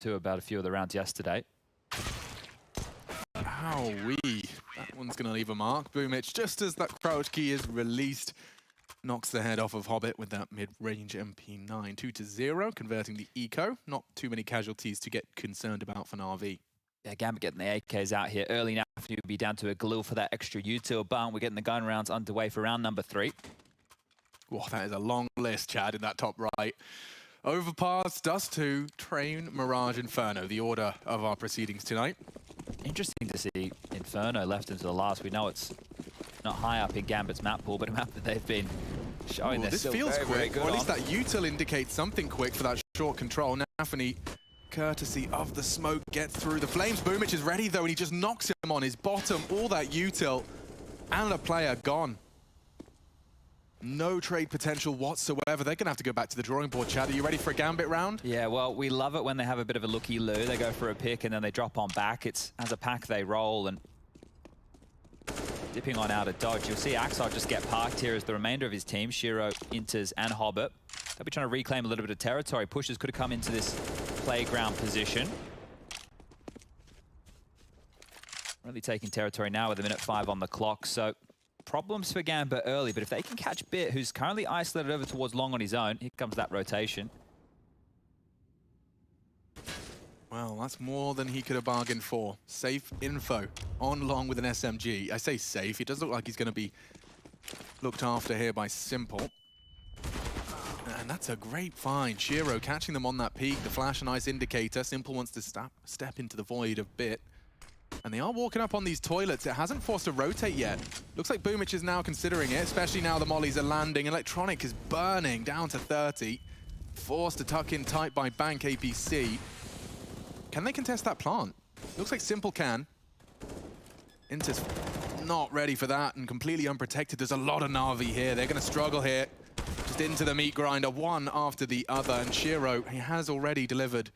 to about a few of the rounds yesterday. Owie. That one's going to leave a mark. Boomich, just as that crouch key is released, knocks the head off of Hobbit with that mid-range MP9. 2-0, converting the eco. Not too many casualties to get concerned about for Na'Vi. Yeah, Gambit getting the AKs out here early now. We'll be down to a Galil for that extra util, but we're getting the gun rounds underway for round number 3. Whoa, that is a long list, Chad, in that top right. Overpass, Dust 2, Train, Mirage, Inferno, the order of our proceedings tonight. Interesting to see Inferno left into the last. We know it's not high up in Gambit's map pool, but a map that they've been showing. Ooh, this feels very, quick, or at least that util indicates something quick for that short control. Nafany, courtesy of the smoke, gets through the flames. Boomich is ready though, and he just knocks him on his bottom. All that util, and a player gone. No trade potential whatsoever. They're going to have to go back to the drawing board, Chad. Are you ready for a Gambit round? Yeah, well, we love it when they have a bit of a looky-loo. They go for a pick and then they drop on back. It's as a pack they roll, and dipping on out of dodge. You'll see Axar just get parked here as the remainder of his team, Shiro, Inters, and Hobbit. They'll be trying to reclaim a little bit of territory. Pushers could have come into this playground position. Really taking territory now with a minute 5 on the clock, so problems for Gambit early, but if they can catch Bit, who's currently isolated over towards Long on his own, here comes that rotation. Well, that's more than he could have bargained for. Safe info on Long with an SMG. I say safe, it does look like he's going to be looked after here by Simple. And that's a great find. Shiro catching them on that peak, the flash and ice indicator. Simple wants to step into the void of Bit. And they are walking up on these toilets. It hasn't forced a rotate yet. Looks like Boomich is now considering it, especially now the mollies are landing. Electronic is burning down to 30. Forced to tuck in tight by Bank APC. Can they contest that plant? Looks like Simple can. Inter's not ready for that and completely unprotected. There's a lot of Na'Vi here. They're going to struggle here. Just into the meat grinder, one after the other. And Shiro, he has already delivered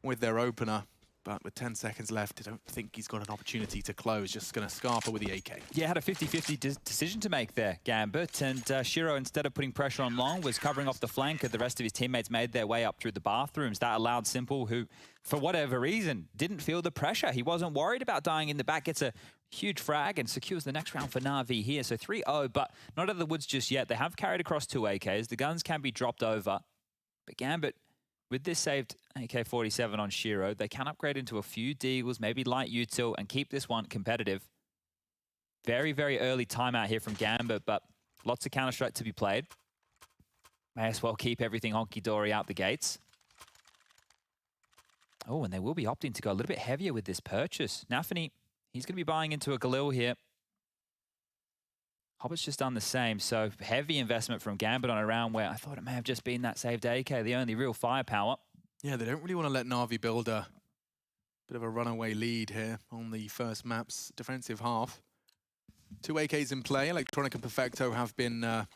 with their opener. But with 10 seconds left, I don't think he's got an opportunity to close. Just going to scarper with the AK. Yeah, had a 50-50 decision to make there, Gambit. And Shiro, instead of putting pressure on Long, was covering off the flank, and the rest of his teammates made their way up through the bathrooms. That allowed Simple, who, for whatever reason, didn't feel the pressure. He wasn't worried about dying in the back. Gets a huge frag and secures the next round for Na'Vi here. So 3-0, but not out of the woods just yet. They have carried across 2 AKs. The guns can be dropped over. But Gambit, with this saved AK-47 on Shiro, they can upgrade into a few deagles, maybe light util, and keep this one competitive. Very, very early timeout here from Gambit, but lots of Counter-Strike to be played. May as well keep everything honky-dory out the gates. Oh, and they will be opting to go a little bit heavier with this purchase. Nafany, he's going to be buying into a Galil here. Hobbit's just done the same, so heavy investment from Gambit on a round where I thought it may have just been that saved AK, the only real firepower. Yeah, they don't really want to let Na'Vi build a bit of a runaway lead here on the first map's defensive half. 2 AKs in play. Electronic and Perfecto have been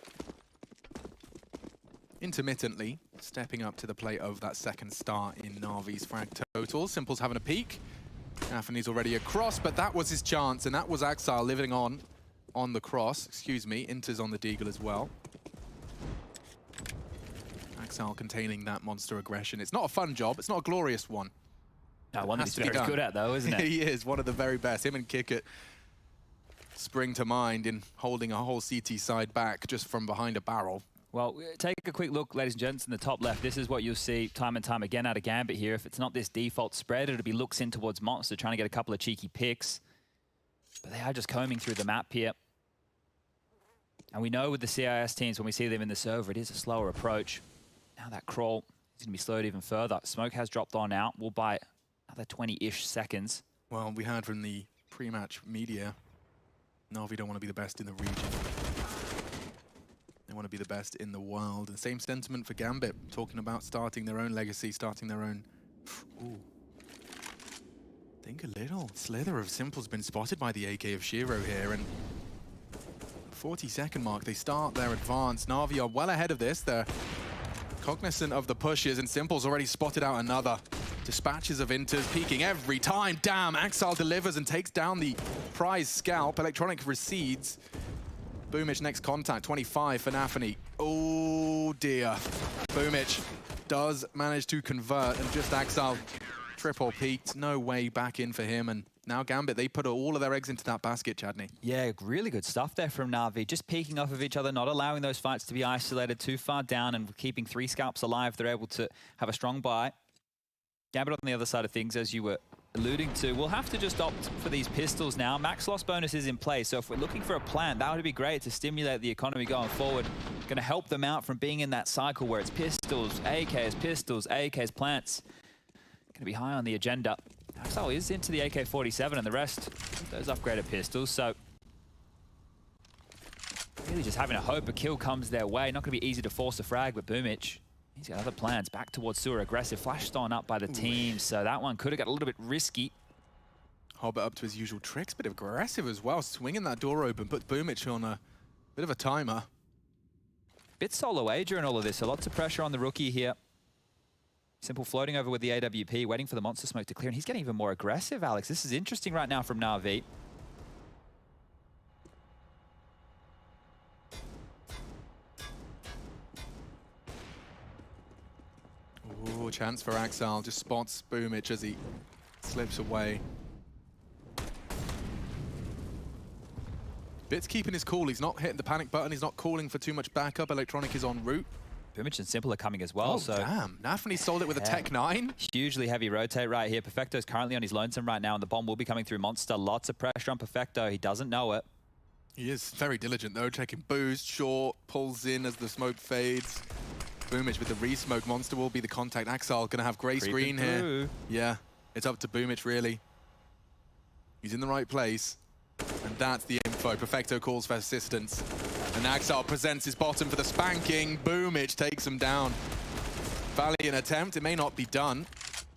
intermittently stepping up to the plate of that second star in Na'Vi's frag total. Simple's having a peek. Nafany's already across, but that was his chance, and that was Axar living on the cross, excuse me. Inter's on the deagle as well. Axar containing that monster aggression. It's not a fun job. It's not a glorious one. No, one that he's very good at, though, isn't it? He is one of the very best. Him and Kickett spring to mind in holding a whole CT side back just from behind a barrel. Well, take a quick look, ladies and gents, in the top left. This is what you'll see time and time again out of Gambit here. If it's not this default spread, it'll be looks in towards Monster, trying to get a couple of cheeky picks. But they are just combing through the map here. And we know with the CIS teams, when we see them in the server, it is a slower approach. Now that crawl is going to be slowed even further. Smoke has dropped on out. We'll buy another 20-ish seconds. Well, we heard from the pre-match media, Na'Vi don't want to be the best in the region. They want to be the best in the world. And same sentiment for Gambit, talking about starting their own legacy, starting their own... Ooh. Think a little slither of Simple's been spotted by the AK of Shiro here, and 40-second mark, they start their advance. Na'Vi are well ahead of this. They're cognizant of the pushes, and Simple's already spotted out another. Dispatches of Inters peeking every time. Damn, Axar delivers and takes down the prize scalp. Electronic recedes. Boomich next contact, 25 for Nafany. Oh dear. Boomich does manage to convert, and just Axar Triple peaked, no way back in for him, and now Gambit, they put all of their eggs into that basket, Chadney. Yeah, really good stuff there from Na'Vi. Just peeking off of each other, not allowing those fights to be isolated too far down and keeping 3 scalps alive. They're able to have a strong buy. Gambit on the other side of things, as you were alluding to, we'll have to just opt for these pistols now. Max loss bonus is in place, so if we're looking for a plant, that would be great to stimulate the economy going forward. Going to help them out from being in that cycle where it's pistols, AKs, plants. Going to be high on the agenda. Axel is into the AK-47 and the rest, those upgraded pistols, so really just having a hope a kill comes their way. Not going to be easy to force a frag, but Boomich, he's got other plans. Back towards sewer, aggressive. Flash stolen up by the team, so that one could have got a little bit risky. Hobbit up to his usual tricks, bit aggressive as well. Swinging that door open, puts Boomich on a bit of a timer. Bit solo A during all of this, so lots of pressure on the rookie here. Simple floating over with the AWP, waiting for the monster smoke to clear, and he's getting even more aggressive, Alex. This is interesting right now from Na'Vi. Ooh, chance for Axel. Just spots Boomich as he slips away. Bit's keeping his cool. He's not hitting the panic button. He's not calling for too much backup. Electronic is en route. Boomich and Simple are coming as well. Oh, so damn. Nafany sold it with a Tech 9. Hugely heavy rotate right here. Perfecto's currently on his lonesome right now, and the bomb will be coming through Monster. Lots of pressure on Perfecto. He doesn't know it. He is very diligent, though. Checking boost, short, pulls in as the smoke fades. Boomich with the re-smoke. Monster will be the contact. Axel going to have grey screen here. Yeah, it's up to Boomich, really. He's in the right place. And that's the info. Perfecto calls for assistance. And Axel presents his bottom for the spanking. Boomich takes him down. Valiant attempt. It may not be done.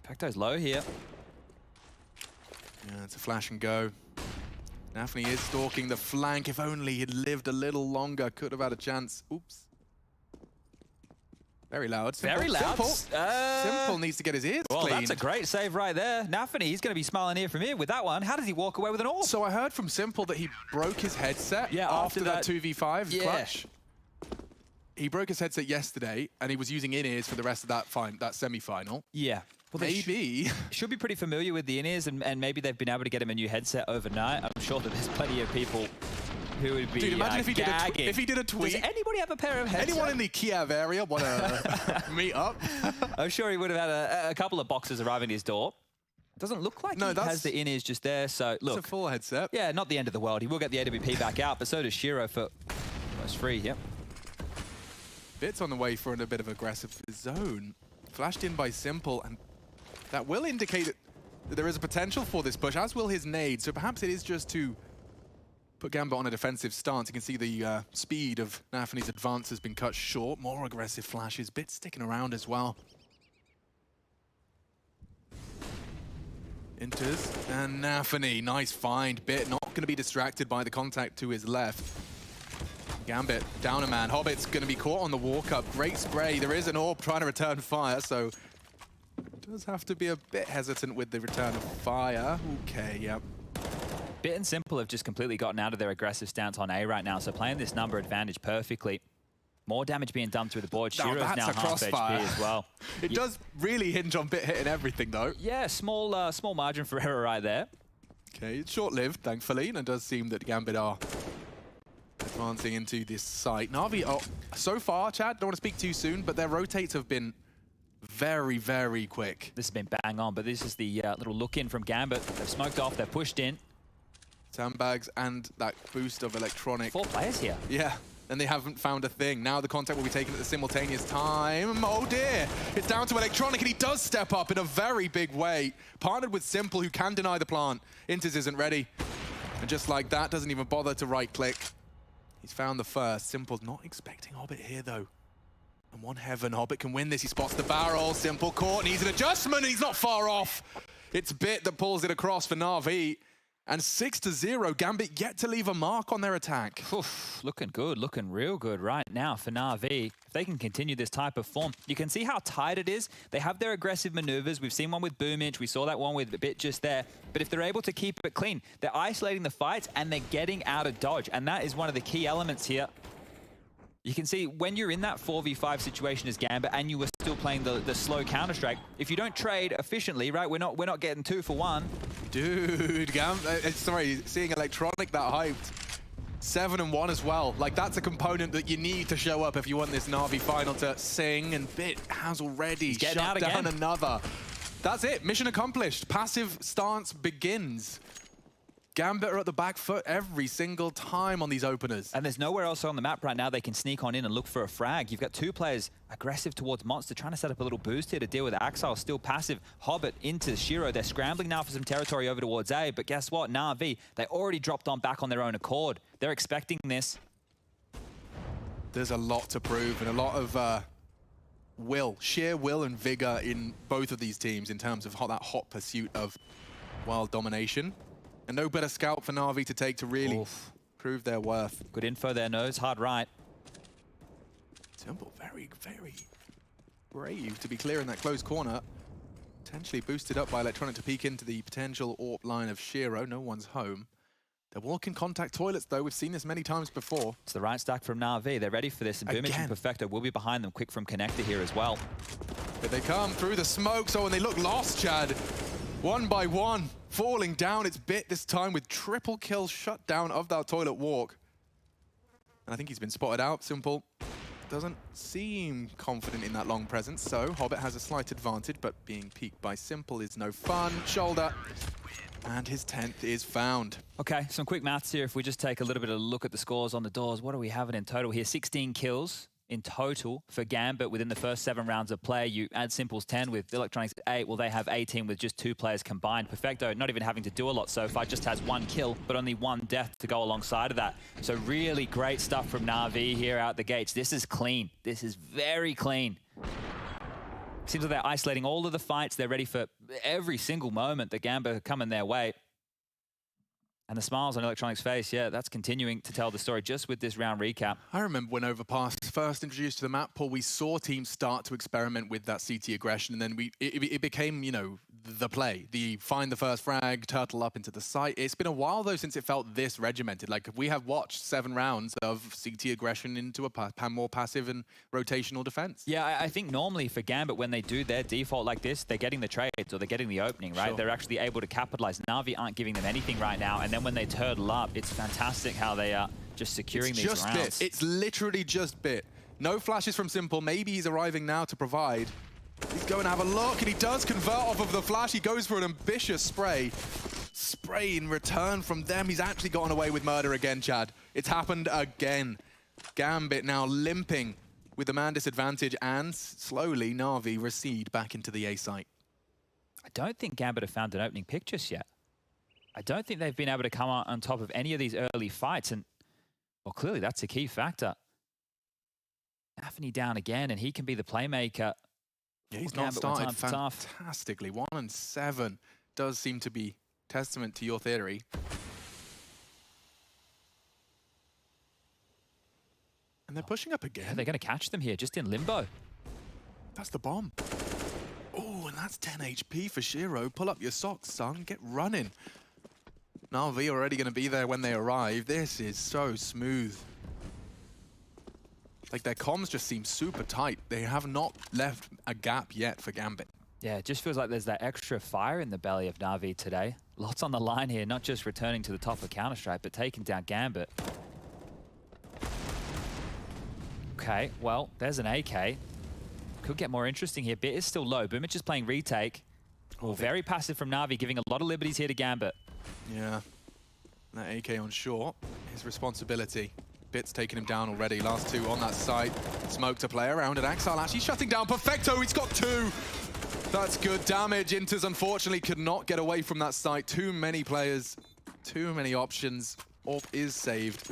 Perfecto's low here. Yeah, it's a flash and go. Nafany is stalking the flank. If only he'd lived a little longer, could have had a chance. Oops. Very loud. Simple. Very loud. Simple needs to get his ears cleaned. Well, that's a great save right there. Nafany, he's going to be smiling ear from ear with that one. How does he walk away with an AWP? So I heard from Simple that he broke his headset after that 2v5 clutch. He broke his headset yesterday, and he was using in-ears for the rest of that semi-final. Yeah. Well, maybe. Should be pretty familiar with the in-ears, and maybe they've been able to get him a new headset overnight. I'm sure that there's plenty of people who would be Dude, imagine if he did a tweet. Does anybody have a pair of headsets? Anyone in the Kiev area want to meet up? I'm sure he would have had a couple of boxes arriving at his door. Doesn't look like he has the in-ears just there, so look. It's a full headset. Yeah, not the end of the world. He will get the AWP back out, but so does Shiro for almost free, yep. Bit's on the way for a bit of aggressive zone. Flashed in by Simple, and that will indicate that there is a potential for this push, as will his nade. So perhaps it is just to put Gambit on a defensive stance. You can see the speed of Nafany's advance has been cut short. More aggressive flashes. Bit sticking around as well. Enters, and Nafany, nice find. Bit not going to be distracted by the contact to his left. Gambit, down a man. Hobbit's going to be caught on the walk-up. Great spray. There is an AWP trying to return fire, so does have to be a bit hesitant with the return of fire. Okay, yep. Bit and Simple have just completely gotten out of their aggressive stance on A right now, so playing this number advantage perfectly. More damage being done through the board. Shiro's now half HP as well. It does really hinge on Bit hitting everything, though. Yeah, small margin for error right there. Okay, it's short-lived, thankfully, and it does seem that Gambit are advancing into this site. Na'Vi, so far, Chad, don't want to speak too soon, but their rotates have been very, very quick. This has been bang on, but this is the little look-in from Gambit. They've smoked off, they've pushed in. Sandbags and that boost of electronic. 4 players here. Yeah, and they haven't found a thing. Now the contact will be taken at the simultaneous time. Oh dear, it's down to electronic, and he does step up in a very big way. Partnered with Simple, who can deny the plant. Inters isn't ready. And just like that, doesn't even bother to right-click. He's found the first. Simple's not expecting Hobbit here, though. And one heaven, Hobbit can win this. He spots the barrel. Simple caught, needs an adjustment, and he's not far off. It's Bit that pulls it across for Na'Vi. And 6-0, Gambit yet to leave a mark on their attack. Oof, looking good, looking real good right now for Na'Vi. If they can continue this type of form, you can see how tight it is. They have their aggressive maneuvers. We've seen one with Boomich. We saw that one with Bit just there. But if they're able to keep it clean, they're isolating the fights and they're getting out of dodge. And that is one of the key elements here. You can see when you're in that 4v5 situation as Gambit and you were still playing the slow Counter-Strike, if you don't trade efficiently, right, we're not getting 2 for 1. Dude, sorry, seeing Electronic that hyped. 7 and 1 as well. Like, that's a component that you need to show up if you want this Na'Vi final to sing, and Bit has already shut down another. That's it, mission accomplished. Passive stance begins. Gambit are at the back foot every single time on these openers. And there's nowhere else on the map right now they can sneak on in and look for a frag. You've got 2 players aggressive towards Monster, trying to set up a little boost here to deal with Axile. Still passive. Hobbit into Shiro. They're scrambling now for some territory over towards A, but guess what? Na'Vi, they already dropped on back on their own accord. They're expecting this. There's a lot to prove and a lot of sheer will and vigor in both of these teams in terms of that hot pursuit of wild domination. And no better scout for Na'Vi to take to really prove their worth. Good info there, Nose. Hard right. Simple, very, very brave to be clear in that close corner. Potentially boosted up by Electronic to peek into the potential AWP line of Shiro. No one's home. They're walking contact toilets, though. We've seen this many times before. It's the right stack from Na'Vi. They're ready for this. And Boomich and Perfecto will be behind them. Quick from Connector here as well. But they come through the smoke, so when they look lost, Chad. 1 by 1, falling down. It's Bit this time with triple kill shutdown of that toilet walk. And I think he's been spotted out. Simple doesn't seem confident in that long presence, so Hobbit has a slight advantage, but being peeked by Simple is no fun. Shoulder, and his 10th is found. Okay, some quick maths here. If we just take a little bit of a look at the scores on the doors, what are we having in total here? 16 kills in total for Gambit within the first 7 rounds of play. You add Simple's 10 with Electronics 8. Well, they have 18 with just 2 players combined. Perfecto not even having to do a lot so far, just has 1 kill, but only 1 death to go alongside of that. So really great stuff from Na'Vi here out the gates. This is clean. This is very clean. Seems like they're isolating all of the fights. They're ready for every single moment that Gambit are coming their way. And the smiles on Electronic's face, yeah, that's continuing to tell the story just with this round recap. I remember when Overpass first introduced to the map, Paul, we saw teams start to experiment with that CT aggression, and then it became, you know, the play. The find the first frag, turtle up into the site. It's been a while, though, since it felt this regimented. Like, we have watched 7 rounds of CT aggression into a more passive and rotational defense. Yeah, I think normally for Gambit, when they do their default like this, they're getting the trades or they're getting the opening, right? Sure. They're actually able to capitalize. Na'Vi aren't giving them anything right now, and then when they turtle up, it's fantastic how they are just securing these rounds. Bit. It's literally just Bit. No flashes from Simple. Maybe he's arriving now to provide. He's going to have a look, and he does convert off of the flash. He goes for an ambitious spray. Spray in return from them. He's actually gotten away with murder again, Chad. It's happened again. Gambit now limping with the man disadvantage, and slowly Na'Vi recede back into the A site. I don't think Gambit have found an opening pick just yet. I don't think they've been able to come out on top of any of these early fights, and well, clearly that's a key factor. Anthony down again, and he can be the playmaker. Yeah, he's not started fantastically. 1 and 7 does seem to be testament to your theory. And they're pushing up again. Yeah, they're going to catch them here, just in limbo. That's the bomb. Oh, and that's 10 HP for Shiro. Pull up your socks, son. Get running. Na'Vi already going to be there when they arrive. This is so smooth. Like, their comms just seem super tight. They have not left a gap yet for Gambit. Yeah, it just feels like there's that extra fire in the belly of Na'Vi today. Lots on the line here, not just returning to the top of Counter-Strike, but taking down Gambit. Okay, well, there's an AK. Could get more interesting here. Bit is still low. Boomich is playing retake. Well, very passive from Na'Vi, giving a lot of liberties here to Gambit. Yeah, that AK on short, his responsibility. Bit's taking him down already. Last 2 on that side. Smoke to play around, and Axile actually shutting down Perfecto. He's got 2. That's good damage. Inters unfortunately could not get away from that site. Too many players, too many options. AWP is saved.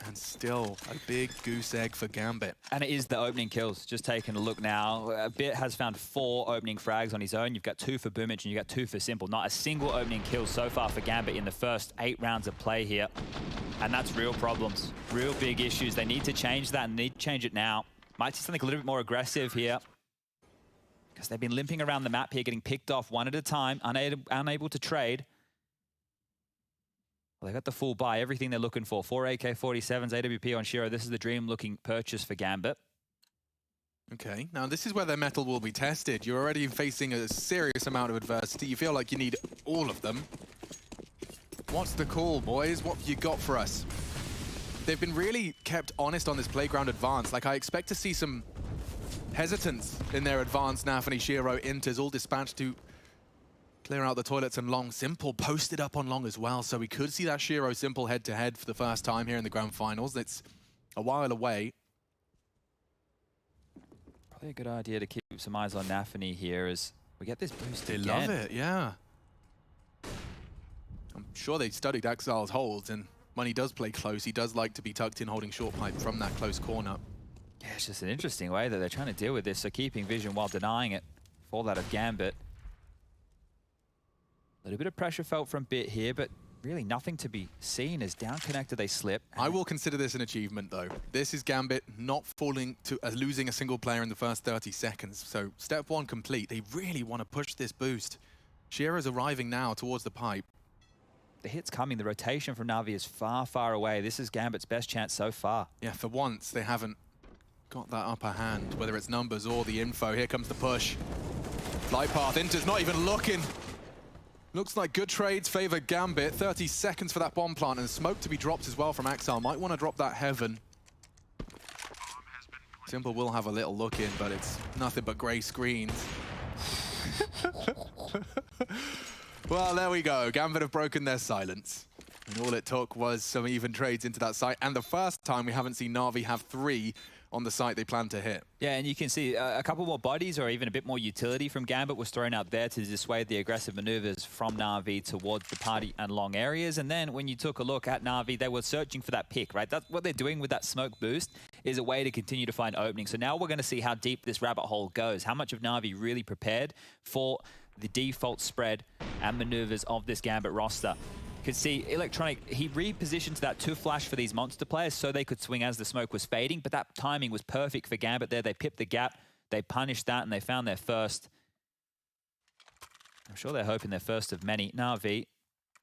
And still a big goose egg for Gambit. And it is the opening kills. Just taking a look now. Bit has found 4 opening frags on his own. You've got 2 for Boomich and you've got 2 for Simple. Not a single opening kill so far for Gambit in the first 8 rounds of play here. And that's real problems. Real big issues. They need to change that and need to change it now. Might see something a little bit more aggressive here. Because they've been limping around the map here, getting picked off one at a time, unable to trade. Well, they got the full buy, everything they're looking for. 4 AK-47s, AWP on Shiro. This is the dream-looking purchase for Gambit. Okay, now this is where their mettle will be tested. You're already facing a serious amount of adversity. You feel like you need all of them. What's the call, boys? What have you got for us? They've been really kept honest on this playground advance. Like, I expect to see some hesitance in their advance. Nafany, Shiro, Inters all dispatched to clear out the toilets, and Long Simple posted up on Long as well. So we could see that Shiro Simple head-to-head for the first time here in the grand finals. It's a while away. Probably a good idea to keep some eyes on Nafany here as we get this boost again. They love it, yeah. I'm sure they studied Exile's holds, and when he does play close, he does like to be tucked in holding short pipe from that close corner. Yeah, it's just an interesting way that they're trying to deal with this. So keeping vision while denying it for that of Gambit. A little bit of pressure felt from Bit here, but really nothing to be seen as down connector they slip. I will consider this an achievement, though. This is Gambit not falling to losing a single player in the first 30 seconds. So step one complete. They really want to push this boost. Shiro's arriving now towards the pipe. The hit's coming. The rotation from Na'Vi is far, far away. This is Gambit's best chance so far. Yeah, for once, they haven't got that upper hand, whether it's numbers or the info. Here comes the push. Flight path. Inter's not even looking. Looks like good trades favor Gambit. 30 seconds for that bomb plant, and smoke to be dropped as well from Exile. Might want to drop that Heaven. Simple will have a little look in, but it's nothing but grey screens. Well, there we go. Gambit have broken their silence. And all it took was some even trades into that site. And the first time we haven't seen Na'Vi have 3 on the site they plan to hit. Yeah, and you can see a couple more bodies or even a bit more utility from Gambit was thrown out there to dissuade the aggressive maneuvers from Na'Vi towards the party and long areas. And then when you took a look at Na'Vi, they were searching for that pick, right? That's what they're doing with that smoke boost, is a way to continue to find openings. So now we're going to see how deep this rabbit hole goes, how much of Na'Vi really prepared for the default spread and maneuvers of this Gambit roster. You could see Electronic, he repositioned that to flash for these monster players so they could swing as the smoke was fading, but that timing was perfect for Gambit there. They pipped the gap, they punished that, and they found their first. I'm sure they're hoping their first of many. Na'Vi,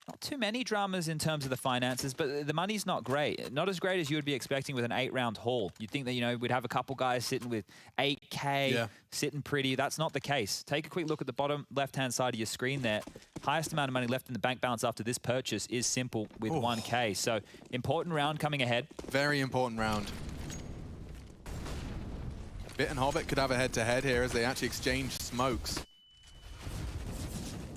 not too many dramas in terms of the finances, but the money's not great. Not as great as you would be expecting with an 8-round haul. You'd think that, you know, we'd have a couple guys sitting with 8K, sitting pretty. That's not the case. Take a quick look at the bottom left-hand side of your screen there. Highest amount of money left in the bank balance after this purchase is Simple with 1K. So important round coming ahead. Very important round. Bit and Hobbit could have a head-to-head here as they actually exchange smokes.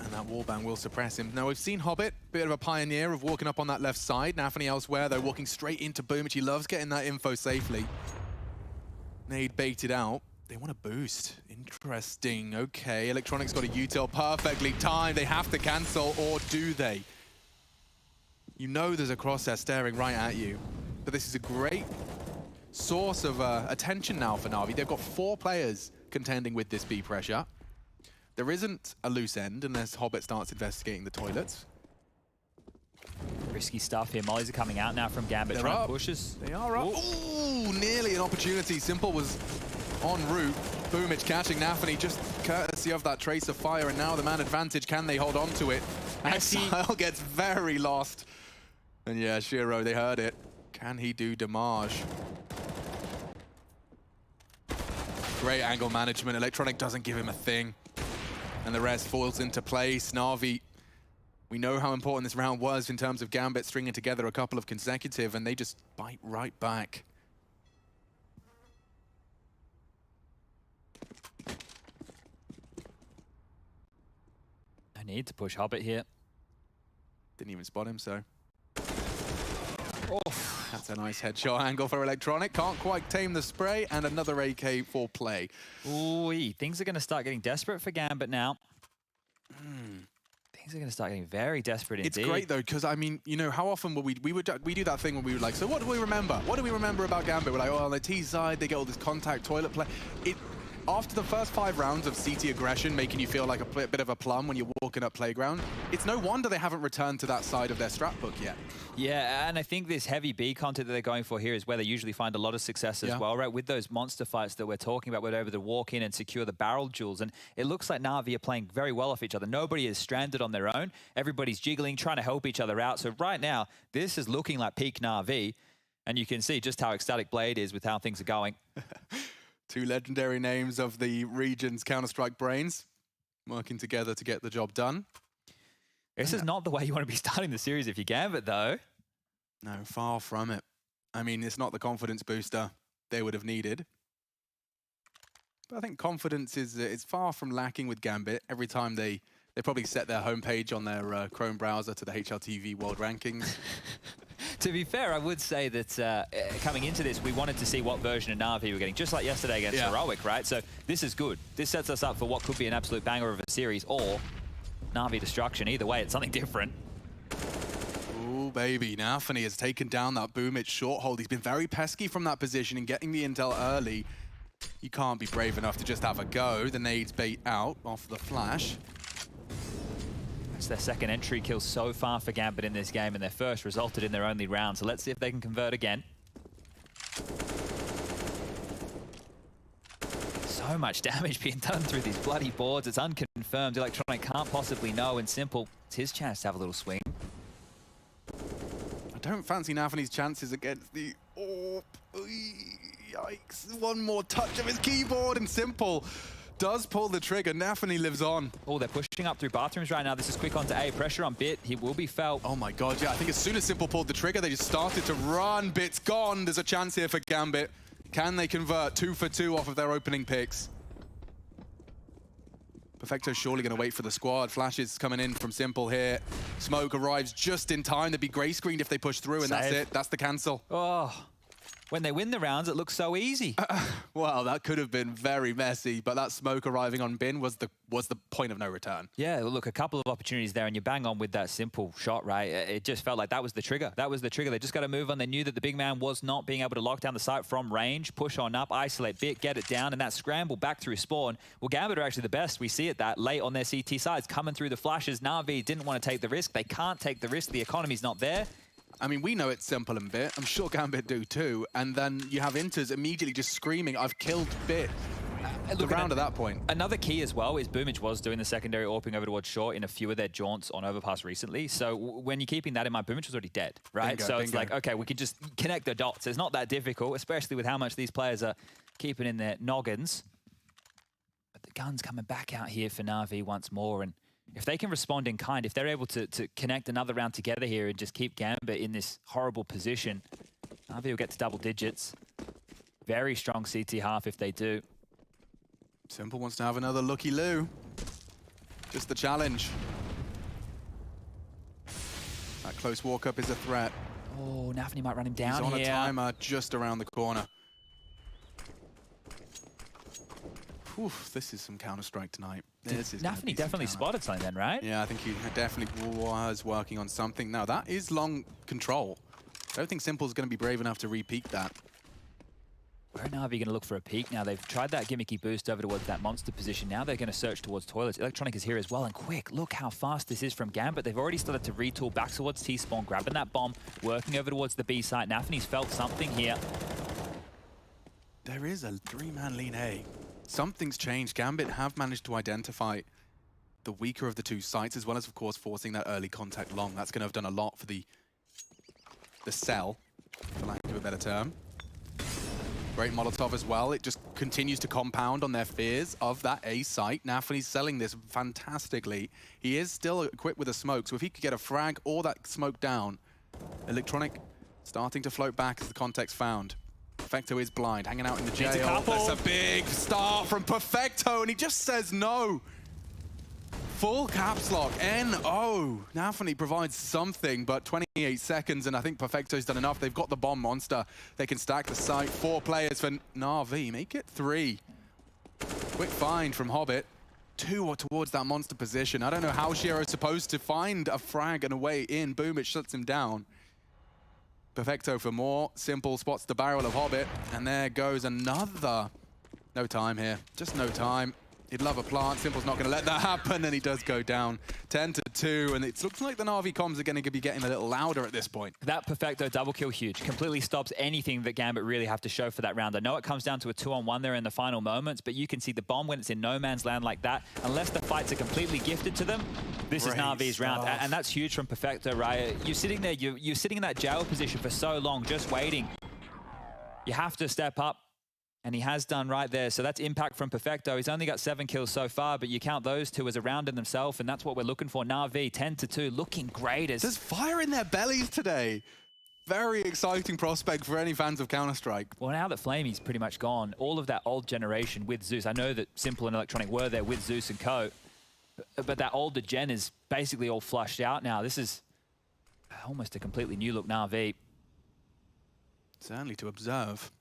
And that wallbang will suppress him. Now, we've seen Hobbit, bit of a pioneer of walking up on that left side. Nafany elsewhere, though, walking straight into Boomich. He loves getting that info safely. Nade baited out. They want to boost. Interesting. Okay, Electronic's got a util perfectly timed. They have to cancel, or do they? You know there's a crosshair staring right at you. But this is a great source of attention now for Na'Vi. They've got 4 players contending with this B pressure. There isn't a loose end unless Hobbit starts investigating the toilets. Risky stuff here. Mollies are coming out now from Gambit. They're up. Pushes. They are up. Ooh, nearly an opportunity. Simple was en route. Boomich catching Nafany just courtesy of that trace of fire, and now the man advantage. Can they hold on to it? Exile gets very lost. And yeah, Shiro, they heard it. Can he do damage? Great angle management. Electronic doesn't give him a thing. And the rest falls into place. Na'Vi, we know how important this round was in terms of Gambit stringing together a couple of consecutive, and they just bite right back. I need to push Hobbit here. Didn't even spot him, so. Oh. That's a nice headshot angle for Electronic. Can't quite tame the spray, and another AK for play. Ooh, things are going to start getting desperate for Gambit now. Things are going to start getting very desperate indeed. It's great though, because I mean, you know, how often will we do that thing when we were like, so what do we remember? What do we remember about Gambit? We're like, oh, on the T side, they get all this contact toilet play. after the first 5 rounds of CT aggression making you feel like a bit of a plum when you're walking up playground, it's no wonder they haven't returned to that side of their strat book yet. Yeah, and I think this heavy B content that they're going for here is where they usually find a lot of success as well, right? With those monster fights that we're talking about, where they're able to walk in and secure the barrel jewels. And it looks like Na'Vi are playing very well off each other. Nobody is stranded on their own. Everybody's jiggling, trying to help each other out. So right now, this is looking like peak Na'Vi. And you can see just how ecstatic Blade is with how things are going. 2 legendary names of the region's Counter-Strike brains working together to get the job done. This is not the way you want to be starting the series if you're Gambit, though. No, far from it. I mean, it's not the confidence booster they would have needed. But I think confidence is it's far from lacking with Gambit. Every time they probably set their homepage on their Chrome browser to the HLTV World Rankings. To be fair, I would say that coming into this, we wanted to see what version of Na'Vi we're getting, just like yesterday against Heroic, right? So this is good. This sets us up for what could be an absolute banger of a series, or Na'Vi destruction. Either way, it's something different. Ooh, baby. Nafany has taken down that Boomich short hold. He's been very pesky from that position and getting the intel early. You can't be brave enough to just have a go. The nades bait out off the flash. It's their second entry kill so far for Gambit in this game, and their first resulted in their only round. So let's see if they can convert again. So much damage being done through these bloody boards. It's unconfirmed. Electronic can't possibly know, and Simple, it's his chance to have a little swing. I don't fancy Nafany's chances against the... Oh, yikes. One more touch of his keyboard, and Simple does pull the trigger. Nafany lives on. Oh, they're pushing up through bathrooms right now. This is quick onto A. Pressure on Bit. He will be felt. Oh my god, yeah. I think as soon as Simple pulled the trigger, they just started to run. Bit's gone. There's a chance here for Gambit. Can they convert 2 for 2 off of their opening picks? Perfecto's surely going to wait for the squad. Flashes coming in from Simple here. Smoke arrives just in time. They'd be grey screened if they push through, and that's it. That's the cancel. Oh. When they win the rounds, it looks so easy. Well, that could have been very messy, but that smoke arriving on Bin was the point of no return. Yeah, look, a couple of opportunities there, and you bang on with that Simple shot, right? It just felt like that was the trigger. That was the trigger. They just got to move on. They knew that the big man was not being able to lock down the site from range, push on up, isolate Bit, get it down, and that scramble back through spawn. Well, Gambit are actually the best. We see it that late on their CT sides, coming through the flashes. Na'Vi didn't want to take the risk. They can't take the risk. The economy's not there. I mean, we know it's Simple and Bit. I'm sure Gambit do too. And then you have Inters immediately just screaming, I've killed Bit. Look, around at that point. Another key as well is Boomich was doing the secondary AWPing over towards short in a few of their jaunts on Overpass recently. So when you're keeping that in mind, Boomich was already dead, right? Bingo, so bingo. It's like, okay, we can just connect the dots. It's not that difficult, especially with how much these players are keeping in their noggins. But the gun's coming back out here for Na'Vi once more. And if they can respond in kind, if they're able to connect another round together here and just keep Gambit in this horrible position, Na'Vi will get to double digits. Very strong CT half if they do. Simple wants to have another looky-loo. Just the challenge. That close walk-up is a threat. Oh, Nafany might run him down He's on here. a timer just around the corner. Oof, this is some Counter-Strike tonight. Nafany definitely spotted something then, right? Yeah, I think he definitely was working on something. Now, that is long control. I don't think Simple's going to be brave enough to re-peek that. Where are Na'Vi going to look for a peek now? They've tried that gimmicky boost over towards that monster position. Now they're going to search towards toilets. Electronic is here as well, and quick, look how fast this is from Gambit. They've already started to retool back towards T-spawn, grabbing that bomb, working over towards the B site. Nafany's felt something here. There is a 3-man lean A. Something's changed. Gambit have managed to identify the weaker of the 2 sites, as well as, of course, forcing that early contact long. That's going to have done a lot for the cell, for lack of a better term. Great Molotov as well. It just continues to compound on their fears of that A site. Nafany's selling this fantastically. He is still equipped with a smoke, so if he could get a frag or that smoke down, Electronic starting to float back as the context found. Perfecto is blind, hanging out in the jail. That's a big start from Perfecto, and he just says no. Full caps lock, N-O. Nafany provides something, but 28 seconds, and I think Perfecto's done enough. They've got the bomb monster. They can stack the site. 4 players for Na'Vi. Make it 3. Quick find from Hobbit. 2 towards that monster position. I don't know how Shiro's supposed to find a frag and a way in. Boom, it shuts him down. Perfecto for more. Simple spots the barrel of Hobbit, and there goes another No time here. Just no time. He'd love a plant. Simple's not going to let that happen, and he does go down 10-2, and it looks like the Na'Vi comms are going to be getting a little louder at this point. That Perfecto double kill huge. Completely stops anything that Gambit really have to show for that round. I know it comes down to a 2-on-1 there in the final moments, but you can see the bomb when it's in no man's land like that, unless the fights are completely gifted to them, this is Na'Vi's round. And that's huge from Perfecto, right? You're sitting there, you're sitting in that jail position for so long, just waiting. You have to step up. And he has done right there. So that's impact from Perfecto. He's only got 7 kills so far, but you count those two as a round in themselves, and that's what we're looking for. Na'Vi, 10-2, looking great. There's fire in their bellies today. Very exciting prospect for any fans of Counter-Strike. Well, now that Flamey's pretty much gone, all of that old generation with Zeus, I know that Simple and Electronic were there with Zeus and Co, but that older gen is basically all flushed out now. This is almost a completely new look Na'Vi. Certainly to observe.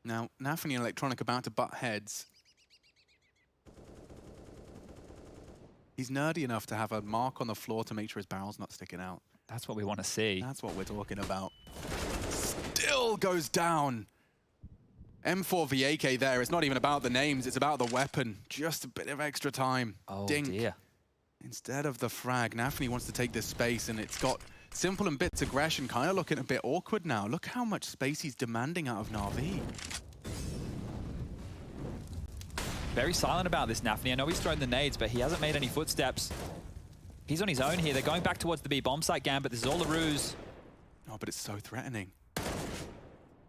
Now, Nafany and Electronic about to butt heads. He's nerdy enough to have a mark on the floor to make sure his barrel's not sticking out. That's what we want to see. That's what we're talking about. Still goes down. M4 VAK there. It's not even about the names, it's about the weapon. Just a bit of extra time. Oh, Dink. dear. Instead of the frag, Nafany wants to take this space, and it's got Simple and Bit's aggression kind of looking a bit awkward now. Look how much space he's demanding out of Na'Vi. Very silent about this, Nafany. I know he's thrown the nades, but he hasn't made any footsteps. He's on his own here. They're going back towards the B bomb site, Gambit. This is all a ruse. Oh, but it's so threatening.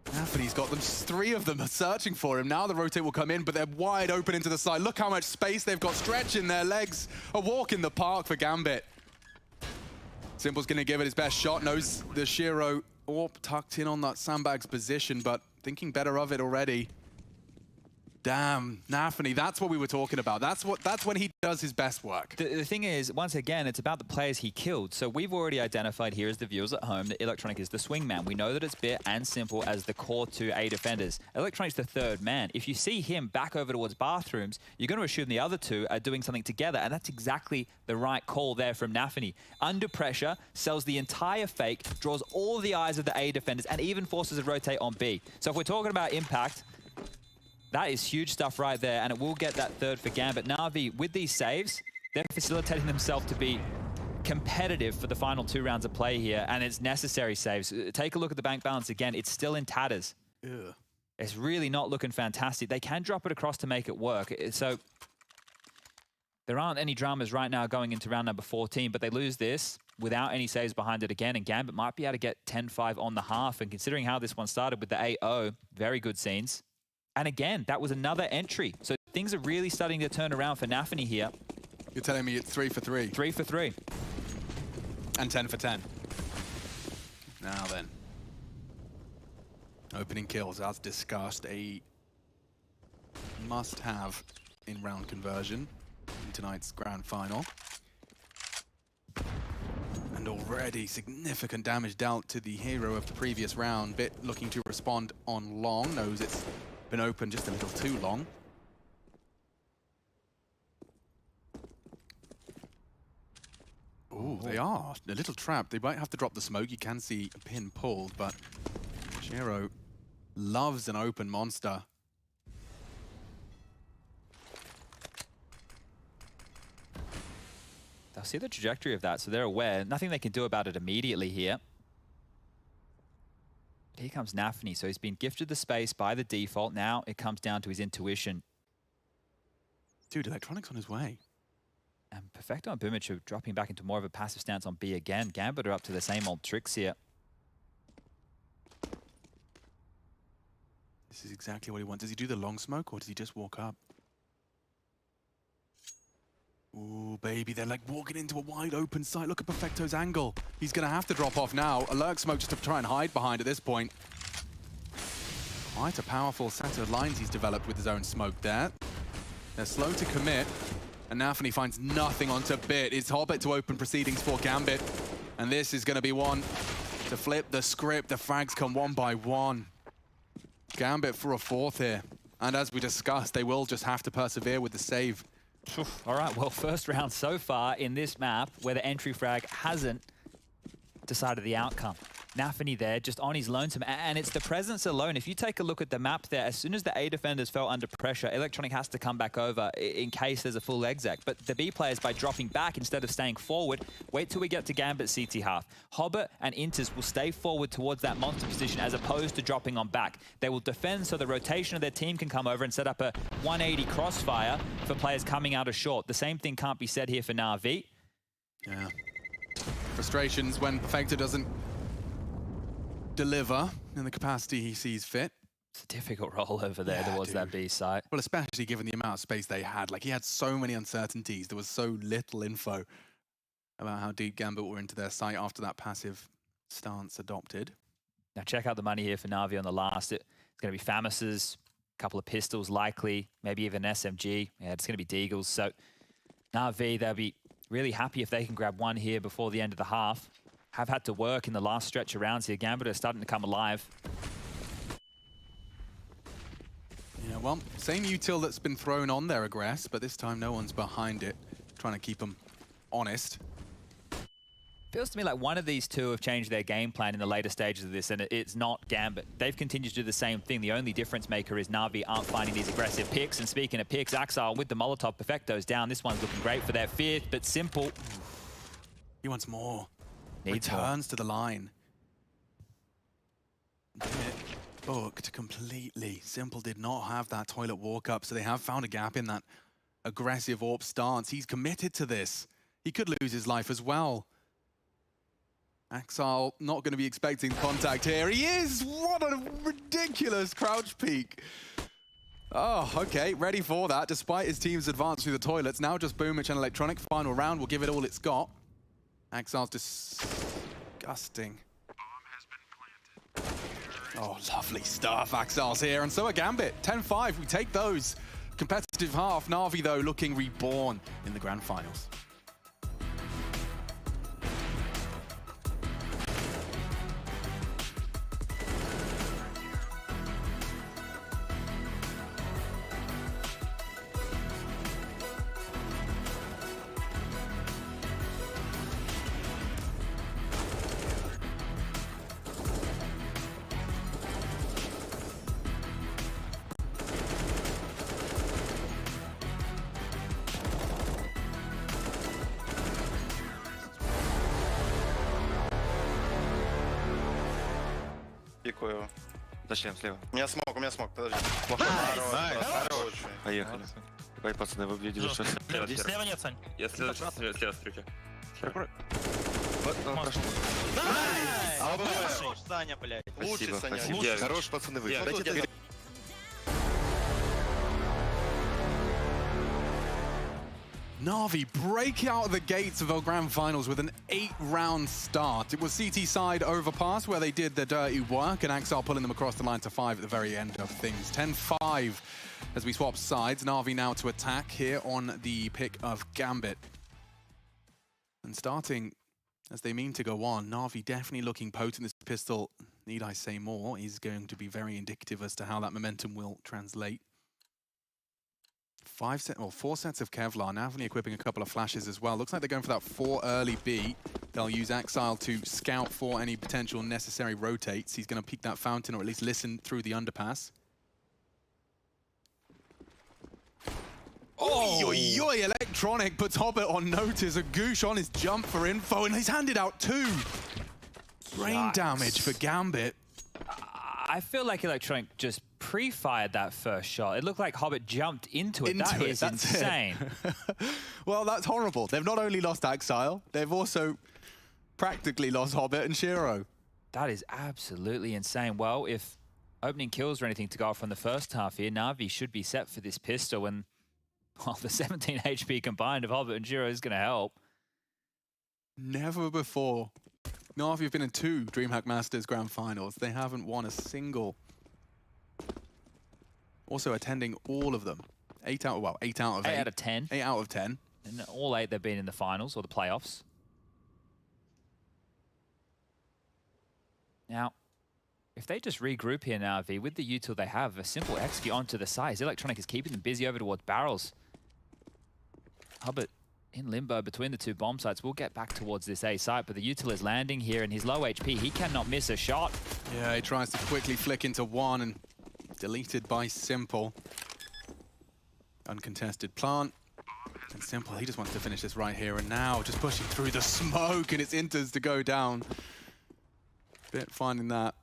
Nafany's got them. 3 of them are searching for him. Now the rotate will come in, but they're wide open into the side. Look how much space they've got stretching their legs. A walk in the park for Gambit. Simple's going to give it his best shot. Knows the Shiro AWP tucked in on that sandbag's position, but thinking better of it already. Damn, Nafany, that's what we were talking about. That's when he does his best work. The thing is, once again, it's about the players he killed. So we've already identified here as the viewers at home that Electronic is the swingman. We know that it's Bit and Simple as the core 2 A defenders. Electronic's the 3rd man. If you see him back over towards bathrooms, you're going to assume the other 2 are doing something together, and that's exactly the right call there from Nafany. Under pressure, sells the entire fake, draws all the eyes of the A defenders, and even forces a rotate on B. So if we're talking about impact, that is huge stuff right there, and it will get that 3rd for Gambit. Na'Vi, with these saves, they're facilitating themselves to be competitive for the final 2 rounds of play here, and it's necessary saves. Take a look at the bank balance again. It's still in tatters. Ugh. It's really not looking fantastic. They can drop it across to make it work. So there aren't any dramas right now going into round number 14, but they lose this without any saves behind it again, and Gambit might be able to get 10-5 on the half, and considering how this one started with the 8-0, very good scenes. And again, that was another entry. So things are really starting to turn around for Nafany here. You're telling me it's 3 for 3? 3 for 3. And 10 for 10. Now then. Opening kills, as discussed, a must-have in round conversion in tonight's grand final. And already significant damage dealt to the hero of the previous round. Bit looking to respond on long, knows it's been open just a little too long. Oh, they are a little trapped. They might have to drop the smoke. You can see a pin pulled, but Shiro loves an open monster. They'll see the trajectory of that, so they're aware. Nothing they can do about it immediately here. But here comes Nafany, so he's been gifted the space by the default. Now it comes down to his intuition. Dude, Electronic's on his way. And Perfecto and Boomich are dropping back into more of a passive stance on B again. Gambit are up to the same old tricks here. This is exactly what he wants. Does he do the long smoke, or does he just walk up? Ooh, baby, they're like walking into a wide open site. Look at Perfecto's angle. He's going to have to drop off now. A lurk smoke just to try and hide behind at this point. Quite a powerful set of lines he's developed with his own smoke there. They're slow to commit. And Nafany finds nothing onto Bit. It's Hobbit to open proceedings for Gambit. And this is going to be one to flip the script. The frags come one by one. Gambit for a 4th here. And as we discussed, they will just have to persevere with the save. All right, well, first round so far in this map where the entry frag hasn't decided the outcome. Nafany there, just on his lonesome, and it's the presence alone. If you take a look at the map there, as soon as the A defenders fell under pressure, Electronic has to come back over in case there's a full exec. But the B players, by dropping back instead of staying forward, wait till we get to Gambit CT half. Hobbit and Inters will stay forward towards that monster position as opposed to dropping on back. They will defend so the rotation of their team can come over and set up a 180 crossfire for players coming out of short. The same thing can't be said here for Na'Vi. Yeah. Frustrations when Perfecto doesn't deliver in the capacity he sees fit. It's a difficult role over there towards that B site. Well, especially given the amount of space they had. Like, he had so many uncertainties. There was so little info about how deep Gambit were into their site after that passive stance adopted. Now check out the money here for Na'Vi on the last. It's going to be Famuses, a couple of pistols likely, maybe even an SMG. Yeah, it's going to be Deagles. So Na'Vi, they'll be really happy if they can grab one here before the end of the half. Have had to work in the last stretch of rounds here. Gambit are starting to come alive. Yeah, well, same util that's been thrown on their aggress, but this time no one's behind it, trying to keep them honest. Feels to me like one of these two have changed their game plan in the later stages of this, and it's not Gambit. They've continued to do the same thing. The only difference maker is Na'Vi aren't finding these aggressive picks. And speaking of picks, Axile with the Molotov, Perfecto's down. This one's looking great for their fifth, but Simple. He wants more. Needs Returns to the line. Booked completely. Simple did not have that toilet walk up, so they have found a gap in that aggressive AWP stance. He's committed to this. He could lose his life as well. Axile not going to be expecting contact here. He is! What a ridiculous crouch peek. Oh, okay, ready for that. Despite his team's advance through the toilets, now just Boomich and Electronic. Final round will give it all it's got. Axile's disgusting. Oh, lovely stuff. Axile's here, and so are Gambit. 10-5, we take those. Competitive half. Na'Vi, though, looking reborn in the grand finals. Пикаю его. Зачем слева? У меня смог, подожди. Хороший. Поехали. Давай, пацаны, вы видели, что Здесь слева нет, Сань. Я слева стрючу. Хорош, Саня, блядь. Лучший Саня. Спасибо. Хорош, пацаны, вы. Na'Vi break out of the gates of the grand finals with an 8-round start. It was CT side overpass where they did the dirty work, and Axile pulling them across the line to 5 at the very end of things. 10-5 as we swap sides. Na'Vi now to attack here on the pick of Gambit. And starting as they mean to go on, Na'Vi definitely looking potent. This pistol, need I say more, is going to be very indicative as to how that momentum will translate. 4 sets of Kevlar, Na'Vi equipping a couple of flashes as well. Looks like they're going for that 4 early B. They'll use Axile to scout for any potential necessary rotates. He's going to peek that fountain, or at least listen through the underpass. Oh, yoy, Electronic puts Hobbit on notice. A goosh on his jump for info, and he's handed out 2. Brain damage for Gambit. I feel like Electronic just pre-fired that first shot. It looked like Hobbit jumped into it. That is insane. Well, that's horrible. They've not only lost Axile, they've also practically lost Hobbit and Shiro. That is absolutely insane. Well, if opening kills or anything to go off from the first half here, Na'Vi should be set for this pistol, and well, the 17 HP combined of Hobbit and Shiro is going to help. Never before. Na'Vi have been in 2 DreamHack Masters Grand Finals. They haven't won a single. Also attending all of them. 8 out of 8. 8 out of 10. 8 out of 10. And all 8 they've been in the finals or the playoffs. Now, if they just regroup here now, V, with the util they have, a simple execute onto the side. Electronic is keeping them busy over towards barrels. Hubbard in limbo between the two bomb sites. We'll get back towards this A site, but the util is landing here, and he's low HP. He cannot miss a shot. Yeah, he tries to quickly flick into one and deleted by Simple. Uncontested plant. And Simple, he just wants to finish this right here and now, just pushing through the smoke, and it's Inters to go down. Bit finding that.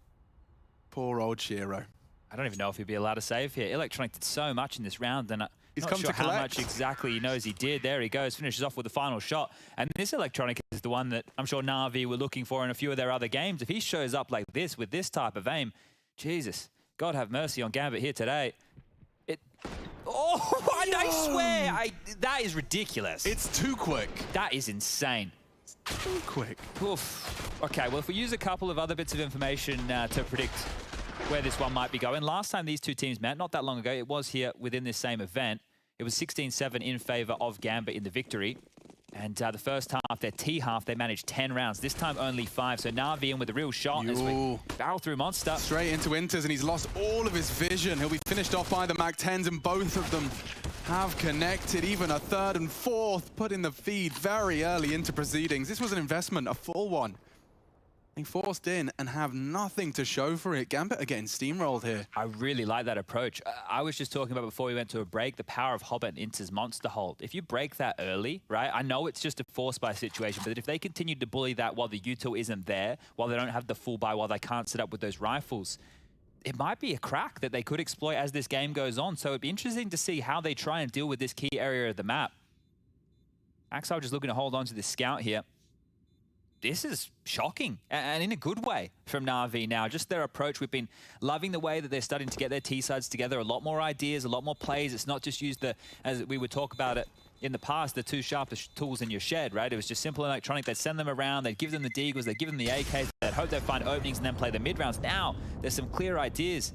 Poor old Shiro. I don't even know if he'd be allowed to save here. Electronic did so much in this round, and He's not come sure to how collect. much exactly he knows he did. There he goes, finishes off with the final shot. And this Electronic is the one that I'm sure Na'Vi were looking for in a few of their other games. If he shows up like this with this type of aim, Jesus, God have mercy on Gambit here today. Oh, I swear, that is ridiculous. It's too quick. That is insane. Too quick. Oof. Okay, well, if we use a couple of other bits of information to predict where this one might be going. Last time these two teams met, not that long ago, it was here within this same event. It was 16-7 in favor of Gambit in the victory. And the first half, their T half, they managed 10 rounds. This time only 5. So Na'Vi in with a real shot as we barrel through Monster. Straight into Inters, and he's lost all of his vision. He'll be finished off by the MAC-10s, and both of them have connected. Even a third and fourth put in the feed very early into proceedings. This was an investment, a full one. They forced in and have nothing to show for it. Gambit are getting steamrolled here. I really like that approach. I was just talking about before we went to a break, the power of Hobbit and Inter's monster hold. If you break that early, right, I know it's just a force buy situation, but if they continue to bully that while the util isn't there, while they don't have the full buy, while they can't set up with those rifles, it might be a crack that they could exploit as this game goes on. So it'd be interesting to see how they try and deal with this key area of the map. Axel just looking to hold on to this scout here. This is shocking, and in a good way from Na'Vi now. Just their approach, we've been loving the way that they're starting to get their T-sides together. A lot more ideas, a lot more plays. It's not just use as we would talk about it in the past, the two sharpest tools in your shed, right? It was just simple Electronic. They'd send them around, they'd give them the Deagles, they'd give them the AKs, they'd hope they'd find openings and then play the mid-rounds. Now, there's some clear ideas.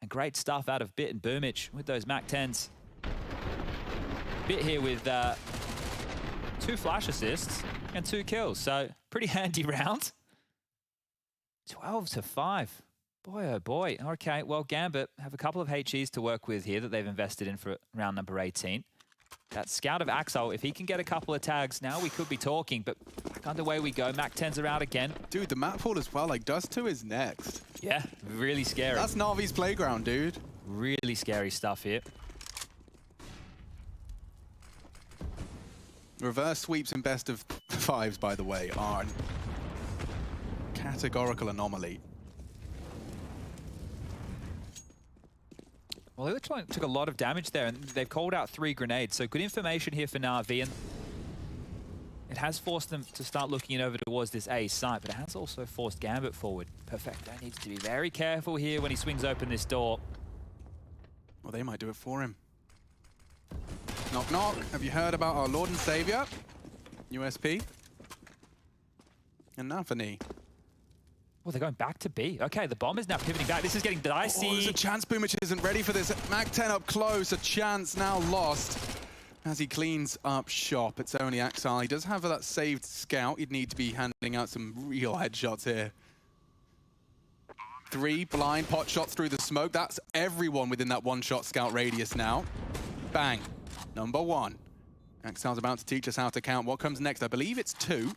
And great stuff out of Bit and Boomich with those MAC-10s. Bit here with 2 flash assists and 2 kills, so pretty handy round. 12-5. Boy, oh boy. Okay, well, Gambit have a couple of HEs to work with here that they've invested in for round number 18. That scout of Axel, if he can get a couple of tags, now we could be talking, but back underway we go. MAC-10s are out again. Dude, the map pool as well, like Dust 2 is next. Yeah, really scary. That's Na'Vi's playground, dude. Really scary stuff here. Reverse sweeps and best of 5s, by the way, are a categorical anomaly. Well, Electronic took a lot of damage there, and they've called out 3 grenades, so good information here for Na'Vi, and it has forced them to start looking over towards this A site, but it has also forced Gambit forward. Perfecto needs to be very careful here when he swings open this door. Well, they might do it for him. Knock, knock. Have you heard about our Lord and Savior? USP. And Nafani. Well, they're going back to B. Okay, the bomb is now pivoting back. This is getting dicey. Oh, there's a chance Boomich isn't ready for this. MAC-10 up close. A chance now lost as he cleans up shop. It's only Axel. He does have that saved scout. He'd need to be handing out some real headshots here. 3 blind pot shots through the smoke. That's everyone within that 1-shot scout radius now. Bang. Number 1. Axel's about to teach us how to count. What comes next? I believe it's 2. And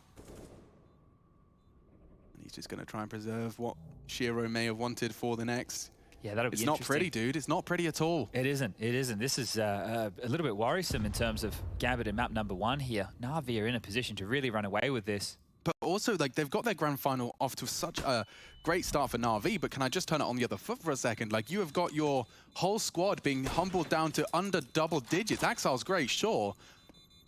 he's just going to try and preserve what Shiro may have wanted for the next. Yeah, that'll be It's not pretty, dude. It's not pretty at all. It isn't. It isn't. This is a little bit worrisome in terms of Gambit in map number 1 here. Na'Vi are in a position to really run away with this. But also, like, they've got their grand final off to such a great start for Na'Vi, but can I just turn it on the other foot for a second? Like, you have got your whole squad being humbled down to under double digits. Axel's great, sure.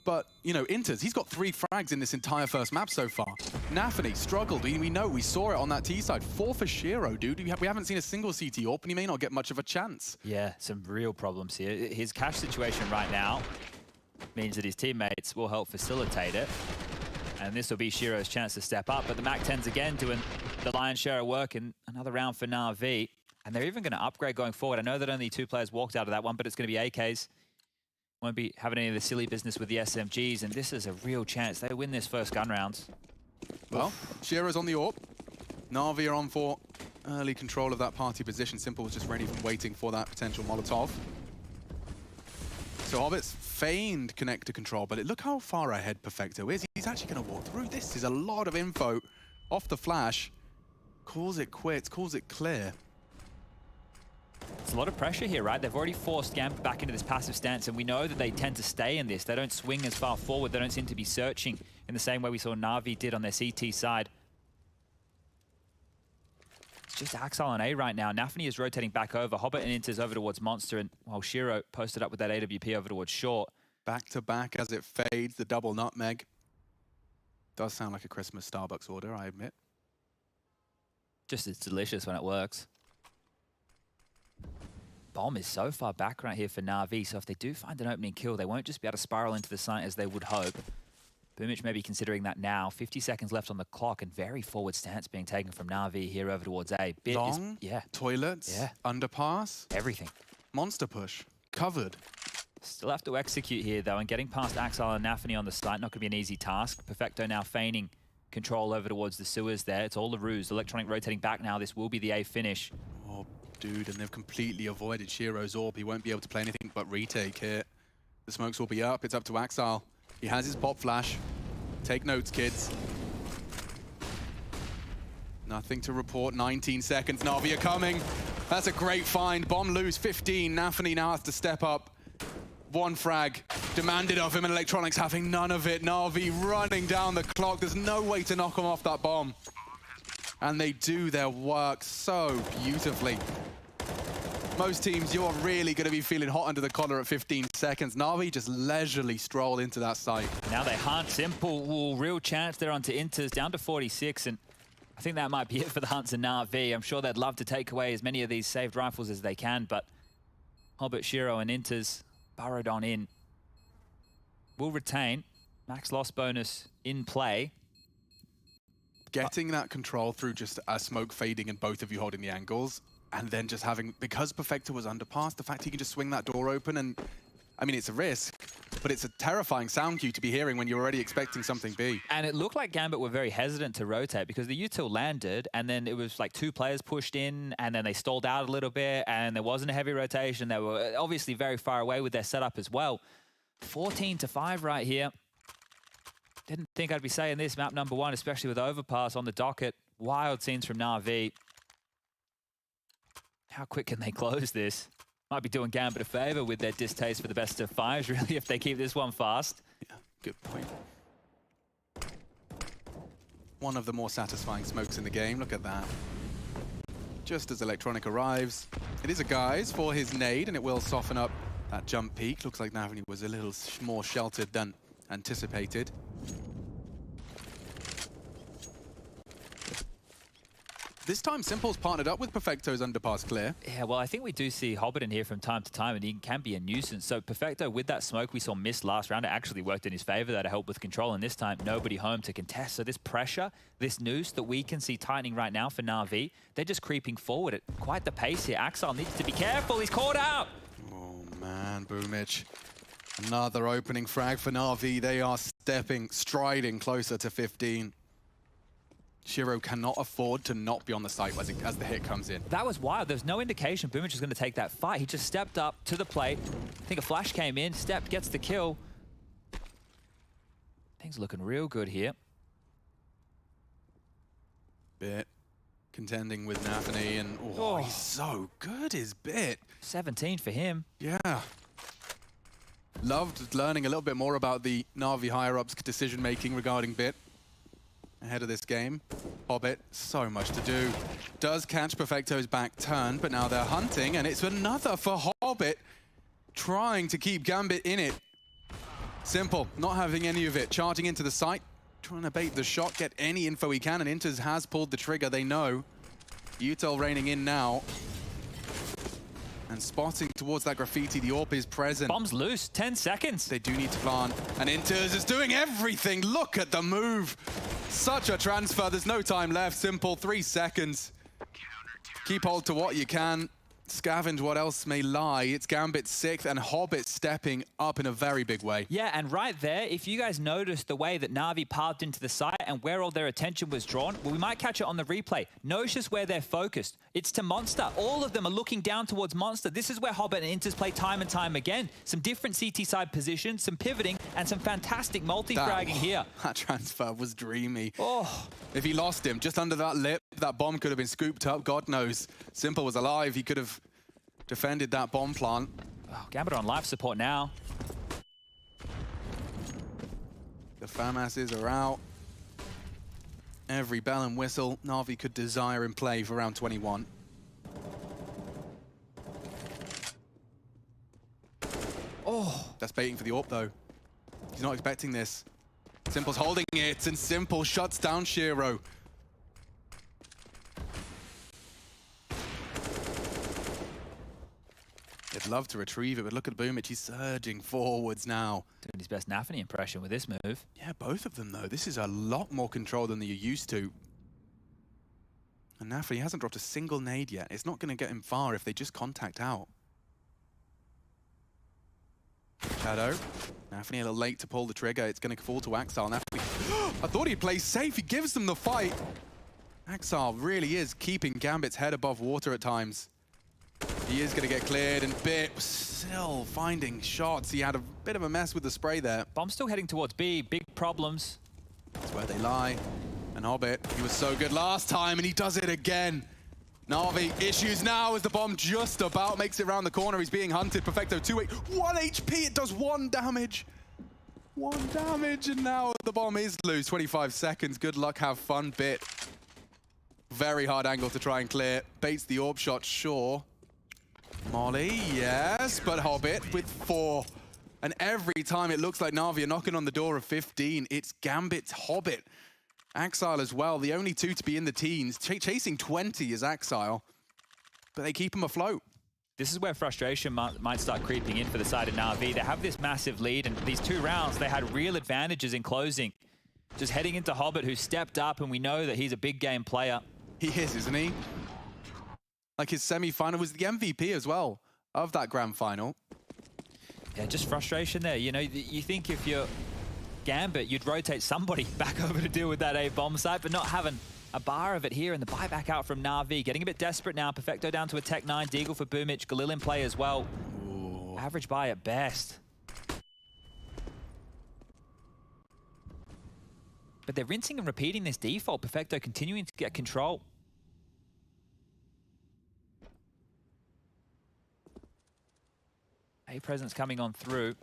But, you know, Inters, he's got 3 frags in this entire first map so far. Nafani struggled. We know, we saw it on that T side. 4 for Shiro, dude. We haven't seen a single CT AWP, and he may not get much of a chance. Yeah, some real problems here. His cash situation right now means that his teammates will help facilitate it. And this will be Shiro's chance to step up. But the MAC-10s again doing the lion's share of work in another round for Na'Vi. And they're even going to upgrade going forward. I know that only 2 players walked out of that one, but it's going to be AKs. Won't be having any of the silly business with the SMGs. And this is a real chance. They win this first gun round. Well, Shiro's on the AWP. Na'Vi are on for early control of that party position. Simple was just ready from waiting for that potential Molotov. So Hobbit's feigned connector control, but look how far ahead Perfecto is. He's actually going to walk through. This is a lot of info off the flash. Calls it quits, calls it clear. It's a lot of pressure here, right? They've already forced Gambit back into this passive stance, and we know that they tend to stay in this. They don't swing as far forward. They don't seem to be searching in the same way we saw Na'Vi did on their CT side. It's just Axel on A right now. Nafany is rotating back over. Hobbit and Inters over towards Monster, and while Shiro posted up with that AWP over towards Short. Back to back as it fades, the double nutmeg. Does sound like a Christmas Starbucks order, I admit. Just it's delicious when it works. Bomb is so far back right here for Na'Vi, so if they do find an opening kill, they won't just be able to spiral into the site as they would hope. Boomich may be considering that now. 50 seconds left on the clock, and very forward stance being taken from Na'Vi here over towards A. Bit Long, yeah. Toilets, Yeah. Underpass, Everything. monster push, covered. Still have to execute here, though, and getting past Axel and Nafany on the site, not going to be an easy task. Perfecto now feigning control over towards the sewers there. It's all a ruse. Electronic rotating back now. This will be the A finish. Oh, dude, and they've completely avoided Shiro's orb. He won't be able to play anything but retake here. The smokes will be up. It's up to Axel. He has his pop flash. Take notes, kids. Nothing to report. 19 seconds. Na'Vi are coming. That's a great find. Bomb lose 15. Nafany now has to step up. One frag demanded of him, and Electronics having none of it. Na'Vi running down the clock. There's no way to knock him off that bomb. And they do their work so beautifully. Most teams, you're really going to be feeling hot under the collar at 15 seconds. Na'Vi just leisurely strolled into that site. Now they hunt. Simple. Ooh, real chance there onto Inters, down to 46, and I think that might be it for the Hunts and Na'Vi. I'm sure they'd love to take away as many of these saved rifles as they can, but Hobbit, Shiro, and Inters burrowed on in. Will retain. Max loss bonus in play. Getting that control through just a smoke fading and both of you holding the angles, and then just having, because Perfecto was underpass, the fact he can just swing that door open, and I mean, it's a risk, but it's a terrifying sound cue to be hearing when you're already expecting something big. And it looked like Gambit were very hesitant to rotate because the util landed, and then it was like 2 players pushed in, and then they stalled out a little bit, and there wasn't a heavy rotation. They were obviously very far away with their setup as well. 14-5 right here. Didn't think I'd be saying this, map number 1, especially with Overpass on the docket. Wild scenes from Na'Vi. How quick can they close this? Might be doing Gambit a favor with their distaste for the best of 5s, really, if they keep this one fast. Yeah, good point. One of the more satisfying smokes in the game, look at that. Just as Electronic arrives, it is a guise for his nade, and it will soften up that jump peak. Looks like Nafany was a little more sheltered than anticipated. This time, Simple's partnered up with Perfecto's underpass clear. Yeah, well, I think we do see Hobbit in here from time to time, and he can be a nuisance. So Perfecto, with that smoke we saw miss last round, it actually worked in his favor there to help with control, and this time, nobody home to contest. So this pressure, this noose that we can see tightening right now for Na'Vi, they're just creeping forward at quite the pace here. Axel needs to be careful, he's caught out! Oh man, Boomich. Another opening frag for Na'Vi. They are striding closer to 15. Shiro cannot afford to not be on the site as the hit comes in. That was wild. There's no indication Boomich was going to take that fight. He just stepped up to the plate. I think a flash came in, stepped, gets the kill. Things looking real good here. Bit contending with Nafany, and he's so good, his Bit. 17 for him. Yeah. Loved learning a little bit more about the Na'Vi higher-ups decision-making regarding Bit ahead of this game. Hobbit, so much to do. Does catch Perfecto's back turn, but now they're hunting, and it's another for Hobbit, trying to keep Gambit in it. Simple, not having any of it. Charging into the site, trying to bait the shot, get any info he can, and Inters has pulled the trigger, they know. Util raining in now. And spotting towards that graffiti, the AWP is present. Bomb's loose, 10 seconds. They do need to plant, and Inters is doing everything. Look at the move. Such a transfer, there's no time left. Simple, 3 seconds. Keep hold to what you can. scavenge what else may lie. It's Gambit 6th and Hobbit stepping up in a very big way. Yeah, and right there, if you guys noticed the way that Na'Vi pathed into the site and where all their attention was drawn, well, we might catch it on the replay. Notice where they're focused. It's to Monster. All of them are looking down towards Monster. This is where Hobbit and Inters play time and time again. Some different CT side positions, some pivoting, and some fantastic multi-fragging here. That transfer was dreamy. Oh. If he lost him just under that lip, that bomb could have been scooped up. God knows. Simple was alive. He could have defended that bomb plant. Oh, Gambit on life support now. The FAMASs are out. Every bell and whistle Na'Vi could desire in play for round 21. Oh, that's baiting for the AWP though. He's not expecting this. Simple's holding it, and Simple shuts down Shiro. He'd love to retrieve it, but look at Boomich. He's surging forwards now. Doing his best Nafany impression with this move. Yeah, both of them though. This is a lot more control than you're used to. And Nafany hasn't dropped a single nade yet. It's not going to get him far if they just contact out. Shadow. Nafany a little late to pull the trigger. It's going to fall to Axile. Nafany. I thought he'd play safe. He gives them the fight. Axile really is keeping Gambit's head above water at times. He is going to get cleared, and Bit still finding shots. He had a bit of a mess with the spray there. Bomb still heading towards B. Big problems. That's where they lie. And Hobbit, he was so good last time, and he does it again. Na'Vi issues now as the bomb just about makes it around the corner. He's being hunted. Perfecto 2-8. 1 HP. It does 1 damage. 1 damage, and now the bomb is loose. 25 seconds. Good luck. Have fun, Bit. Very hard angle to try and clear. Baits the AWP shot, sure. Molly, yes, but Hobbit with 4. And every time it looks like Na'Vi are knocking on the door of 15, it's Gambit's Hobbit. Axile as well, the only 2 to be in the teens. Chasing 20 is Axile, but they keep him afloat. This is where frustration might start creeping in for the side of Na'Vi. They have this massive lead, and these 2 rounds, they had real advantages in closing. Just heading into Hobbit, who stepped up, and we know that he's a big game player. He is, isn't he? Like his semi-final was the MVP as well of that grand final. Yeah, just frustration there. You know, you think if you're Gambit, you'd rotate somebody back over to deal with that A bomb site, but not having a bar of it here, and the buyback out from Na'Vi. Getting a bit desperate now. Perfecto down to a Tech 9. Deagle for Boomich. Galil in play as well. Ooh. Average buy at best. But they're rinsing and repeating this default. Perfecto continuing to get control. A presence coming on through.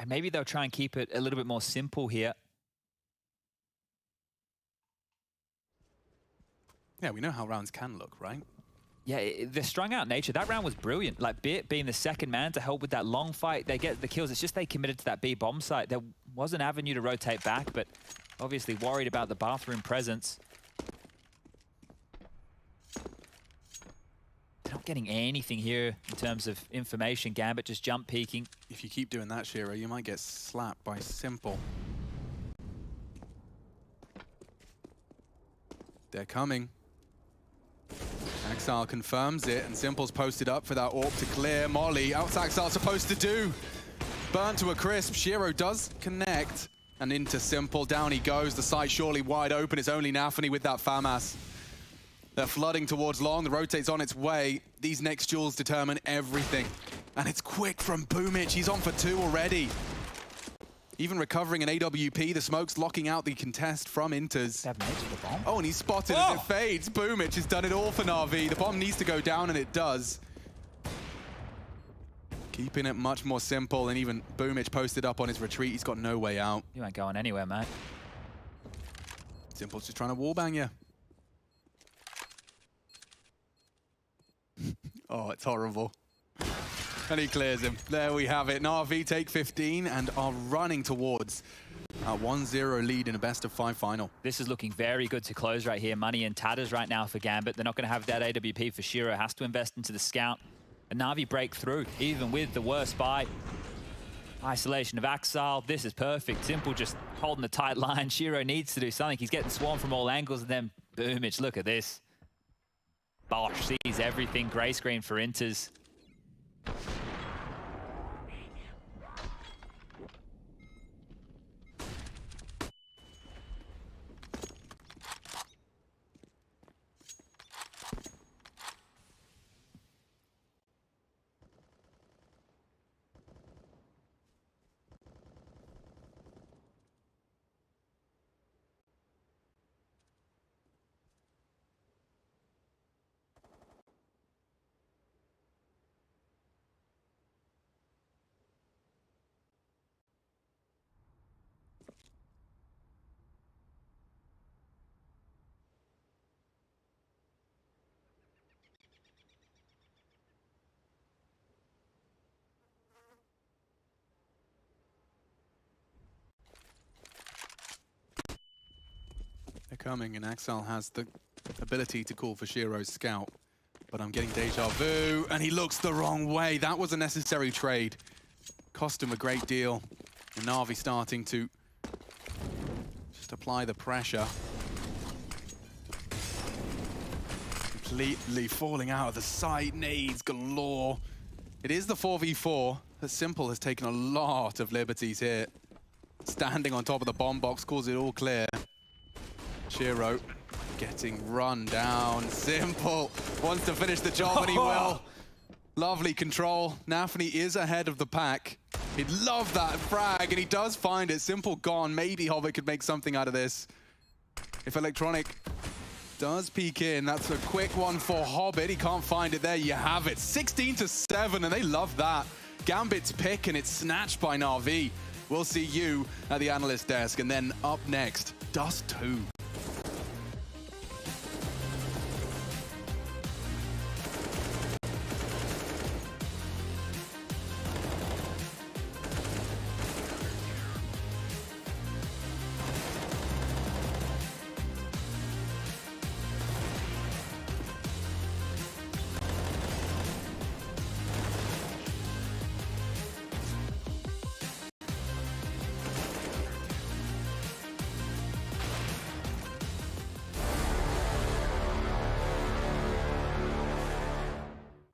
And maybe they'll try and keep it a little bit more simple here. Yeah, we know how rounds can look, right? Yeah, the strung out nature. That round was brilliant. Like Bit being the second man to help with that long fight. They get the kills. It's just they committed to that B bomb site. There was an avenue to rotate back, but obviously worried about the bathroom presence. They're not getting anything here in terms of information. Gambit just jump peeking. If you keep doing that, Shiro, you might get slapped by Simple. They're coming. Axile confirms it, and Simple's posted up for that AWP to clear. Molly, what's Axile supposed to do? Burnt to a crisp. Shiro does connect, and into Simple. Down he goes. The site surely wide open. It's only Nafany with that FAMAS. They're flooding towards long. The rotate's on its way. These next duels determine everything. And it's quick from Boomich. He's on for 2 already. Even recovering an AWP, the smoke's locking out the contest from Inters. Oh, and he's spotted as it fades. Boomich has done it all for Na'Vi. The bomb needs to go down, and it does. Keeping it much more simple, and even Boomich posted up on his retreat. He's got no way out. You ain't going anywhere, mate. Simple's just trying to wallbang you. Oh, it's horrible. And he clears him. There we have it. Na'Vi take 15 and are running towards a 1-0 lead in a best-of-5 final. This is looking very good to close right here. Money in tatters right now for Gambit. They're not going to have that AWP for Shiro. Has to invest into the scout. And Na'Vi break through, even with the worst buy. Isolation of Axile. This is perfect. Simple just holding the tight line. Shiro needs to do something. He's getting swarmed from all angles, and then Boomich, look at this. Bosch sees everything. Gray screen for Inters. They're coming, and Axel has the ability to call for Shiro's scout. But I'm getting deja vu, and he looks the wrong way. That was a necessary trade. Cost him a great deal. And Na'Vi starting to just apply the pressure. Completely falling out of the sight. Nades galore. It is the 4v4. But Simple has taken a lot of liberties here. Standing on top of the bomb box, calls it all clear. Shiro getting run down. Simple wants to finish the job, and he will. Lovely control. Nafny is ahead of the pack. He'd love that frag, and he does find it. Simple gone. Maybe Hobbit could make something out of this. If Electronic does peek in, that's a quick one for Hobbit. He can't find it. There you have it. 16-7, and they love that. Gambit's pick, and it's snatched by Na'Vi. We'll see you at the analyst desk, and then up next, Dust 2.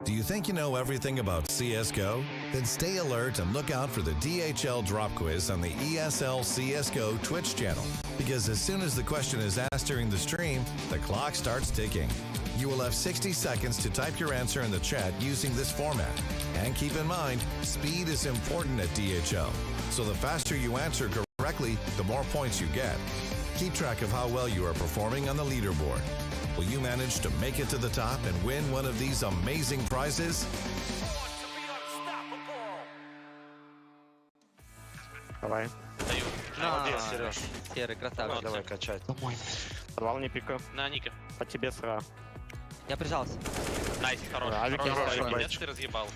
Do you think you know everything about CSGO? Then stay alert and look out for the DHL drop quiz on the ESL CSGO Twitch channel. Because as soon as the question is asked during the stream, the clock starts ticking. You will have 60 seconds to type your answer in the chat using this format. And keep in mind, speed is important at DHL. So the faster you answer correctly, the more points you get. Keep track of how well you are performing on the leaderboard. Will you manage to make it to the top and win one of these amazing prizes? Давай. Даю. Молодец, Сереж. Серый, красавчик. Давай качать. Сорвал не пика. На Ника. По тебе сра. Я прижался. Найс, хорош. Да, Авик Хорош, хороший, Авик. мальчик. Ты разъебал.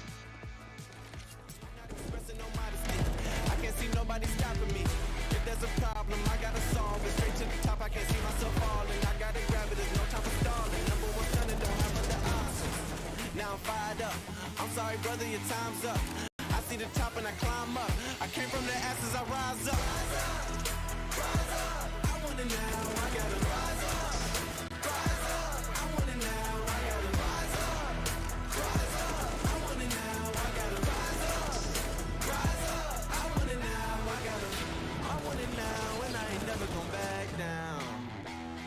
Now I'm fired up. I'm sorry, brother, your time's up. I see the top and I climb up. I came from the ashes, I rise up. Rise up. I want it now. I gotta rise up. Rise up. I want it now. I gotta rise up. Rise up. I want it now. I gotta rise up. Rise up. I want it now. I want it now, and I ain't never gonna back down.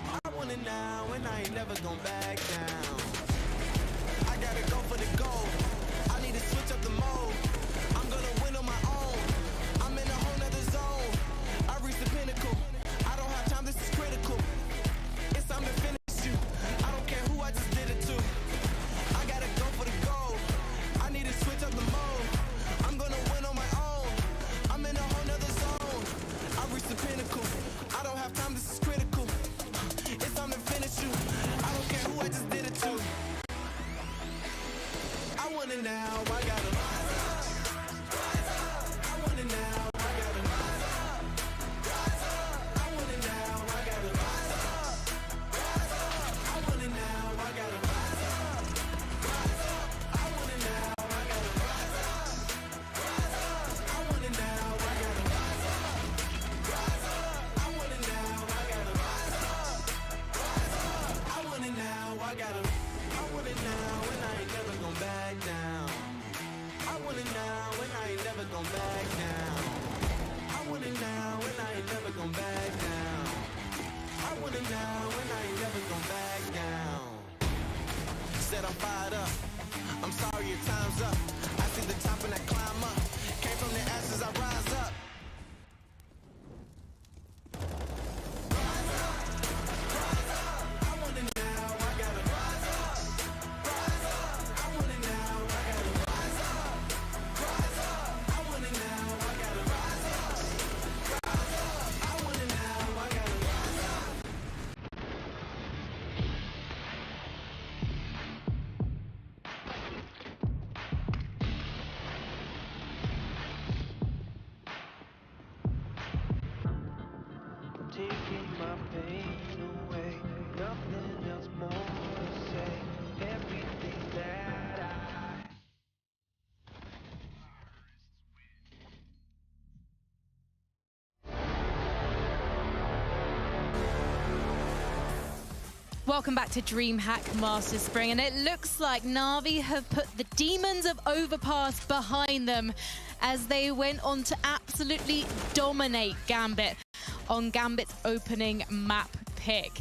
I want it now, and I ain't never gonna back down. I gotta go for the gold. I need to switch up the mode. I'm gonna win on my own. I'm in a whole nother zone. I reached the pinnacle. I don't have time, this is critical. It's time to finish you. I don't care who I just did it to. I gotta go for the gold. I need to switch up the mode. I'm gonna win on my own. I'm in a whole nother zone. I reached the pinnacle. I don't have time, this is critical. It's time to finish you. I don't care who I just did it to. I want it now, I gotta rise up, rise up. I want it now, I gotta rise up, rise up. I want it now, I gotta rise up, rise up. I want it now, I gotta rise up, rise up. I want it now, I gotta rise up, rise up. I want it now, I gotta rise up, rise up. I want it now, I gotta said I'm fired up. I'm sorry your time's up. I see the top and I climb up. Came from the ashes, I rise up. Taking my pain away, nothing else more to say. Everything that I Welcome back to DreamHack Masters Spring, and it looks like Na'Vi have put the demons of Overpass behind them as they went on to absolutely dominate Gambit on Gambit's opening map pick.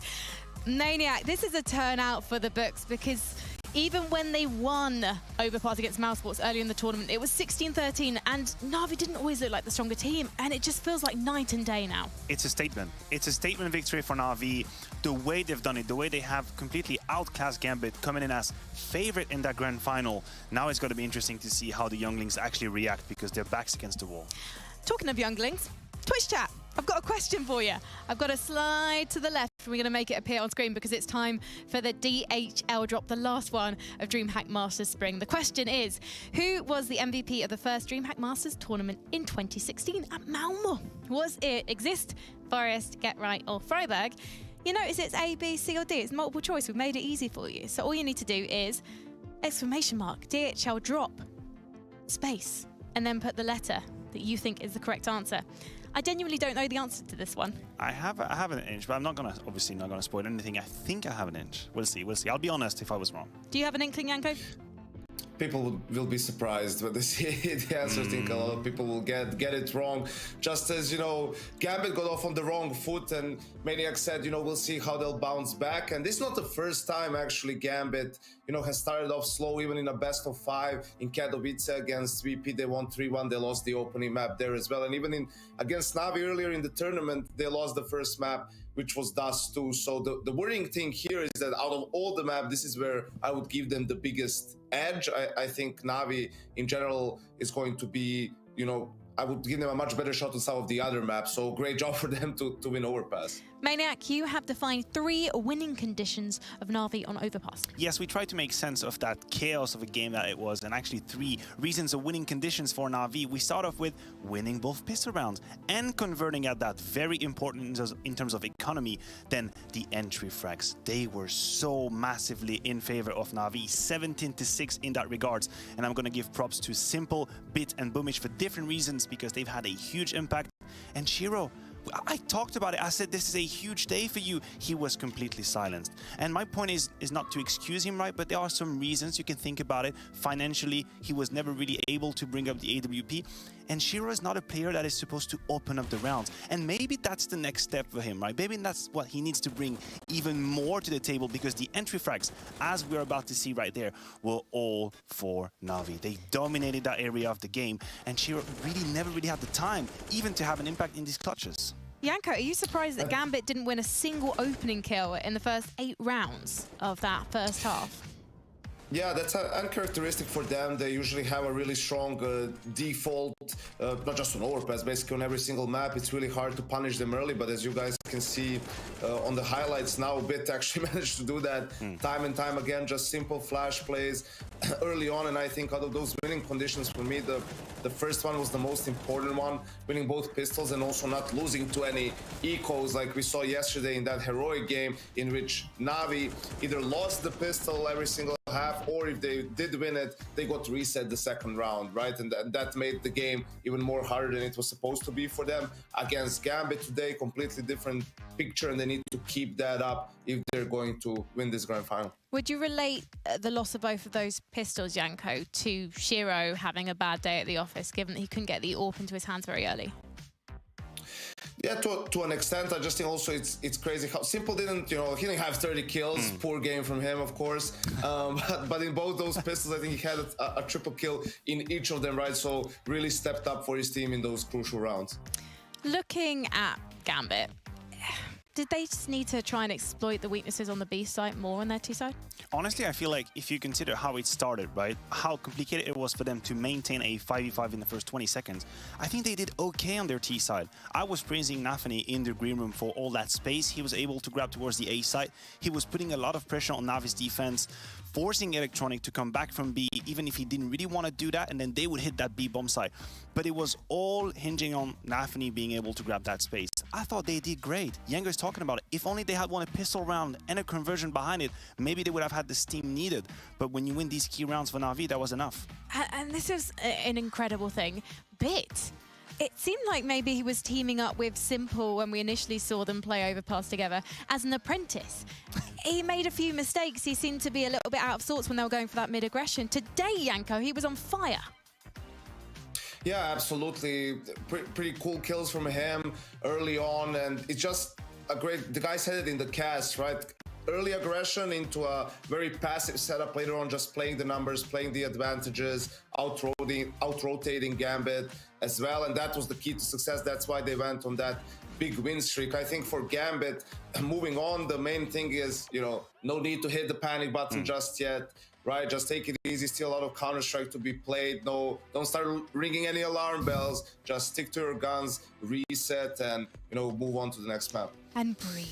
Maniac, this is a turnout for the books because even when they won Overpass against Mousesports earlier in the tournament, it was 16-13, and Na'Vi didn't always look like the stronger team, and it just feels like night and day now. It's a statement. It's a statement victory for Na'Vi. The way they've done it, the way they have completely outclassed Gambit, coming in as favorite in that grand final. Now it's going to be interesting to see how the younglings actually react because their backs against the wall. Talking of younglings, Twitch chat, I've got a question for you. I've got to slide to the left. We're going to make it appear on screen because it's time for the DHL drop, the last one of DreamHack Masters Spring. The question is, who was the MVP of the first DreamHack Masters tournament in 2016 at Malmö? Was it Exist, Forest, Get Right, or Freiburg? You notice it's A, B, C, or D. It's multiple choice. We've made it easy for you. So all you need to do is exclamation mark, DHL drop, space, and then put the letter that you think is the correct answer. I genuinely don't know the answer to this one. I have an inch, but I'm not gonna, obviously not gonna spoil anything. I think I have an inch. We'll see, we'll see. I'll be honest if I was wrong. Do you have an inkling, Yanko? People will be surprised when they see the answer. I think a lot of people will get it wrong. Just as, you know, Gambit got off on the wrong foot and Maniac said, you know, we'll see how they'll bounce back. And this is not the first time actually Gambit, you know, has started off slow, even in a best of 5 in Katowice against VP. They won 3-1. They lost the opening map there as well. And even against Na'Vi earlier in the tournament, they lost the first map, which was Dust 2. So the worrying thing here is that out of all the map, this is where I would give them the biggest edge. I think Na'Vi in general is going to be, you know, I would give them a much better shot on some of the other maps. So great job for them to win Overpass. Maniac, you have defined 3 winning conditions of Na'Vi on Overpass. Yes, we tried to make sense of that chaos of a game that it was, and actually 3 reasons of winning conditions for Na'Vi. We start off with winning both pistol rounds and converting at that, very important in terms of economy. Then the entry frags, they were so massively in favor of Na'Vi, 17-6 in that regards. And I'm going to give props to Simple, Bit, and Boomish for different reasons because they've had a huge impact. And Shiro, I talked about it. I said, this is a huge day for you. He was completely silenced. And my point is not to excuse him, right? But there are some reasons you can think about it. Financially, he was never really able to bring up the AWP. And Shiro is not a player that is supposed to open up the rounds. And maybe that's the next step for him, right? Maybe that's what he needs to bring even more to the table because the entry frags, as we're about to see right there, were all for Na'Vi. They dominated that area of the game. And Shiro really never really had the time even to have an impact in these clutches. Yanko, are you surprised that Gambit didn't win a single opening kill in the first 8 rounds of that first half? Yeah, that's uncharacteristic for them. They usually have a really strong default, not just on Overpass, basically on every single map. It's really hard to punish them early, but as you guys can see on the highlights now, Bit actually managed to do that time and time again, just simple flash plays early on. And I think out of those winning conditions, for me, the first one was the most important one, winning both pistols and also not losing to any ecos like we saw yesterday in that heroic game in which Na'Vi either lost the pistol every single half, or if they did win it, they got to reset the second round, right? And that made the game even more harder than it was supposed to be for them. Against Gambit today, completely different picture, and they need to keep that up if they're going to win this grand final. Would you relate the loss of both of those pistols, Yanko, to Shiro having a bad day at the office, given that he couldn't get the AWP into his hands very early? Yeah, to an extent. I just think also it's crazy how Simple didn't, he didn't have 30 kills. Poor game from him, of course. But in both those pistols, I think he had a triple kill in each of them, right? So really stepped up for his team in those crucial rounds. Looking at Gambit, did they just need to try and exploit the weaknesses on the B side more on their T side? Honestly, I feel like if you consider how it started, right, how complicated it was for them to maintain a 5v5 in the first 20 seconds, I think they did okay on their T side. I was praising Nafany in the green room for all that space he was able to grab towards the A side. He was putting a lot of pressure on Navi's defense, forcing Electronic to come back from B, even if he didn't really want to do that, and then they would hit that B bomb site. But it was all hinging on Nafany being able to grab that space. I thought they did great. Yengo's talking about it. If only they had won a pistol round and a conversion behind it, maybe they would have had the steam needed. But when you win these key rounds for Na'Vi, that was enough. And this is an incredible thing. Bit, it seemed like maybe he was teaming up with Simple when we initially saw them play Overpass together as an apprentice. He made a few mistakes. He seemed to be a little bit out of sorts when they were going for that mid-aggression. Today, Yanko, he was on fire. Yeah, absolutely. Pretty cool kills from him early on, and it's just a great. The guy said it in the cast, right? Early aggression into a very passive setup later on, just playing the numbers, playing the advantages, out-rotating Gambit as well, and that was the key to success. That's why they went on that big win streak. I think for Gambit, moving on, the main thing is, no need to hit the panic button just yet. Right, just take it easy. Still a lot of Counter-Strike to be played. No, don't start ringing any alarm bells. Just stick to your guns, reset, and move on to the next map. And breathe.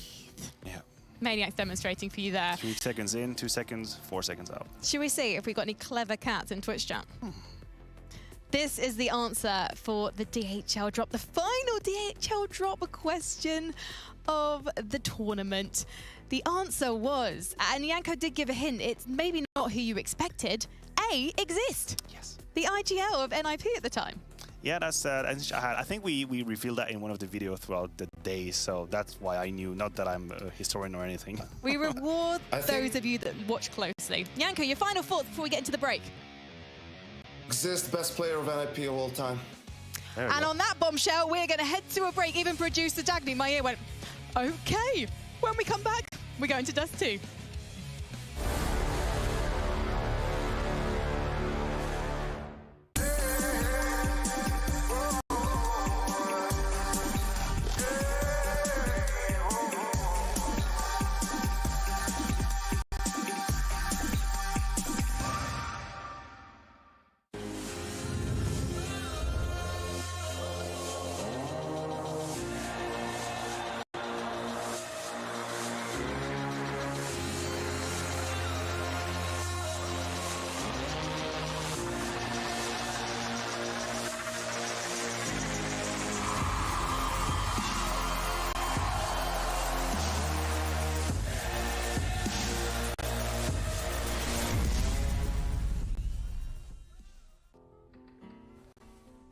Yeah. Maniac's demonstrating for you there. 3 seconds in, 2 seconds, 4 seconds out. Should we see if we've got any clever cats in Twitch chat? This is the answer for the DHL drop, the final DHL drop question of the tournament. The answer was, and Yanko did give a hint, it's maybe not who you expected. A, Exist. Yes. The IGL of NIP at the time. Yeah, that's. I think we revealed that in one of the videos throughout the day, so that's why I knew. Not that I'm a historian or anything. We reward those of you that watch closely. Yanko, your final thoughts before we get into the break. Exist, best player of NIP of all time. And on that bombshell, we're going to head to a break. Even producer Dagny, my ear went, okay. When we come back, we're going to Dust 2.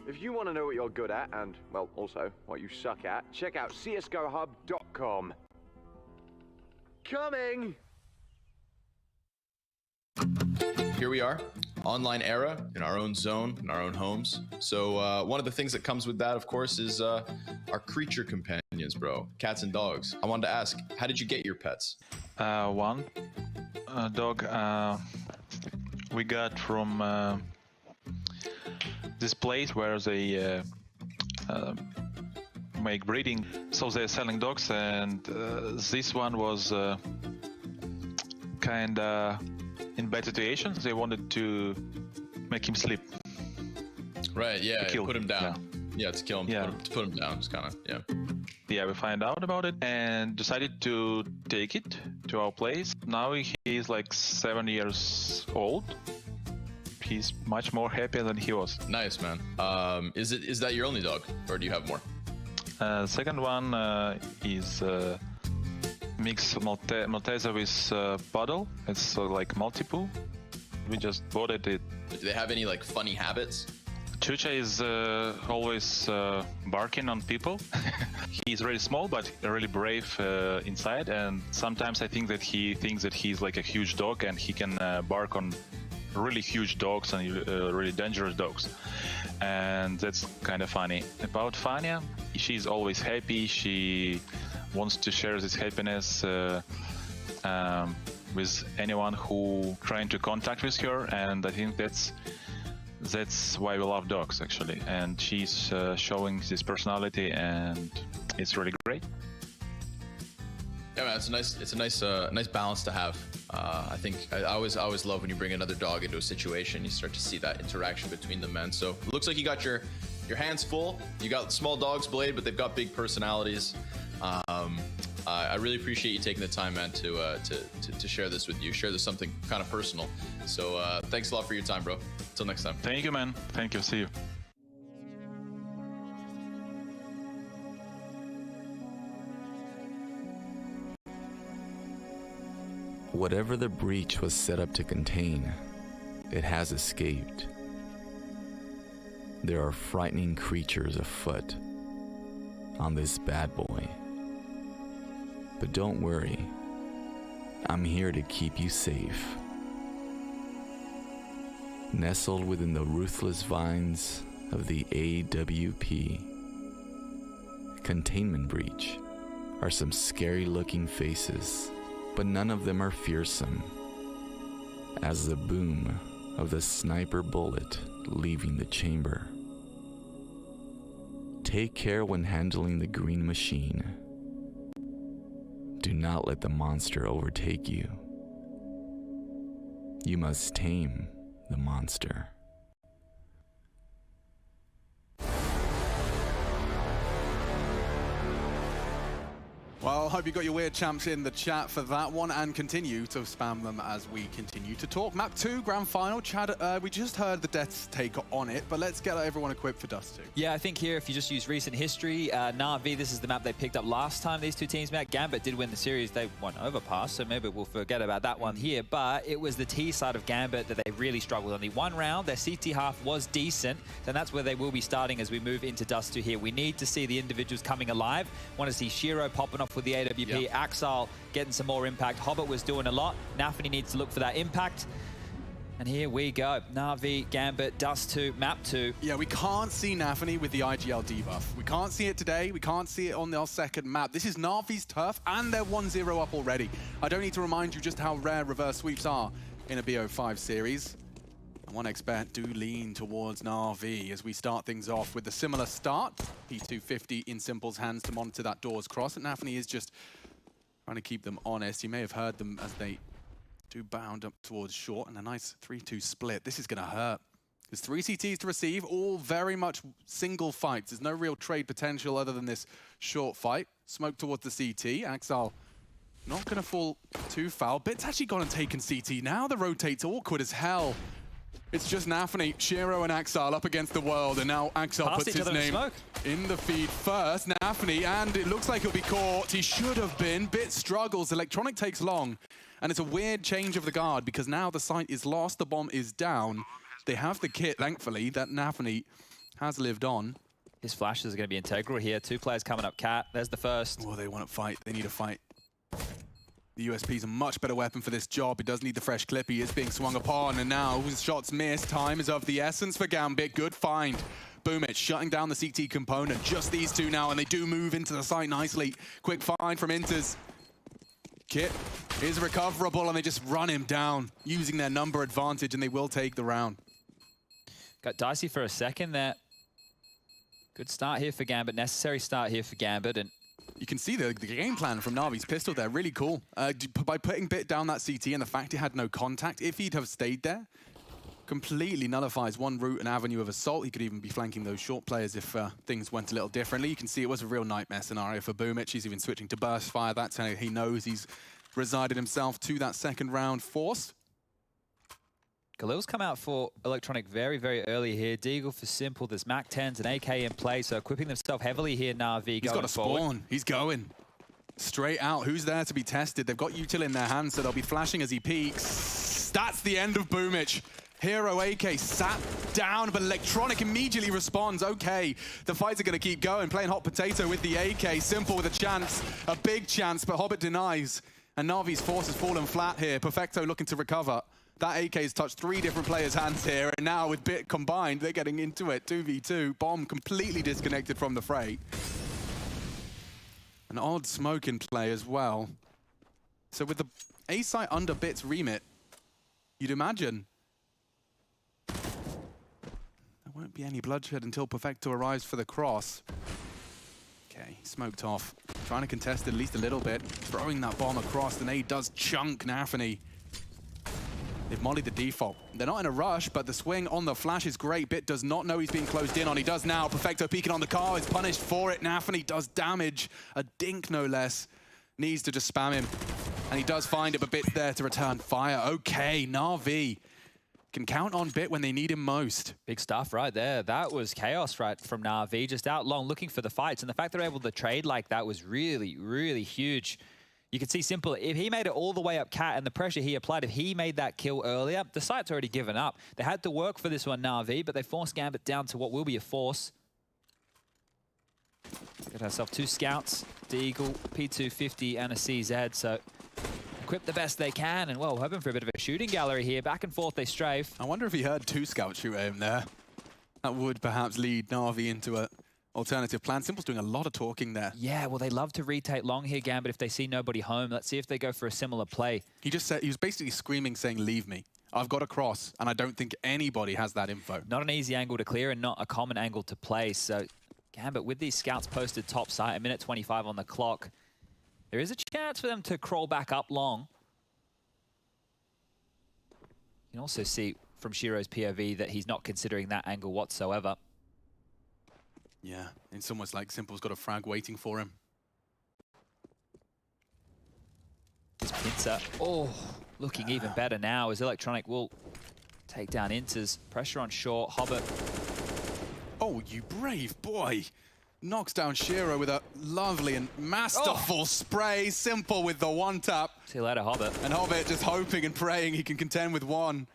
If you want to know what you're good at, and, well, also what you suck at, check out CSGOHub.com. Coming! Here we are, online era, in our own zone, in our own homes. So one of the things that comes with that, of course, is our creature companions, bro. Cats and dogs. I wanted to ask, how did you get your pets? One dog we got from this place where they make breeding. So they're selling dogs, and this one was kinda in bad situation. They wanted to make him sleep. Right, yeah, put him down. Yeah, to kill him, yeah. to put him down, it's kinda, yeah. Yeah, we find out about it and decided to take it to our place. Now he's like 7 years old. He's much more happier than he was. Nice, man. Is that your only dog, or do you have more? Second one is mix Maltese with Puddle. It's like multiple. We just bought it. Do they have any like funny habits? Chucha is always barking on people. He's really small, but really brave inside. And sometimes I think that he thinks that he's like a huge dog, and he can bark on really huge dogs and really dangerous dogs. And that's kind of funny. About Fania, she's always happy. She wants to share this happiness with anyone who trying to contact with her, and I think that's why we love dogs actually. And she's showing this personality, and it's really great. Yeah, man, it's a nice balance to have. I think I always love when you bring another dog into a situation. You start to see that interaction between the men. So it looks like you got your hands full. You got small dogs, Blade, but they've got big personalities. I really appreciate you taking the time, man, to share this with you. Share this something kind of personal. So thanks a lot for your time, bro. Until next time. Thank you, man. Thank you. See you. Whatever the breach was set up to contain, it has escaped. There are frightening creatures afoot on this bad boy. But don't worry, I'm here to keep you safe. Nestled within the ruthless vines of the AWP containment breach are some scary looking faces, but none of them are fearsome as the boom of the sniper bullet leaving the chamber. Take care when handling the green machine. Do not let the monster overtake you. You must tame the monster. Well, hope you got your weird champs in the chat for that one, and continue to spam them as we continue to talk. Map 2, Grand Final. Chad, we just heard the Death's take on it, but let's get everyone equipped for Dust 2. Yeah, I think here, if you just use recent history, Na'Vi, this is the map they picked up last time these two teams met. Gambit did win the series. They won Overpass, so maybe we'll forget about that one here. But it was the T side of Gambit that they really struggled on. The one round, their CT half was decent, and that's where they will be starting as we move into Dust 2 here. We need to see the individuals coming alive. Want to see Shiro popping off with the AWP, yep. Axel getting some more impact. Hobbit was doing a lot. Nafany needs to look for that impact. And here we go. Na'Vi, Gambit, Dust 2, Map 2. Yeah, we can't see Nafany with the IGL debuff. We can't see it today. We can't see it on our second map. This is Na'Vi's turf, and they're 1-0 up already. I don't need to remind you just how rare reverse sweeps are in a BO5 series. And 1xBet do lean towards Na'Vi as we start things off with a similar start. P250 in Simple's hands to monitor that doors cross. And Nafany is just trying to keep them honest. You may have heard them as they do bound up towards short, and a nice 3-2 split. This is going to hurt. There's 3 CTs to receive, all very much single fights. There's no real trade potential other than this short fight. Smoke towards the CT. Axel not going to fall too foul. Bit's actually gone and taken CT. Now the rotate's awkward as hell. It's just Nafany, Shiro, and Axel up against the world, and now Axel puts his name in the feed first. Nafany, and it looks like he'll be caught. He should have been. Bit struggles. Electronic takes long, and it's a weird change of the guard because now the site is lost, the bomb is down. They have the kit, thankfully, that Nafany has lived on. His flashes are going to be integral here. 2 players coming up, Cat. There's the first. Oh, they want to fight. They need a fight. The USP is a much better weapon for this job. It does need the fresh clip. He is being swung upon, and now his shots missed. Time is of the essence for Gambit. Good find. Boomich shutting down the CT component. Just these two now, and they do move into the site nicely. Quick find from Inters. Kit is recoverable, and they just run him down, using their number advantage, and they will take the round. Got dicey for a second there. Good start here for Gambit. Necessary start here for Gambit, and you can see the game plan from Na'Vi's pistol there, really cool. By putting Bit down that CT and the fact he had no contact, if he'd have stayed there, completely nullifies one route and avenue of assault. He could even be flanking those short players if things went a little differently. You can see it was a real nightmare scenario for Boomich. He's even switching to burst fire. That's how he knows he's resided himself to that second round force. Khalil's come out for Electronic very, very early here. Deagle for Simple. There's Mac 10s and AK in play, so equipping themselves heavily here, Na'Vi. He's got a spawn. He's going straight out. Who's there to be tested? They've got Util in their hands, so they'll be flashing as he peeks. That's the end of Boomich. Hero AK sat down, but Electronic immediately responds. Okay, the fights are going to keep going. Playing hot potato with the AK. Simple with a chance, a big chance, but Hobbit denies. And Na'Vi's force has fallen flat here. Perfecto looking to recover. That AK's touched 3 different players' hands here, and now with Bit combined, they're getting into it. 2v2. Bomb completely disconnected from the fray. An odd smoke in play as well. So with the A site under Bit's remit, you'd imagine there won't be any bloodshed until Perfecto arrives for the cross. Okay, smoked off. Trying to contest it at least a little bit. Throwing that bomb across, the nade does chunk Nafany. They've mollied the default. They're not in a rush, but the swing on the flash is great. Bit does not know he's being closed in on. He does now. Perfecto peeking on the car, is punished for it. Nafany does damage. A dink, no less. Needs to just spam him. And he does find it, but Bit's there to return fire. Okay, Na'Vi can count on Bit when they need him most. Big stuff right there. That was chaos right from Na'Vi, just out long looking for the fights. And the fact they're able to trade like that was really, really huge. You can see Simple, if he made it all the way up Cat and the pressure he applied, if he made that kill earlier, the site's already given up. They had to work for this one, Na'Vi, but they forced Gambit down to what will be a force. Got herself 2 scouts, Deagle, P250 and a CZ, so equip the best they can, and well, hoping for a bit of a shooting gallery here. Back and forth they strafe. I wonder if he heard 2 scouts shoot at him there. That would perhaps lead Na'Vi into a alternative plan. Simple's doing a lot of talking there. Yeah, well, they love to retake long here, Gambit, if they see nobody home. Let's see if they go for a similar play. He just said, he was basically screaming, saying, leave me. I've got a cross, and I don't think anybody has that info. Not an easy angle to clear and not a common angle to play. So Gambit, with these scouts posted top site, 1:25 on the clock, there is a chance for them to crawl back up long. You can also see from Shiro's POV that he's not considering that angle whatsoever. Yeah, it's almost like Simple's got a frag waiting for him. This pincer, looking even better now as Electronic will take down Inters. Pressure on short, Hobbit. Oh, you brave boy. Knocks down Shiro with a lovely and masterful spray. Simple with the one tap. See you later, Hobbit. And Hobbit just hoping and praying he can contend with one.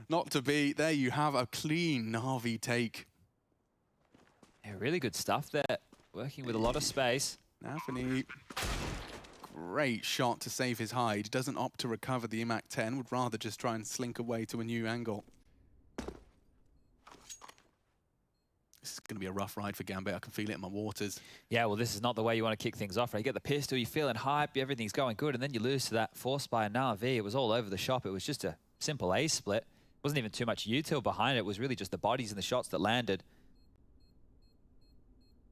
Not to be. There you have a clean Na'Vi take. Yeah, really good stuff there. Working with a lot of space. Nafany, great shot to save his hide. Doesn't opt to recover the IMAC 10. Would rather just try and slink away to a new angle. This is going to be a rough ride for Gambit. I can feel it in my waters. Yeah, well, this is not the way you want to kick things off, right? You get the pistol, you're feeling hype, everything's going good, and then you lose to that force by Na'Vi. It was all over the shop. It was just a simple A split. Wasn't even too much util behind it. It was really just the bodies and the shots that landed.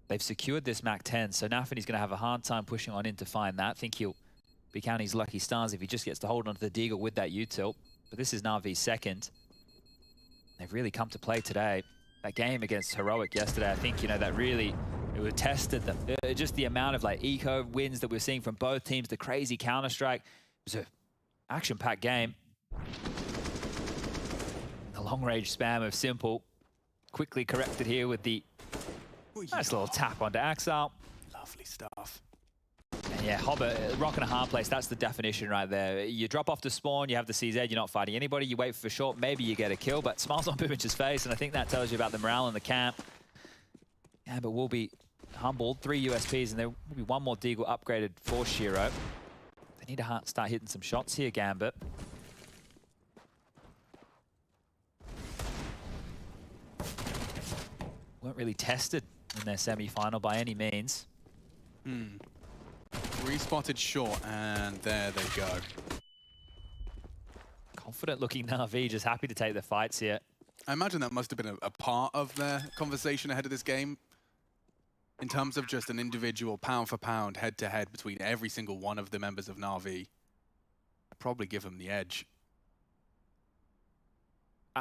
They've secured this MAC 10, so Nafany's going to have a hard time pushing on in to find that. I think he'll be counting his lucky stars if he just gets to hold onto the Deagle with that util. But this is Na'Vi's second. They've really come to play today. That game against Heroic yesterday, I think, you know, that really, it tested them. Just the amount of, like, eco wins that we're seeing from both teams, the crazy Counter-Strike. It was an action-packed game. The long-range spam of Simple quickly corrected here with the nice little tap onto Axel. Lovely stuff. And yeah, Hobbit, rocking a hard place, that's the definition right there. You drop off the spawn, you have the CZ, you're not fighting anybody, you wait for short, maybe you get a kill, but smiles on Boomich's face, and I think that tells you about the morale in the camp. Yeah, but we'll be humbled. 3 USPs, and there will be one more Deagle upgraded for Shiro. They need to start hitting some shots here, Gambit. Weren't really tested in their semi-final by any means. Respotted short, and there they go. Confident looking Na'Vi, just happy to take the fights here. I imagine that must have been a part of their conversation ahead of this game. In terms of just an individual pound for pound, head to head between every single one of the members of Na'Vi. I'd probably give them the edge.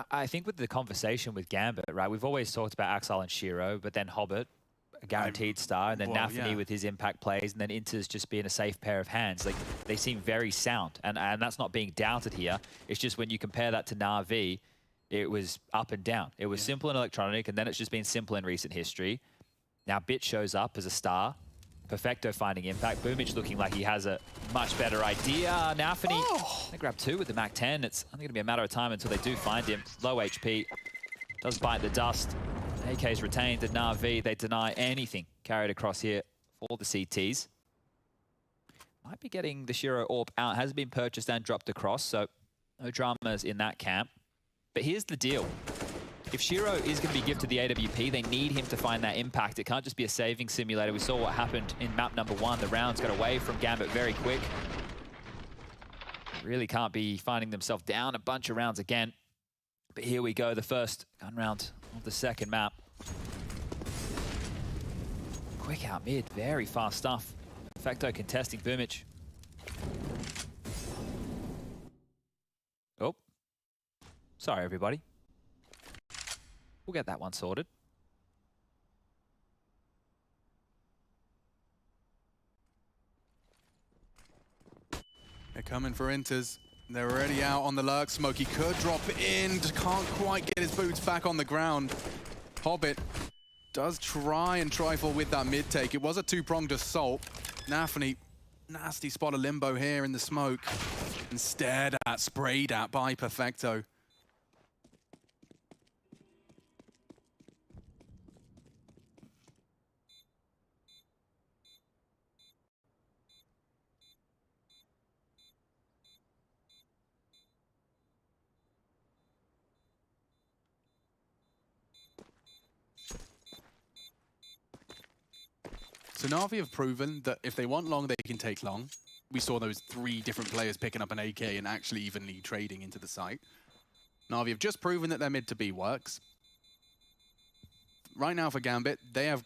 I think with the conversation with Gambit, right, we've always talked about Axel and Shiro, but then Hobbit, a guaranteed star, and then Nafany with his impact plays, and then Inter's just being a safe pair of hands. Like, they seem very sound, and that's not being doubted here. It's just when you compare that to Na'Vi, it was up and down. It was Simple and Electronic, and then it's just been Simple in recent history. Now Bit shows up as a star. Perfecto finding impact. Boomich looking like he has a much better idea. Nafany, they grab 2 with the MAC 10. It's only going to be a matter of time until they do find him. Low HP, does bite the dust. AK's retained, and Na'Vi, they deny anything carried across here for the CTs. Might be getting the Shiro AWP out. Has been purchased and dropped across, so no dramas in that camp. But here's the deal. if Shiro is going to be gifted the AWP, they need him to find that impact. It can't just be a saving simulator. We saw what happened in map number 1. The rounds got away from Gambit very quick. Really can't be finding themselves down a bunch of rounds again. But here we go, the first gun round of the second map. Quick out mid, very fast stuff. Perfecto contesting Boomich. Oh, sorry everybody. We'll get that one sorted. They're coming for Inters. They're already out on the lurk. Smokey could drop in. Can't quite get his boots back on the ground. Hobbit does try and trifle with that mid take. It was a two-pronged assault. Nafany, nasty spot of limbo here in the smoke. And stared at, sprayed at by Perfecto. So Na'Vi have proven that if they want long, they can take long. We saw those 3 different players picking up an AK and actually evenly trading into the site. Na'Vi have just proven that their mid to B works. Right now for Gambit, they have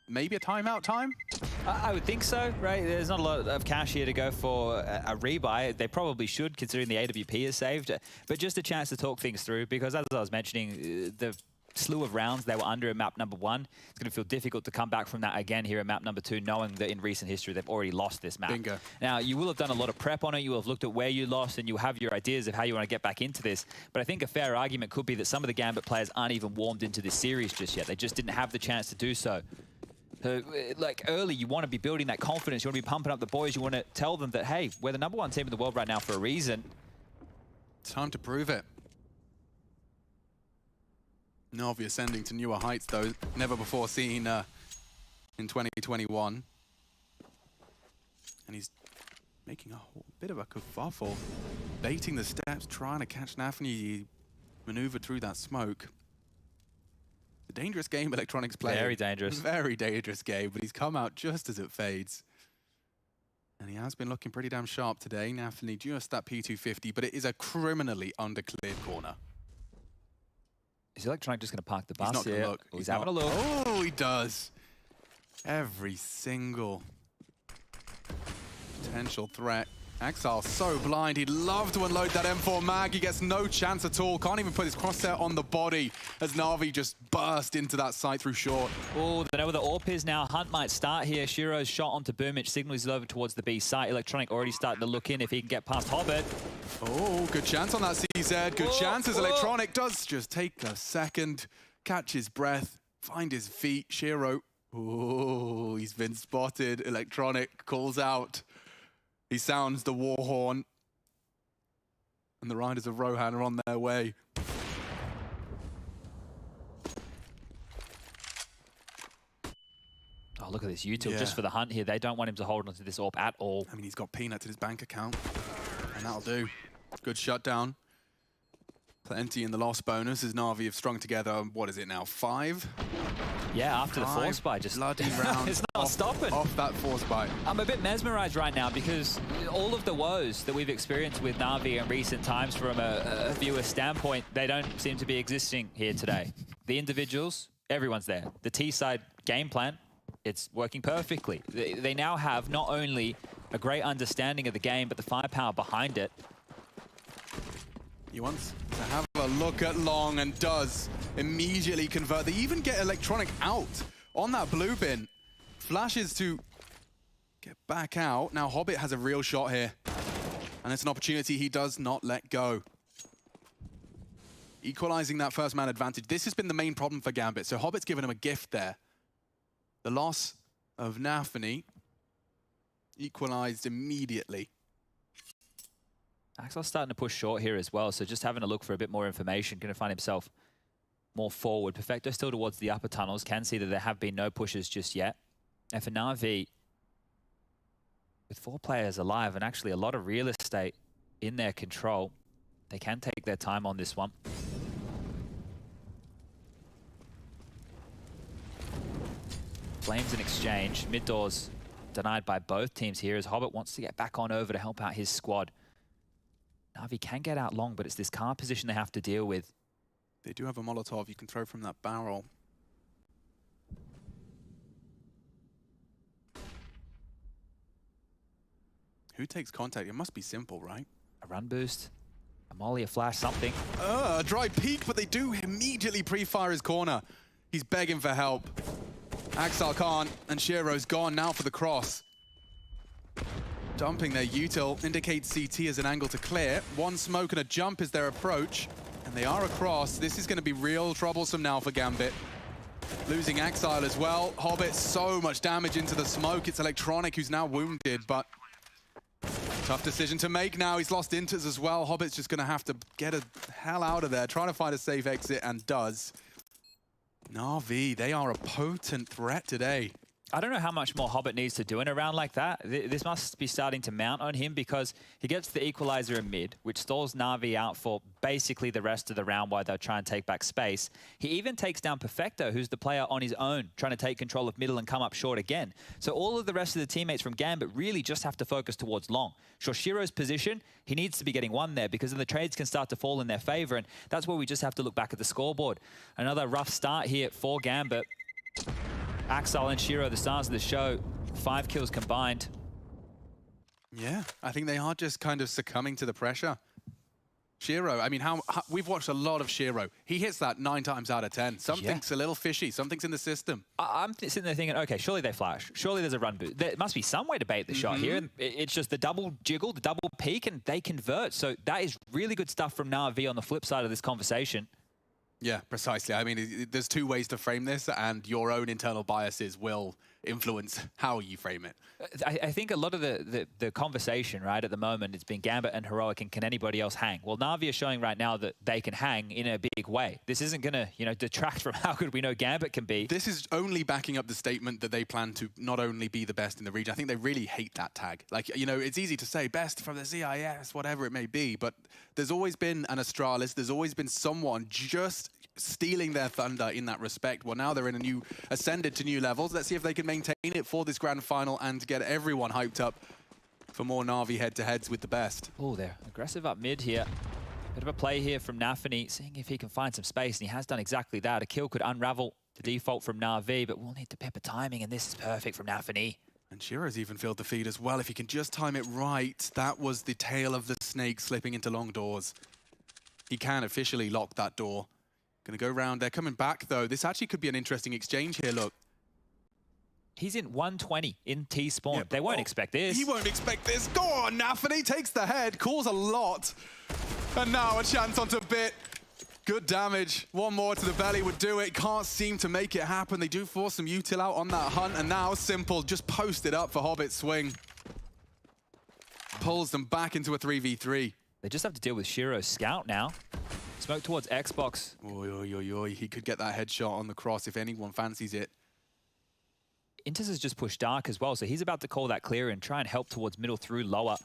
maybe a timeout time? I would think so, right? There's not a lot of cash here to go for a rebuy. They probably should, considering the AWP is saved. But just a chance to talk things through, because as I was mentioning, the slew of rounds they were under in map number 1. It's going to feel difficult to come back from that again here in map number 2, knowing that in recent history they've already lost this map. Bingo. Now, you will have done a lot of prep on it. You will have looked at where you lost, and you have your ideas of how you want to get back into this. But I think a fair argument could be that some of the Gambit players aren't even warmed into this series just yet. They just didn't have the chance to do so. Like early, you want to be building that confidence. You want to be pumping up the boys. You want to tell them that, hey, we're the #1 team in the world right now for a reason. Time to prove it. Na'Vi ascending to newer heights, though. Never before seen in 2021. And he's making a whole bit of a kerfuffle. Baiting the steps, trying to catch Nafany. He maneuvered through that smoke. A dangerous game Electronics play. Very dangerous. Very dangerous game, but he's come out just as it fades. And he has been looking pretty damn sharp today. Nafany just that P250, but it is a criminally undercleared corner. Is Electronic just going to park the bus? He's not going to look. He's having a look. Oh, he does. Every single potential threat. Axel so blind. He'd love to unload that M4 mag. He gets no chance at all. Can't even put his crosshair on the body as Na'Vi just burst into that site through short. Oh, they know where the AWP is now. Hunt might start here. Shiro's shot onto Boomich. Signals over towards the B site. Electronic already starting to look in if he can get past Hobbit. Oh, good chance on that CZ. Good chances. Electronic does just take a second, catch his breath, find his feet. Shiro, oh, he's been spotted. Electronic calls out. He sounds the war horn. And the Riders of Rohan are on their way. Oh, look at this util just for the Hunt here. They don't want him to hold onto this AWP at all. I mean, he's got peanuts in his bank account. And that'll do. Good shutdown. Plenty in the loss bonus as Na'Vi have strung together, what is it now, 5? Yeah, after the force buy, just bloody rounds. It's not stopping. Off that force buy. I'm a bit mesmerized right now because all of the woes that we've experienced with Na'Vi in recent times from a viewer standpoint, they don't seem to be existing here today. The individuals, everyone's there. The T-side game plan, it's working perfectly. They now have not only a great understanding of the game, but the firepower behind it. He wants to have a look at long and does immediately convert. They even get Electronic out on that blue bin. Flashes to get back out. Now Hobbit has a real shot here. And it's an opportunity he does not let go. Equalizing that first man advantage. This has been the main problem for Gambit. So Hobbit's given him a gift there. The loss of Nafany equalized immediately. Axel's starting to push short here as well, so just having a look for a bit more information, going to find himself more forward. Perfecto still towards the upper tunnels, can see that there have been no pushes just yet. And for Na'Vi, with 4 players alive and actually a lot of real estate in their control, they can take their time on this one. Flames in exchange. Mid doors denied by both teams here as Hobbit wants to get back on over to help out his squad. Na'Vi can get out long, but it's this car position they have to deal with. They do have a Molotov you can throw from that barrel. Who takes contact? It must be Simple, right? A run boost, a molly, a flash, something. A dry peek, but they do immediately pre-fire his corner. He's begging for help. Axel can't, and Shiro's gone now for the cross. Dumping their util indicates CT as an angle to clear. One smoke and a jump is their approach, and they are across. This is going to be real troublesome now for Gambit. Losing Axile as well. Hobbit, so much damage into the smoke. It's Electronic who's now wounded, but tough decision to make now. He's lost Inters as well. Hobbit's just going to have to get a hell out of there, trying to find a safe exit, and does. Na'Vi, they are a potent threat today. I don't know how much more Hobbit needs to do in a round like that. This must be starting to mount on him because he gets the equalizer in mid, which stalls Na'Vi out for basically the rest of the round while they'll try and take back space. He even takes down Perfecto, who's the player on his own, trying to take control of middle and come up short again. So all of the rest of the teammates from Gambit really just have to focus towards long. Shoshiro's position, he needs to be getting one there because then the trades can start to fall in their favor, and that's where we just have to look back at the scoreboard. Another rough start here for Gambit. Axel and Shiro, the stars of the show, 5 kills combined. Yeah, I think they are just kind of succumbing to the pressure. Shiro, I mean, how we've watched a lot of Shiro. He hits that 9 times out of 10. Something's a little fishy. Something's in the system. I'm sitting there thinking, okay, surely they flash. Surely there's a run boost. There must be some way to bait the shot here. And it's just the double jiggle, the double peek, and they convert. So that is really good stuff from Na'Vi on the flip side of this conversation. Yeah, precisely. I mean, there's 2 ways to frame this, and your own internal biases will influence how you frame it. I think a lot of the conversation, right, at the moment, it's been Gambit and Heroic, and can anybody else hang? Well, Na'Vi are showing right now that they can hang in a big way. This isn't going to, you know, detract from how good we know Gambit can be. This is only backing up the statement that they plan to not only be the best in the region. I think they really hate that tag. Like, you know, it's easy to say best from the CIS, whatever it may be, but there's always been an Astralis. There's always been someone just stealing their thunder in that respect. Well, now they're in a new, ascended to new levels. Let's see if they can maintain it for this grand final and get everyone hyped up for more Na'Vi head-to-heads with the best. Oh, they're aggressive up mid here. Bit of a play here from Nafany, seeing if he can find some space, and he has done exactly that. A kill could unravel the default from Na'Vi, but we'll need to pepper timing, and this is perfect from Nafany. And Shiro's even filled the feed as well. If he can just time it right, that was the tail of the snake slipping into long doors. He can officially lock that door. Gonna go round. They're coming back, though. This actually could be an interesting exchange here, look. He's in 120 in T-spawn. Yeah, they won't expect this. He won't expect this. Go on, Nafany takes the head, calls a lot. And now a chance onto Bit. Good damage. One more to the belly would do it. Can't seem to make it happen. They do force some util out on that hunt, and now Simple just posted up for Hobbit Swing. Pulls them back into a 3v3. They just have to deal with Shiro's scout now. Smoke towards Xbox. Oy, oy, oy, oy. He could get that headshot on the cross if anyone fancies it. Inters has just pushed dark as well, so he's about to call that clear and try and help towards middle through lower.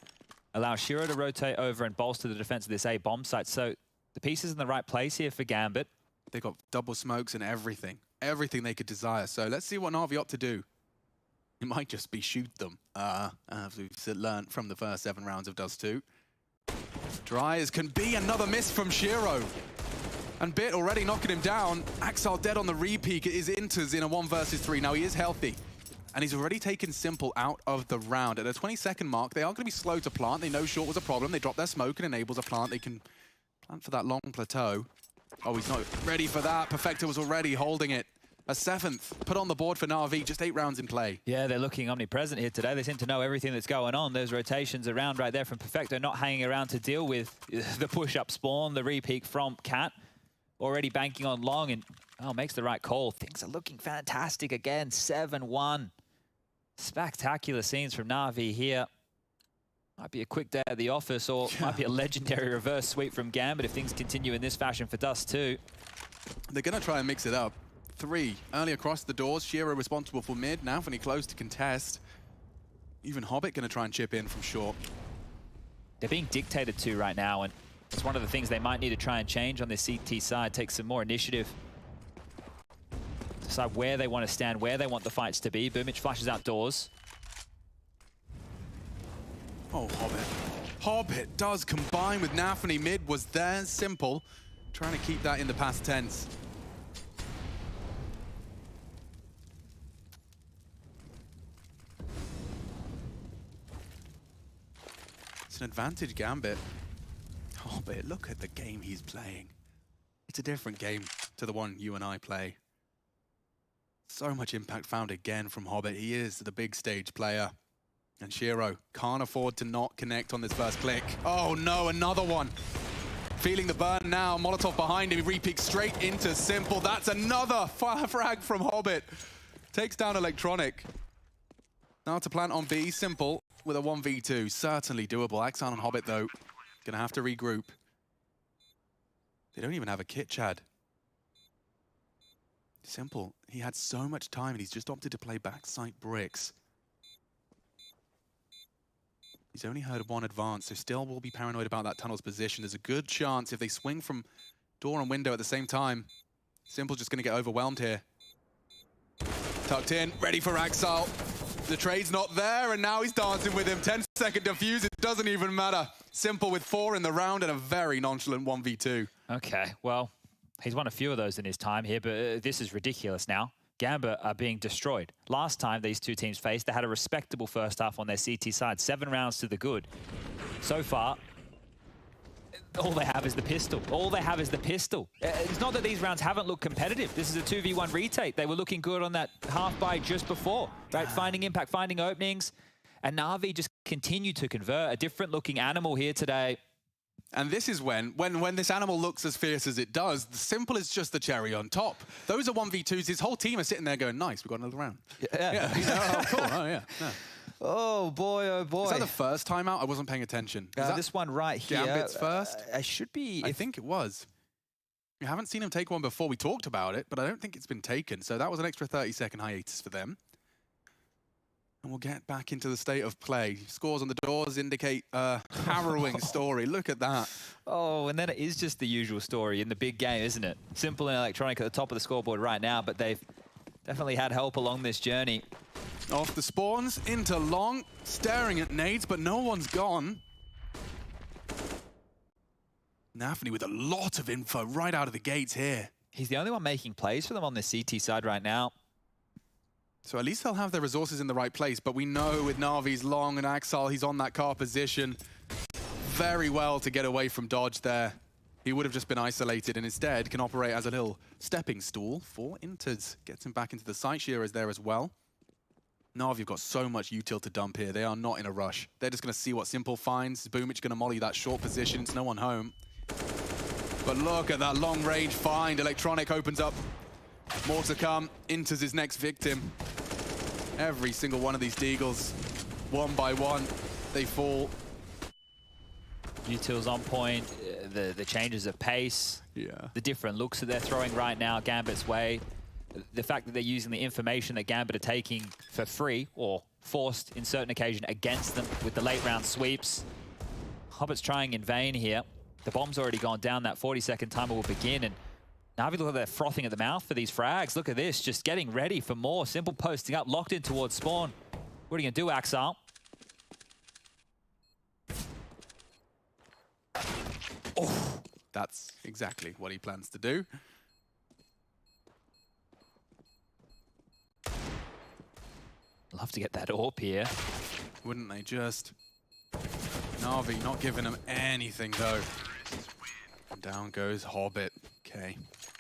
Allow Shiro to rotate over and bolster the defense of this A bomb site. So the pieces in the right place here for Gambit. They got double smokes and everything. Everything they could desire. So let's see what Na'Vi opt to do. It might just be shoot them. As we've learned from the first 7 rounds of Dust 2. Dry as can be, another miss from Shiro. And Bit already knocking him down. Axel dead on the re-peek. It is Inters in a 1 versus 3. Now he is healthy. And he's already taken Simple out of the round. At the 20-second mark, they are going to be slow to plant. They know short was a problem. They drop their smoke and enables a plant. They can plant for that long plateau. Oh, he's not ready for that. Perfecto was already holding it. A 7th put on the board for Na'Vi, just 8 rounds in play. Yeah, they're looking omnipresent here today. They seem to know everything that's going on. Those rotations around right there from Perfecto, not hanging around to deal with the push-up spawn, the re-peek from Cat. Already banking on long and, oh, makes the right call. Things are looking fantastic again, 7-1. Spectacular scenes from Na'Vi here. Might be a quick day at the office, or might be a legendary reverse sweep from Gambit if things continue in this fashion for Dust 2. They're going to try and mix it up. 3 early across the doors. Shiro responsible for mid. Nafany close to contest. Even Hobbit going to try and chip in from short. They're being dictated to right now, and it's one of the things they might need to try and change on this CT side. Take some more initiative. decide where they want to stand, where they want the fights to be. Boomich flashes outdoors. Oh, Hobbit. Hobbit does combine with Nafany. Mid was there, simple. Trying to keep that in the past tense. It's an advantage, Gambit. Hobbit, look at the game he's playing. It's a different game to the one you and I play. So much impact found again from Hobbit. He is the big stage player. And Shiro can't afford to not connect on this first click. Oh no, another one. Feeling the burn now. Molotov behind him. He re-peeks straight into Simple. That's another frag from Hobbit. Takes down Electronic. Now to plant on B. Simple with a 1v2. Certainly doable. Axon and Hobbit though, gonna have to regroup. They don't even have a kit, Chad. Simple. He had so much time and he's just opted to play backside bricks. He's only heard one advance, so still will be paranoid about that tunnel's position. There's a good chance if they swing from door and window at the same time, Simple's just going to get overwhelmed here. Tucked in, ready for Axel. The trade's not there, and now he's dancing with him. 10-second defuse, it doesn't even matter. Simple with 4 in the round and a very nonchalant 1v2. Okay, well, he's won a few of those in his time here, but this is ridiculous now. Gambit are being destroyed. Last time these two teams faced, they had a respectable first half on their CT side. 7 rounds to the good. So far, all they have is the pistol. All they have is the pistol. It's not that these rounds haven't looked competitive. This is a 2v1 retake. They were looking good on that half buy just before, right? Finding impact, finding openings. And Na'Vi just continued to convert. A different looking animal here today. And this is when this animal looks as fierce as it does, the Simple is just the cherry on top. Those are 1v2s. His whole team are sitting there going, nice, we've got another round. Yeah. Oh, cool. Oh, yeah. Oh, boy, oh, boy. Is that the first time out? I wasn't paying attention. Is that this one right here. Gambit's first? I should be. I think it was. We haven't seen him take one before. We talked about it, but I don't think it's been taken. So that was an extra 30-second hiatus for them. And we'll get back into the state of play. Scores on the doors indicate a harrowing story. Look at that. Oh, and then it is just the usual story in the big game, isn't it? Simple and Electronic at the top of the scoreboard right now, but they've definitely had help along this journey. Off the spawns, into long, staring at nades, but no one's gone. Nafany with a lot of info right out of the gates here. He's the only one making plays for them on the CT side right now. So at least they'll have their resources in the right place, but we know with Na'Vi's long and Axel, he's on that car position very well to get away from dodge there. He would have just been isolated and instead can operate as a little stepping stool for Inters. Gets him back into the site. Shearer's there as well. Na'Vi have got so much util to dump here. They are not in a rush. They're just going to see what Simple finds. Boomich going to molly that short position. It's no one home. But look at that long range find. Electronic opens up. More to come. Inters his next victim. Every single one of these deagles, one by one, they fall. Util's on point, the changes of pace, the different looks that they're throwing right now Gambit's way, the fact that they're using the information that Gambit are taking for free or forced in certain occasion against them with the late round sweeps. Hobbit's trying in vain here. The bomb's already gone down, that 40-second timer will begin, and Na'Vi look like they're frothing at the mouth for these frags. Look at this, just getting ready for more. Simple posting up, locked in towards spawn. What are you gonna do, Axel? Oh, that's exactly what he plans to do. Love to get that AWP here. Wouldn't they just? Na'Vi not giving him anything though. And down goes Hobbit. Okay.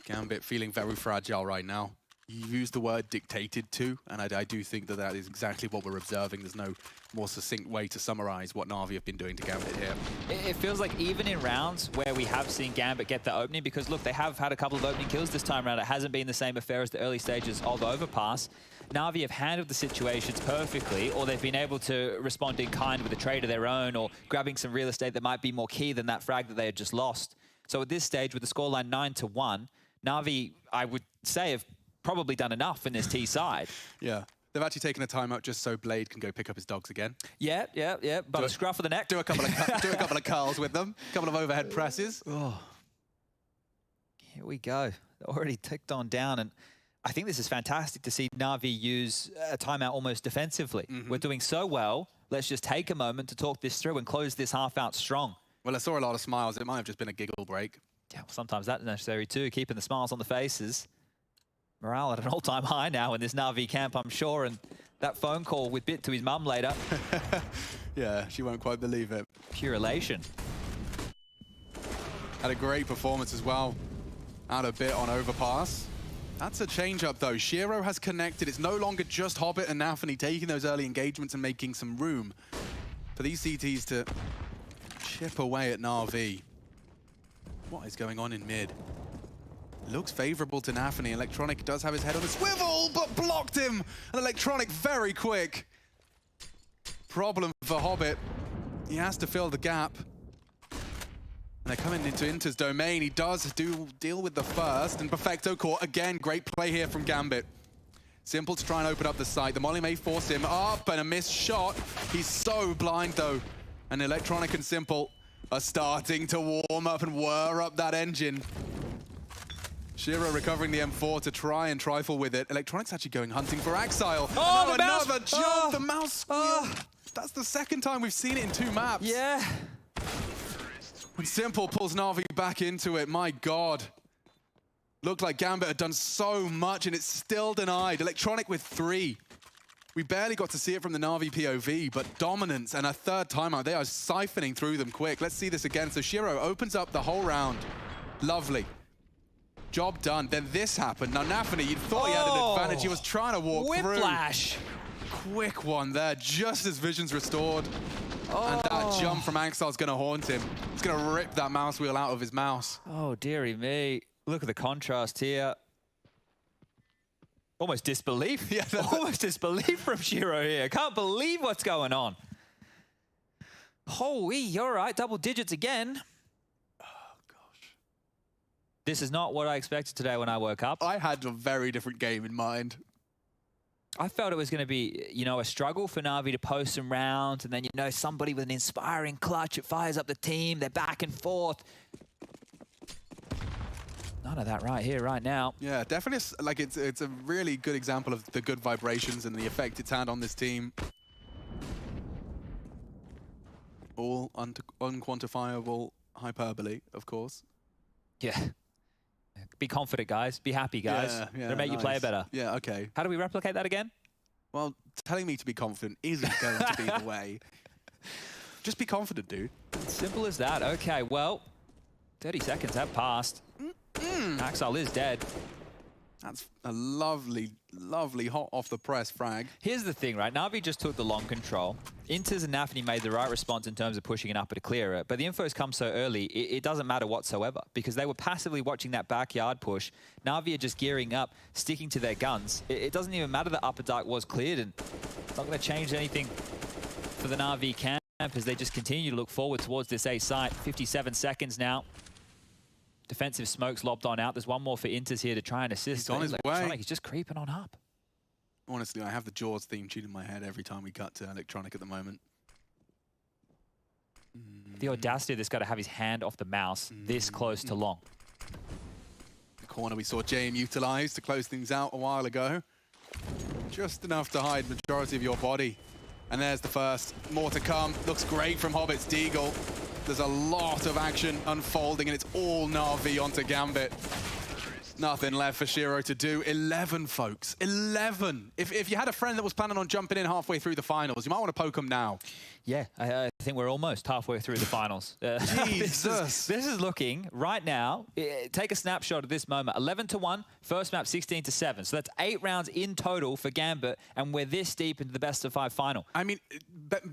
Gambit feeling very fragile right now. You used the word dictated to, and I do think that that is exactly what we're observing. There's no more succinct way to summarize what Na'Vi have been doing to Gambit here. It feels like even in rounds where we have seen Gambit get the opening, because look, they have had a couple of opening kills this time around. It hasn't been the same affair as the early stages of Overpass. Na'Vi have handled the situations perfectly, or they've been able to respond in kind with a trade of their own, or grabbing some real estate that might be more key than that frag that they had just lost. So at this stage, with the scoreline 9-1, Na'Vi, I would say, have probably done enough in this T side. Yeah. They've actually taken a timeout just so Blade can go pick up his dogs again. Yeah. But a scruff of the neck. Do a couple of curls with them. A couple of overhead presses. Oh. Here we go. Already ticked on down, and I think this is fantastic to see Na'Vi use a timeout almost defensively. We're doing so well. Let's just take a moment to talk this through and close this half out strong. Well, I saw a lot of smiles. It might have just been a giggle break. Yeah, well, sometimes that's necessary too, keeping the smiles on the faces. Morale at an all-time high now in this Na'Vi camp, I'm sure, and that phone call with Bit to his mum later. Yeah, she won't quite believe it. Pure elation. Had a great performance as well. Out a bit on overpass. That's a change-up, though. Shiro has connected. It's no longer just Hobbit and Nafany taking those early engagements and making some room for these CTs to chip away at Na'Vi. What is going on in mid? Looks favorable to Nafany. Electronic does have his head on a swivel, but blocked him. And Electronic very quick. Problem for Hobbit. He has to fill the gap. And they're coming into Inter's domain. He does deal with the first. And Perfecto caught again. Great play here from Gambit. Simple to try and open up the site. The molly may force him up, and a missed shot. He's so blind, though. And Electronic and Simple are starting to warm up and whir up that engine. Shiro recovering the M4 to try and trifle with it. Electronic's actually going hunting for Axile. Oh, the mouse! Another jump! Oh. The mouse squeal. That's the second time we've seen it in 2 maps. Yeah. When Simple pulls Na'Vi back into it, my God. Looked like Gambit had done so much and it's still denied. Electronic with 3. We barely got to see it from the Na'Vi POV, but dominance and a third timeout. They are siphoning through them quick. Let's see this again. So Shiro opens up the whole round. Lovely. Job done. Then this happened. Now Nafany, you thought he had an advantage. He was trying to walk through. Whiplash. Quick one there, just as vision's restored. And that jump from Axile's going to haunt him. It's going to rip that mouse wheel out of his mouse. Oh, dearie me. Look at the contrast here. Almost disbelief. Yeah, almost disbelief from Shiro here. Can't believe what's going on. Holy, you're right. Double digits again. This is not what I expected today when I woke up. I had a very different game in mind. I felt it was going to be, you know, a struggle for Na'Vi to post some rounds, and then, you know, somebody with an inspiring clutch, it fires up the team, they're back and forth. None of that right here, right now. Yeah, definitely, like, it's a really good example of the good vibrations and the effect it's had on this team. All unquantifiable hyperbole, of course. Yeah. Be confident, guys. Be happy, guys. Yeah, it'll make you play better. Yeah, okay. How do we replicate that again? Well, telling me to be confident isn't going to be the way. Just be confident, dude. Simple as that. Okay, well, 30 seconds have passed. Axile is dead. That's a lovely, lovely hot off the press frag. Here's the thing, right? Na'Vi just took the long control. Inters and Nafany made the right response in terms of pushing it upper to clear it. But the info's come so early, it doesn't matter whatsoever because they were passively watching that backyard push. Na'Vi are just gearing up, sticking to their guns. It doesn't even matter that upper dark was cleared, and it's not going to change anything for the Na'Vi camp as they just continue to look forward towards this A site. 57 seconds now. Defensive smokes lobbed on out. There's one more for Inters here to try and assist. He's on his way. He's just creeping on up. Honestly, I have the Jaws theme tune in my head every time we cut to Electronic at the moment. The audacity of this guy to have his hand off the mouse this close to long. The corner we saw JM utilize to close things out a while ago. Just enough to hide majority of your body. And there's the first. More to come. Looks great from Hobbit's Deagle. There's a lot of action unfolding, and it's all Na'Vi onto Gambit. Nothing left for Shiro to do. 11, folks. 11. If you had a friend that was planning on jumping in halfway through the finals, you might want to poke them now. Yeah, I think we're almost halfway through the finals. Jesus. This is looking, right now, take a snapshot of this moment. 11-1, first map 16-7. So that's 8 rounds in total for Gambit, and we're this deep into the best-of-5 final. I mean,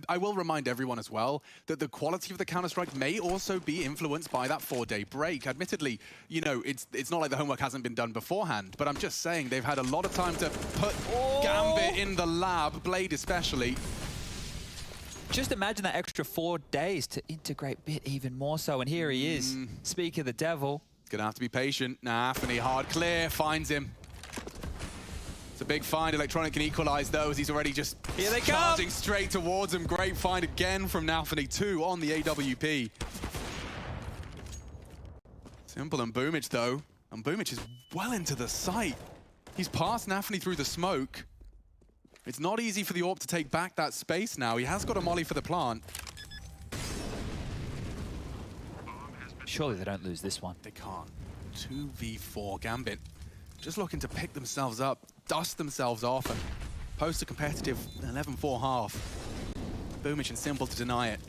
I will remind everyone as well that the quality of the Counter-Strike may also be influenced by that 4-day break. Admittedly, you know, it's not like the homework hasn't been done beforehand, but I'm just saying they've had a lot of time to put Gambit in the lab, Blade especially. Just imagine that extra 4 days to integrate Bit even more so, and here he is. Speak of the devil. Gonna have to be patient. Nafany hard clear, finds him. It's a big find. Electronic can equalize those. He's already just charging straight towards him. Great find again from Nafany, 2 on the AWP. Simple and Boomich though. And Boomich is well into the site. He's passed Nafany through the smoke. It's not easy for the AWP to take back that space now. He has got a molly for the plant. Surely they don't lose this one. They can't. 2v4 Gambit. Just looking to pick themselves up, dust themselves off, and post a competitive 11-4 half. Boomich and Simple to deny it.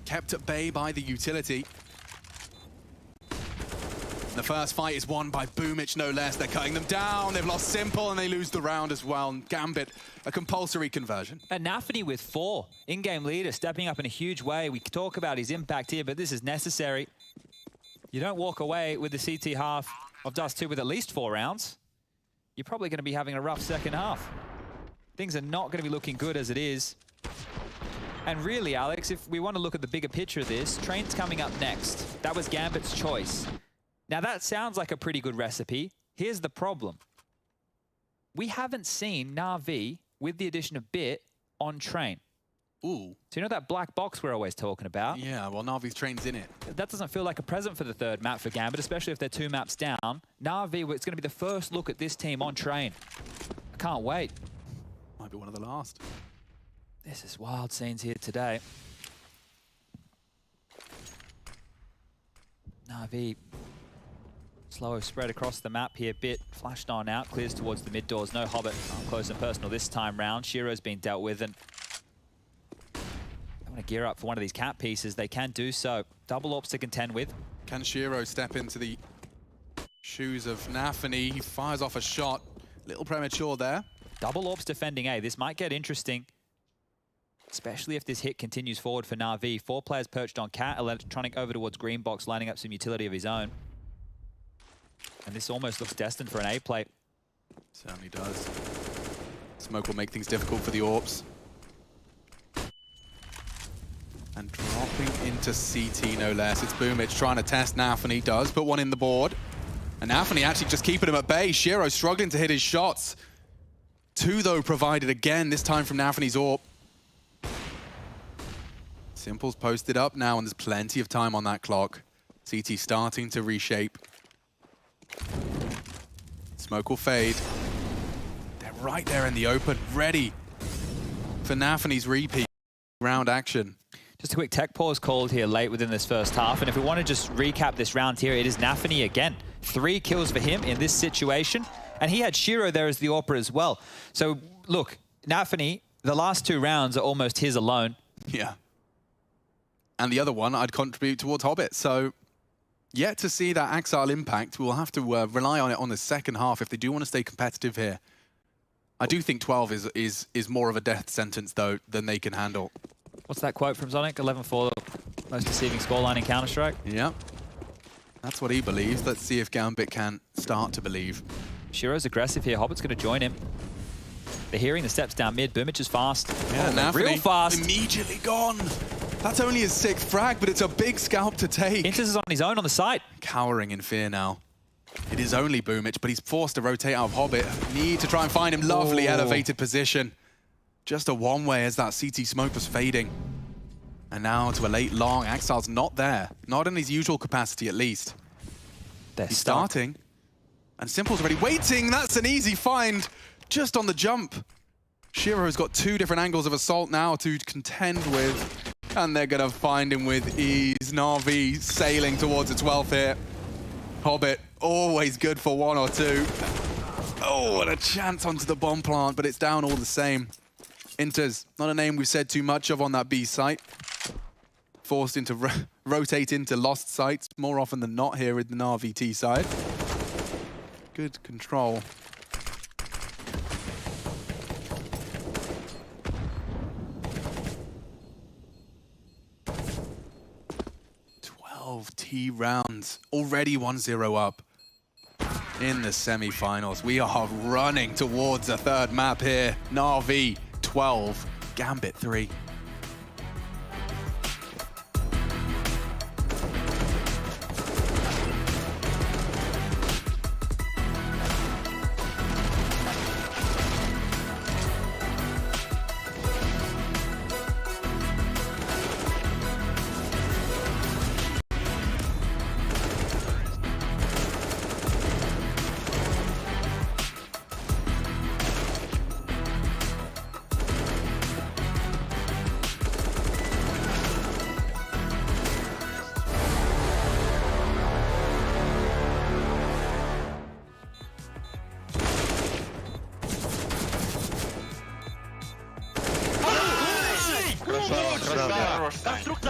Kept at bay by the utility. The first fight is won by Boomich, no less. They're cutting them down. They've lost Simple, and they lose the round as well. And Gambit, a compulsory conversion. And Nafany with 4. In-game leader, stepping up in a huge way. We talk about his impact here, but this is necessary. You don't walk away with the CT half of Dust 2 with at least 4 rounds. You're probably going to be having a rough second half. Things are not going to be looking good as it is. And really, Alex, if we want to look at the bigger picture of this, Train's coming up next. That was Gambit's choice. Now that sounds like a pretty good recipe. Here's the problem. We haven't seen Na'Vi, with the addition of Bit, on Train. Ooh. So you know that black box we're always talking about? Yeah, well, Na'Vi's Train's in it. That doesn't feel like a present for the third map for Gambit, especially if they're 2 maps down. Na'Vi, it's going to be the first look at this team on Train. I can't wait. Might be one of the last. This is wild scenes here today. Na'Vi. Slow spread across the map here. Bit flashed on out, clears towards the mid doors. No Hobbit close and personal this time round. Shiro's been dealt with, and they want to gear up for one of these cap pieces. They can do so. Double AWPs to contend with. Can Shiro step into the shoes of Nafany? He fires off a shot. Little premature there. Double AWPs defending A. This might get interesting, especially if this hit continues forward for Na'Vi. 4 players perched on Cat. Electronic over towards Green Box, lining up some utility of his own. And this almost looks destined for an A play. Certainly does. Smoke will make things difficult for the AWPs. And dropping into CT, no less. It's Boomich trying to test Nafany. Does put one in the board. And Nafany actually just keeping him at bay. Shiro struggling to hit his shots. 2, though, provided again, this time from Nafany's AWP. Simple's posted up now, and there's plenty of time on that clock. CT starting to reshape. Smoke will fade. They're right there in the open, ready for Nafany's repeat round action. Just a quick tech pause called here late within this first half. And if we want to just recap this round here, it is Nafany again. 3 kills for him in this situation. And he had Shiro there as the AWPer as well. So look, Nafany, the last 2 rounds are almost his alone. Yeah. And the other one I'd contribute towards Hobbit. So yet to see that Axile impact. We'll have to rely on it on the second half if they do want to stay competitive here. I do think 12 is more of a death sentence, though, than they can handle. What's that quote from Zonic? 11-4, most deceiving scoreline in Counter-Strike? Yeah. That's what he believes. Let's see if Gambit can start to believe. Shiro's aggressive here. Hobbit's going to join him. They're hearing the steps down mid. Boomich is fast. Yeah, Nafany real fast. Immediately gone. That's only his 6th frag, but it's a big scalp to take. Intus is on his own on the site. Cowering in fear now. It is only Boomich, but he's forced to rotate out of Hobbit. Need to try and find him. Lovely elevated position. Just a one-way as that CT smoke was fading. And now to a late long. Axile's not there. Not in his usual capacity, at least. He's starting. And Simple's already waiting. That's an easy find. Just on the jump. Shiro's got 2 different angles of assault now to contend with. And they're going to find him with ease. Na'Vi sailing towards a 12th here. Hobbit, always good for 1 or 2. Oh, and a chance onto the bomb plant, but it's down all the same. Intus, not a name we've said too much of on that B site. Forced into rotate into lost sites more often than not here in the Na'Vi T side. Good control. T rounds, already 1-0 up in the semi-finals. We are running towards a 3rd map here. Na'Vi 12, Gambit 3.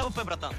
Супер, братан.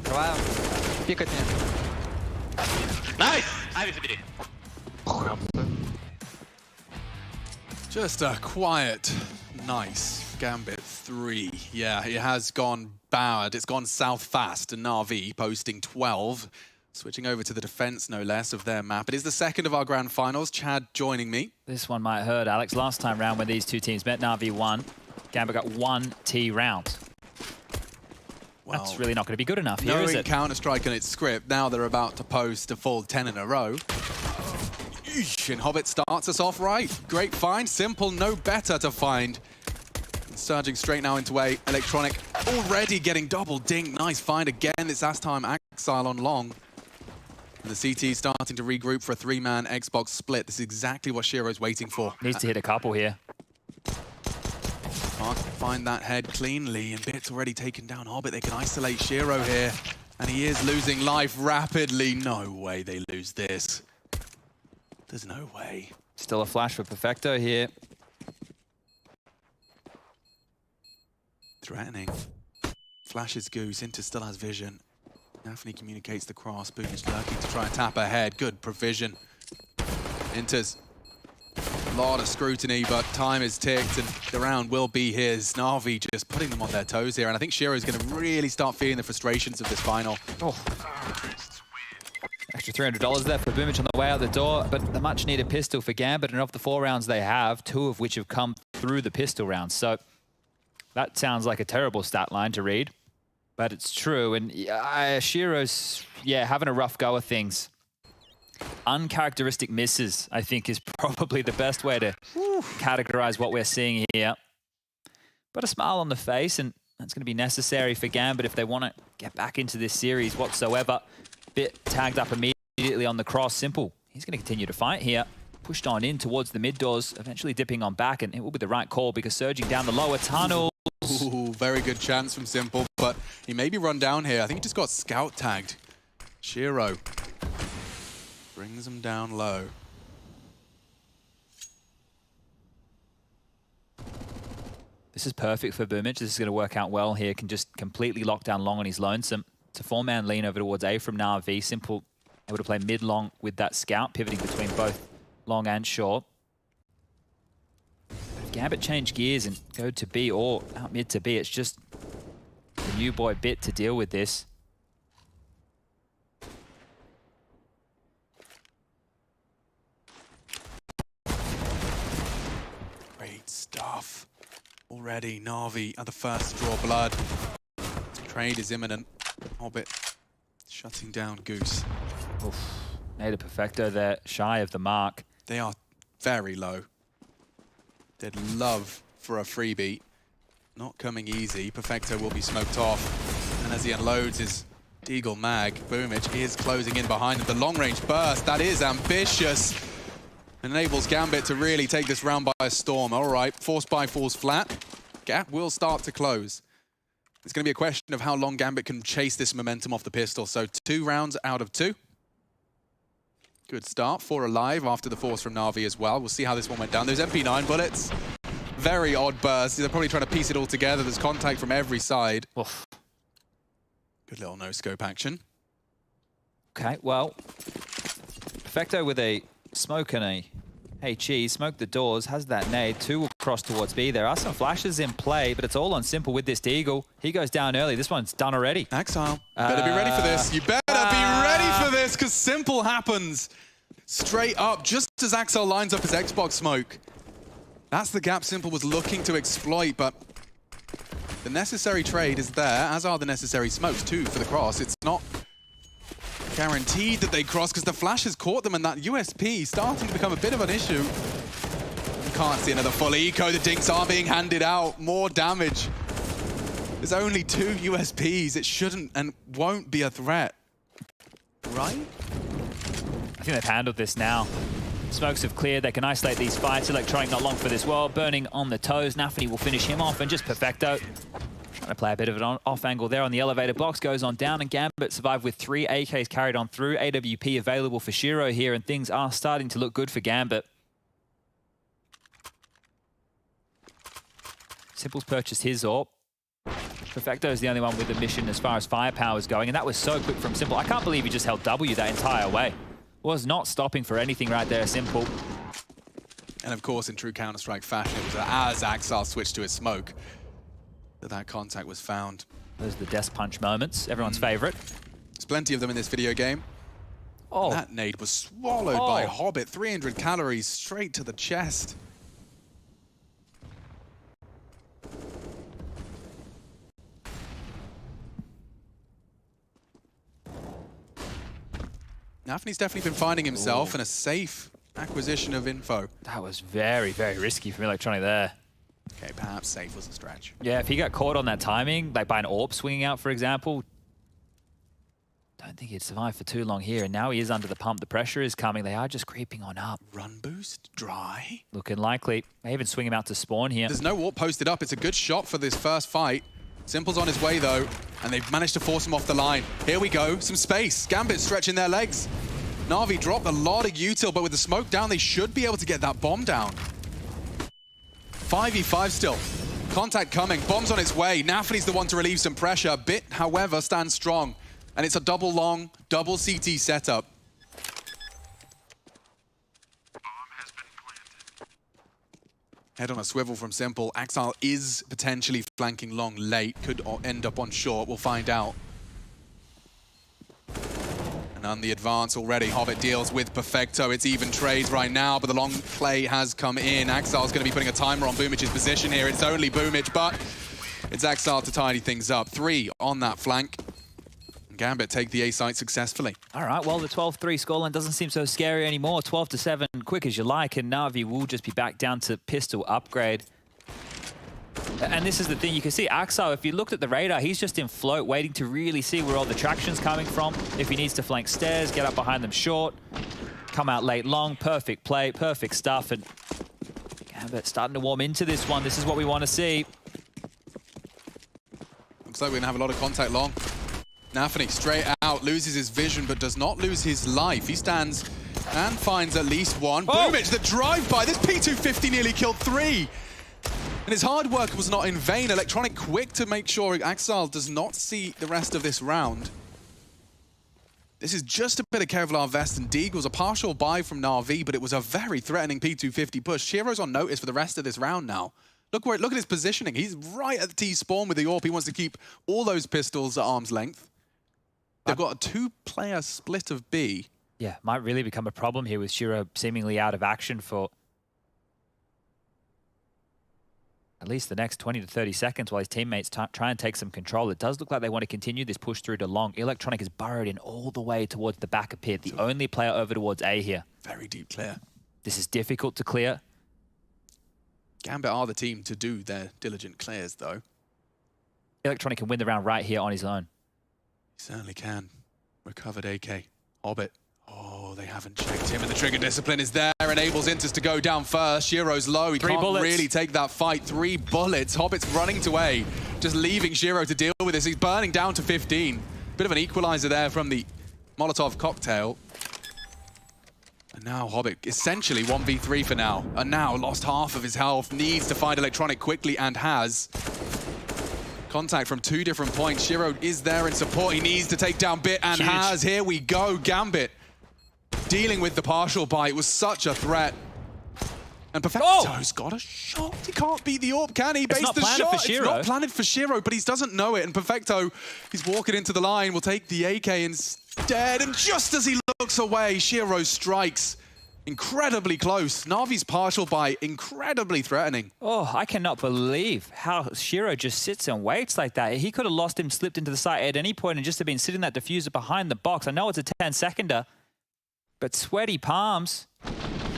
Открываю. Пикать мне. Найс! Ави, забери. Just a quiet, nice Gambit 3. Yeah, it has gone bad. It's gone south fast. And Na'Vi posting 12. Switching over to the defense, no less, of their map. It is the second of our grand finals. Chad joining me. This one might hurt, Alex. Last time round when these two teams met, Na'Vi won. Gambit got 1 T round. Well, that's really not going to be good enough here, is knowing it? Counter-Strike and its script, now they're about to post a full 10 in a row. Eesh, and Hobbit starts us off right. Great find. Simple, no better to find. Surging straight now into A. Electronic already getting double ding. Nice find again. It's last time Axile on long. And the CT starting to regroup for a 3-man Xbox split. This is exactly what Shiro's waiting for. Needs to hit a couple here. Can't find that head cleanly, and Bit's already taken down Hobbit. They can isolate Shiro here, and he is losing life rapidly. No way they lose this. There's no way. Still a flash for Perfecto here. Threatening. Flashes Goose, Inter still has vision. Daphne communicates the cross. Boom is lurking to try and tap ahead. Good provision. Inter's a lot of scrutiny, but time is ticked and the round will be his. Na'Vi just putting them on their toes here, and I think Shiro's going to really start feeling the frustrations of this final. Oh. Extra $300 there for Boomich on the way out the door, but the much-needed pistol for Gambit, and of the 4 rounds they have, 2 of which have come through the pistol rounds. So that sounds like a terrible stat line to read, but it's true. And Shiro's, having a rough go of things. Uncharacteristic misses, I think, is probably the best way to categorize what we're seeing here. But a smile on the face, and that's going to be necessary for Gambit if they want to get back into this series whatsoever. Bit tagged up immediately on the cross. Simple, he's going to continue to fight here. Pushed on in towards the mid doors, eventually dipping on back, and it will be the right call because surging down the lower tunnels. Ooh, very good chance from Simple, but he may be run down here. I think he just got scout tagged. Shiro brings him down low. The This is perfect for Boomich. This is going to work out well here. Can just completely lock down long on his lonesome. It's a 4-man lean over towards A from Na'Vi. Simple able to play mid-long with that scout, pivoting between both long and short. If Gambit change gears and go to B or out mid to B, it's just the new boy bit to deal with this. Great stuff. Already, Na'Vi are the first to draw blood. Trade is imminent. Hobbit shutting down Goose. Oof. Native Perfecto there, shy of the mark. They are very low. They'd love for a freebie. Not coming easy. Perfecto will be smoked off. And as he unloads his Deagle mag, Boomich is closing in behind him. The long-range burst, that is ambitious. Enables Gambit to really take this round by a storm. All right, force buy falls flat. Gap will start to close. It's going to be a question of how long Gambit can chase this momentum off the pistol. So 2 rounds out of 2. Good start. 4 alive after the force from Na'Vi as well. We'll see how this one went down. Those MP9 bullets, very odd bursts. They're probably trying to piece it all together. There's contact from every side. Oof. Good little no-scope action. Okay, well, Perfecto with a smoke and a HE, smoke the doors, has that nade. 2 will cross towards B. There are some flashes in play, but it's all on Simple with this Deagle. He goes down early. This one's done already. Exile, better be ready for this. You better be ready for this, because Simple happens straight up, just as Axel lines up his Xbox smoke. That's the gap Simple was looking to exploit, but the necessary trade is there, as are the necessary smokes too for the cross. It's not guaranteed that they cross because the flash has caught them, and that USP starting to become a bit of an issue. You can't see another full eco. The dinks are being handed out. More damage. There's only 2 USPs. It shouldn't and won't be a threat. Right? I think they've handled this now. Smokes have cleared. They can isolate these fights. Electronic not long for this world. Burning on the toes. Nafany will finish him off, and just Perfecto trying to play a bit of an off angle there on the elevator box. Goes on down, and Gambit survived with 3 AKs carried on through. AWP available for Shiro here, and things are starting to look good for Gambit. Simple's purchased his AWP. Perfecto is the only one with a mission as far as firepower is going, and that was so quick from Simple. I can't believe he just held W that entire way. Was not stopping for anything right there, Simple. And of course, in true Counter-Strike fashion, it was as Axel switched to his smoke that contact was found. Those are the desk punch moments, everyone's favorite. There's plenty of them in this video game. Oh. That nade was swallowed by Hobbit. 300 calories straight to the chest. Nafany's definitely been finding himself in a safe acquisition of info. That was very, very risky from Electronic there. Okay, perhaps safe was a stretch. Yeah, if he got caught on that timing, like by an AWP swinging out, for example, don't think he'd survive for too long here. And now he is under the pump. The pressure is coming. They are just creeping on up. Run boost, dry. Looking likely. May even swing him out to spawn here. There's no AWP posted up. It's a good shot for this first fight. Simple's on his way, though, and they've managed to force him off the line. Here we go. Some space. Gambit stretching their legs. Na'Vi dropped a lot of util, but with the smoke down, they should be able to get that bomb down. 5v5 still. Contact coming. Bomb's on its way. Nafany's the one to relieve some pressure. Bit, however, stands strong. And it's a double long, double CT setup. Head on a swivel from Simple. Axel is potentially flanking long late. Could end up on short. We'll find out. And on the advance already, Hobbit deals with Perfecto. It's even trades right now, but the long play has come in. Axel's going to be putting a timer on Boomich's position here. It's only Boomich, but it's Axel to tidy things up. 3 on that flank. Gambit take the A site successfully. All right, well, the 12-3 scoreline doesn't seem so scary anymore. 12-7, quick as you like, and Na'Vi will just be back down to pistol upgrade. And this is the thing, you can see Axel, if you looked at the radar, he's just in float, waiting to really see where all the traction's coming from. If he needs to flank stairs, get up behind them short, come out late long, perfect play, perfect stuff. And Gambit starting to warm into this one. This is what we want to see. Looks like we're going to have a lot of contact long. Nafany straight out, loses his vision, but does not lose his life. He stands and finds at least one. Boomich, the drive-by. This P250 nearly killed 3. And his hard work was not in vain. Electronic quick to make sure Axal does not see the rest of this round. This is just a bit of Kevlar Vest and Deagles, a partial buy from Na'Vi, but it was a very threatening P250 push. Shiro's on notice for the rest of this round now. Look at his positioning. He's right at the T-spawn with the AWP. He wants to keep all those pistols at arm's length. They've got a two-player split of B. Yeah, might really become a problem here with Shiro seemingly out of action for at least the next 20 to 30 seconds while his teammates try and take some control. It does look like they want to continue this push through to long. Electronic is burrowed in all the way towards the back of pit, the only player over towards A here. Very deep clear. This is difficult to clear. Gambit are the team to do their diligent clears, though. Electronic can win the round right here on his own. He certainly can. Recovered AK. Hobbit. Oh, they haven't checked him, and the trigger discipline is there. Enables Intus to go down first. Shiro's low. He can't really take that fight. 3 bullets. Hobbit's running to A, just leaving Shiro to deal with this. He's burning down to 15. Bit of an equalizer there from the Molotov cocktail. And now Hobbit essentially 1v3 for now. And now lost half of his health. Needs to find Electronic quickly and has. Contact from 2 different points. Shiro is there in support. He needs to take down Bit and has. Here we go. Gambit dealing with the partial buy. It was such a threat. And Perfecto's got a shot. He can't beat the AWP, can he? It's not planted for Shiro. It's not planted for Shiro, but he doesn't know it. And Perfecto, he's walking into the line, will take the AK instead. And just as he looks away, Shiro strikes. Incredibly close. Na'Vi's partial buy, incredibly threatening. Oh, I cannot believe how Shiro just sits and waits like that. He could have lost him, slipped into the site at any point and just have been sitting that diffuser behind the box. I know it's a 10-seconder, but sweaty palms.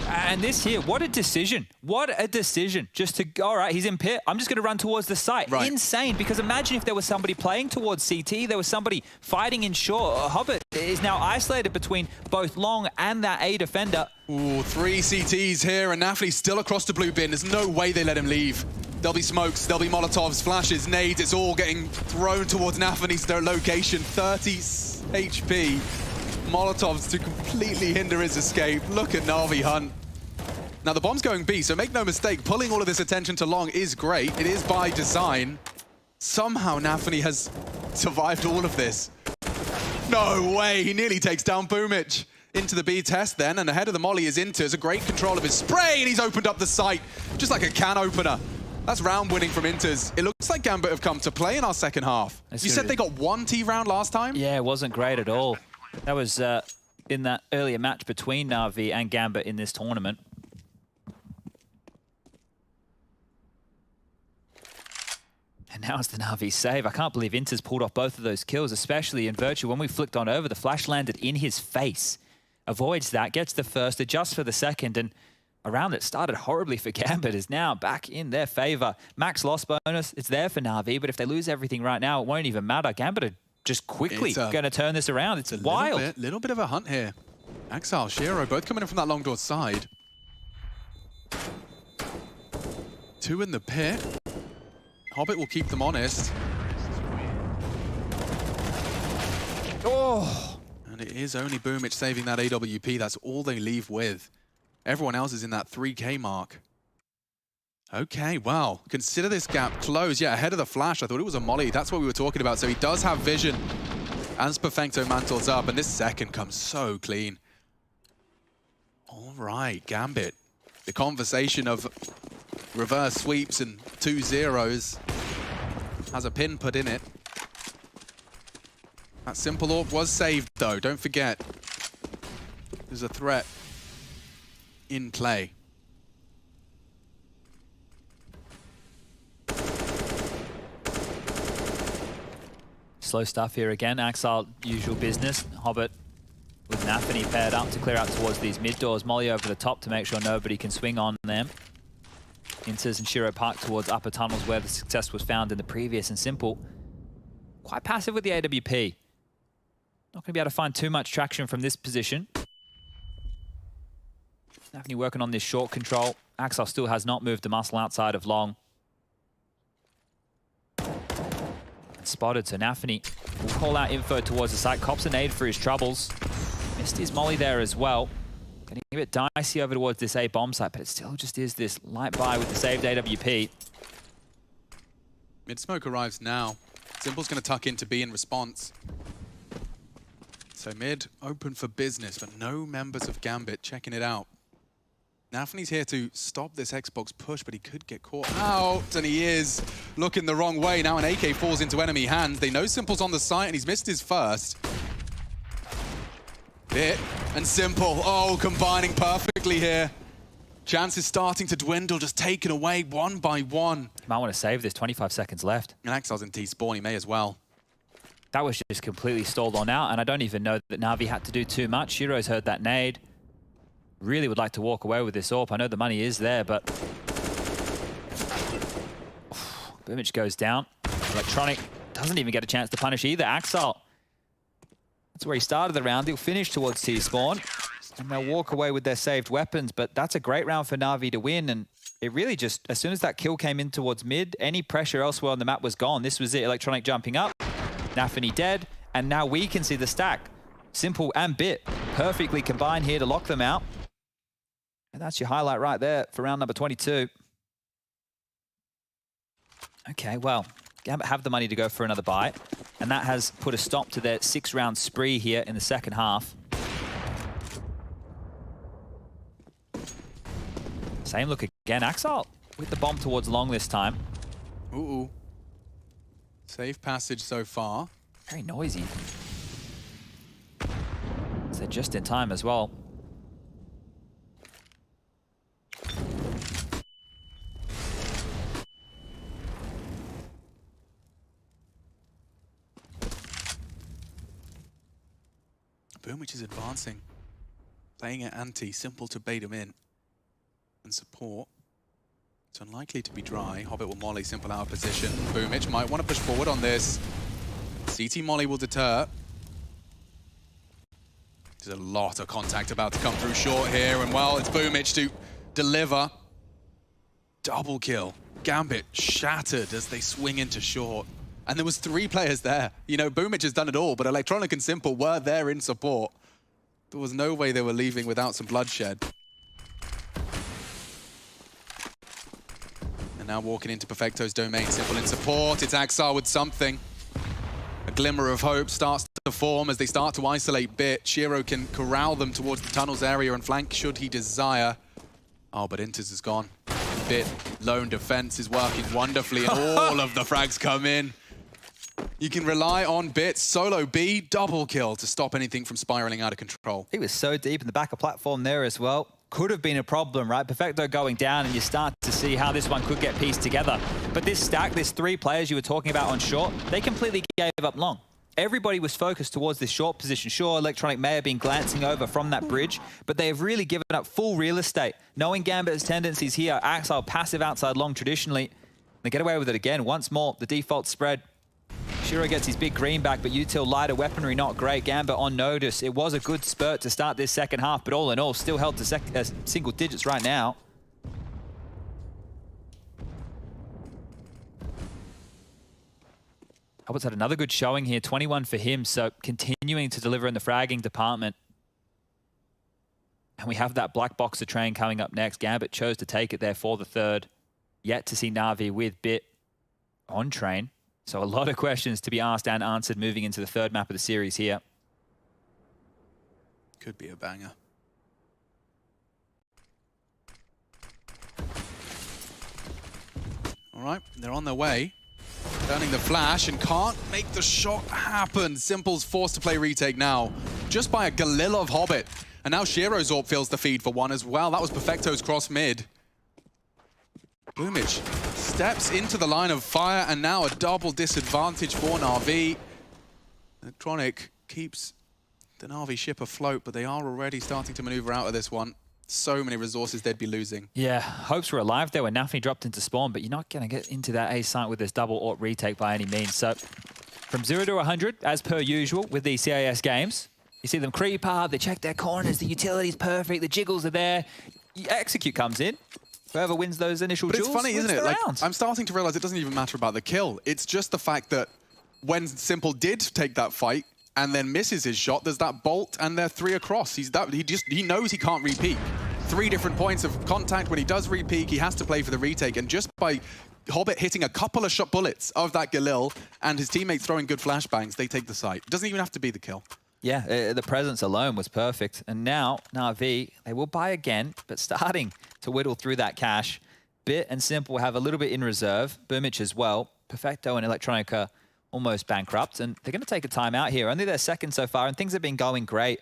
And this here, what a decision. What a decision. Just to, all right, he's in pit. I'm just going to run towards the site. Right. Insane, because imagine if there was somebody playing towards CT, there was somebody fighting in short. Hobbit is now isolated between both long and that A defender. Ooh, 3 CTs here, and Nafli's still across the blue bin. There's no way they let him leave. There'll be smokes, there'll be Molotovs, flashes, nades. It's all getting thrown towards Nafli's location. 30 HP. Molotovs to completely hinder his escape. Look at Na'Vi Hunt. Now the bomb's going B, so make no mistake, pulling all of this attention to long is great. It is by design. Somehow Nafani has survived all of this. No way, he nearly takes down Boomich. Into the B test then, and ahead of the molly is Inters. A great control of his spray, and he's opened up the site, just like a can opener. That's round winning from Inters. It looks like Gambit have come to play in our second half. You said they got 1 T round last time? Yeah, it wasn't great at all. That was in that earlier match between Na'Vi and Gambit in this tournament. And now it's the Na'Vi save. I can't believe Inters pulled off both of those kills, especially in Virtue. When we flicked on over, the flash landed in his face. Avoids that, gets the first, adjusts for the second, and a round that started horribly for Gambit is now back in their favor. Max loss bonus, it's there for Na'Vi, but if they lose everything right now, it won't even matter. Gambit are just quickly going to turn this around. It's wild. Little bit of a hunt here. Axal, Shiro, both coming in from that long door side. 2 in the pit. Hobbit will keep them honest. Oh! And it is only Boomich saving that AWP. That's all they leave with. Everyone else is in that 3K mark. Okay, well, consider this gap closed. Yeah, ahead of the flash. I thought it was a molly. That's what we were talking about. So he does have vision as Perfecto mantles up, and this second comes so clean. All right, Gambit. The conversation of reverse sweeps and 2 zeros has a pin put in it. That simple AWP was saved, though. Don't forget, there's a threat in play. Slow stuff here again. Axal, usual business. Hobbit with Nafani paired up to clear out towards these mid doors. Molly over the top to make sure nobody can swing on them. Inters and Shiro park towards upper tunnels where the success was found in the previous, and Simple quite passive with the AWP. Not going to be able to find too much traction from this position. Nafani working on this short control. Axal still has not moved the muscle outside of long. And spotted, so Nafani will call out info towards the site. Cops an aid for his troubles. Missed his molly there as well. Getting a bit dicey over towards this A bomb site, but it still just is this light buy with the saved AWP. Mid-smoke arrives now. Simple's going to tuck into B in response. So mid, open for business, but no members of Gambit checking it out. Nafany's here to stop this Xbox push, but he could get caught out, and he is looking the wrong way. Now an AK falls into enemy hands. They know Simple's on the site, and he's missed his first. Bit and Simple, oh, combining perfectly here. Chances starting to dwindle, just taken away one by one. Might want to save this, 25 seconds left. And Axel's in T-spawn, he may as well. That was just completely stalled on out, and I don't even know that Na'Vi had to do too much. Shiro's heard that nade. Really would like to walk away with this AWP. I know the money is there, but... Boomich goes down. Electronic doesn't even get a chance to punish either. Axel. That's where he started the round. He'll finish towards T-spawn, and they'll walk away with their saved weapons, but that's a great round for Na'Vi to win, and it really just, as soon as that kill came in towards mid, any pressure elsewhere on the map was gone. This was it. Electronic jumping up. Nafany dead, and now we can see the stack. Simple and Bit perfectly combined here to lock them out. And that's your highlight right there for round number 22. Okay, well, Gambit have the money to go for another bite, and that has put a stop to their 6-round spree here in the second half. Same look again. Axel with the bomb towards long this time. Ooh. Safe passage so far. Very noisy. So they're just in time as well. Boomich is advancing. Playing it anti, Simple to bait him in. And support. It's unlikely to be dry. Hobbit will molly Simple out of position. Boomich might want to push forward on this. CT molly will deter. There's a lot of contact about to come through short here, and well, it's Boomich to deliver. Double kill. Gambit shattered as they swing into short. And there was 3 players there. You know, Boomich has done it all, but Electronic and Simple were there in support. There was no way they were leaving without some bloodshed. And now walking into Perfecto's domain, Simple in support. It's Axar with something. A glimmer of hope starts to form as they start to isolate Bit. Shiro can corral them towards the tunnels area and flank should he desire. Oh, but Inters is gone. Bit lone defense is working wonderfully, and all of the frags come in. You can rely on Bit, solo B, double kill to stop anything from spiraling out of control. He was so deep in the back of platform there as well. Could have been a problem, right? Perfecto going down, and you start to see how this one could get pieced together. But this stack, this 3 players you were talking about on short, they completely gave up long. Everybody was focused towards this short position. Sure, Electronic may have been glancing over from that bridge, but they have really given up full real estate. Knowing Gambit's tendencies here, Axel passive outside long traditionally. They get away with it again. Once more, the default spread. Shiro gets his big green back, but util lighter weaponry, not great. Gambit on notice. It was a good spurt to start this second half, but all in all, still held to single digits right now. Hubbard's had another good showing here, 21 for him, so continuing to deliver in the fragging department. And we have that black boxer train coming up next. Gambit chose to take it there for the third. Yet to see Na'Vi with Bit on train. So a lot of questions to be asked and answered moving into the third map of the series here. Could be a banger. All right, they're on their way. Turning the flash and can't make the shot happen. Simple's forced to play retake now. Just by a Galil of Hobbit. And now Shiro's AWP feels the feed for one as well. That was Perfecto's cross mid. Boomich steps into the line of fire, and now a double disadvantage for Na'Vi. Electronic keeps the Na'Vi ship afloat, but they are already starting to maneuver out of this one. So many resources they'd be losing. Yeah, hopes were alive there when Nafany dropped into spawn, but you're not going to get into that A site with this double AWP retake by any means. So from 0 to 100, as per usual with these CIS games, you see them creep up, they check their corners, the utility's perfect, the jiggles are there. Execute comes in. Whoever wins those initial But duels, it's funny, isn't it? Like, round. I'm starting to realize it doesn't even matter about the kill. It's just the fact that when Simple did take that fight and then misses his shot, there's that bolt and they're 3 across. He knows he can't repeat. 3 different points of contact. When he does repeat, he has to play for the retake. And just by Hobbit hitting a couple of shot bullets of that Galil and his teammates throwing good flashbangs, they take the site. Doesn't even have to be the kill. Yeah, the presence alone was perfect. And now, Na'Vi, they will buy again, but starting to whittle through that cash. Bit and Simple have a little bit in reserve. Boomich as well. Perfecto and Electronica almost bankrupt. And they're going to take a timeout here. Only their second so far, and things have been going great.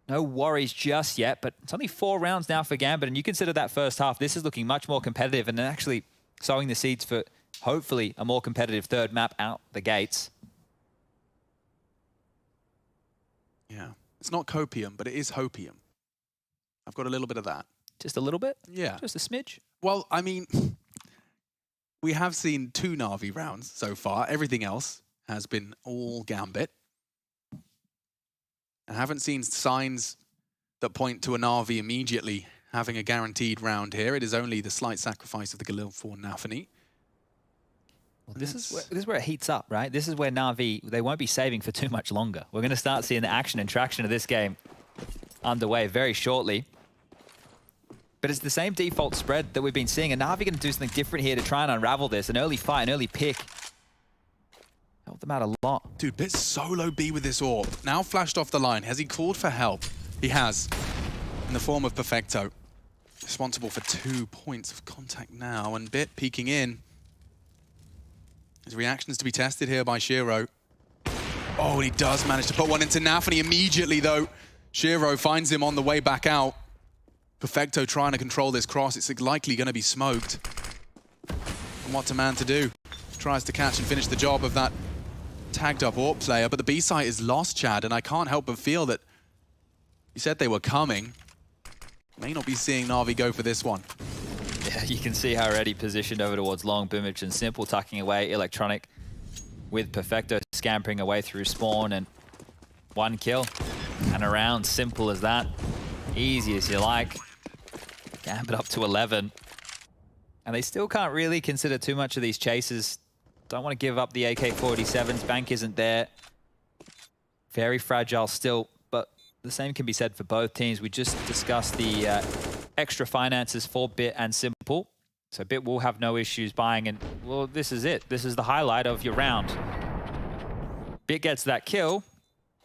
No worries just yet, but it's only 4 rounds now for Gambit. And you consider that first half, this is looking much more competitive and actually sowing the seeds for hopefully a more competitive third map out the gates. Yeah, it's not copium, but it is hopium. I've got a little bit of that. Just a little bit? Yeah. Just a smidge? Well, I mean, we have seen 2 Na'Vi rounds so far. Everything else has been all Gambit. I haven't seen signs that point to a Na'Vi immediately having a guaranteed round here. It is only the slight sacrifice of the Galil for Nafany. Well, this is where it heats up, right? This is where Na'Vi, they won't be saving for too much longer. We're going to start seeing the action and traction of this game underway very shortly. But it's the same default spread that we've been seeing, and Na'Vi going to do something different here to try and unravel this. An early fight, an early pick. Helped them out a lot. Dude, Bit solo B with this orb. Now flashed off the line. Has he called for help? He has. In the form of Perfecto. Responsible for 2 points of contact now, and Bit peeking in. His reactions to be tested here by Shiro. Oh, and he does manage to put one into Nafany immediately, though. Shiro finds him on the way back out. Perfecto trying to control this cross. It's likely going to be smoked. And what's a man to do? Tries to catch and finish the job of that tagged up AWP player, but the B site is lost, Chad, and I can't help but feel that you said they were coming. May not be seeing Na'Vi go for this one. Yeah, you can see how already positioned over towards long. Boomich and Simple tucking away. Electronic with Perfecto scampering away through spawn, and 1 kill and around. Simple as that. Easy as you like. Gambit up to 11. And they still can't really consider too much of these chases. Don't want to give up the AK-47s. Bank isn't there. Very fragile still, but the same can be said for both teams. We just discussed the extra finances for Bit and Simple. So Bit will have no issues buying, and well, this is it. This is the highlight of your round. Bit gets that kill,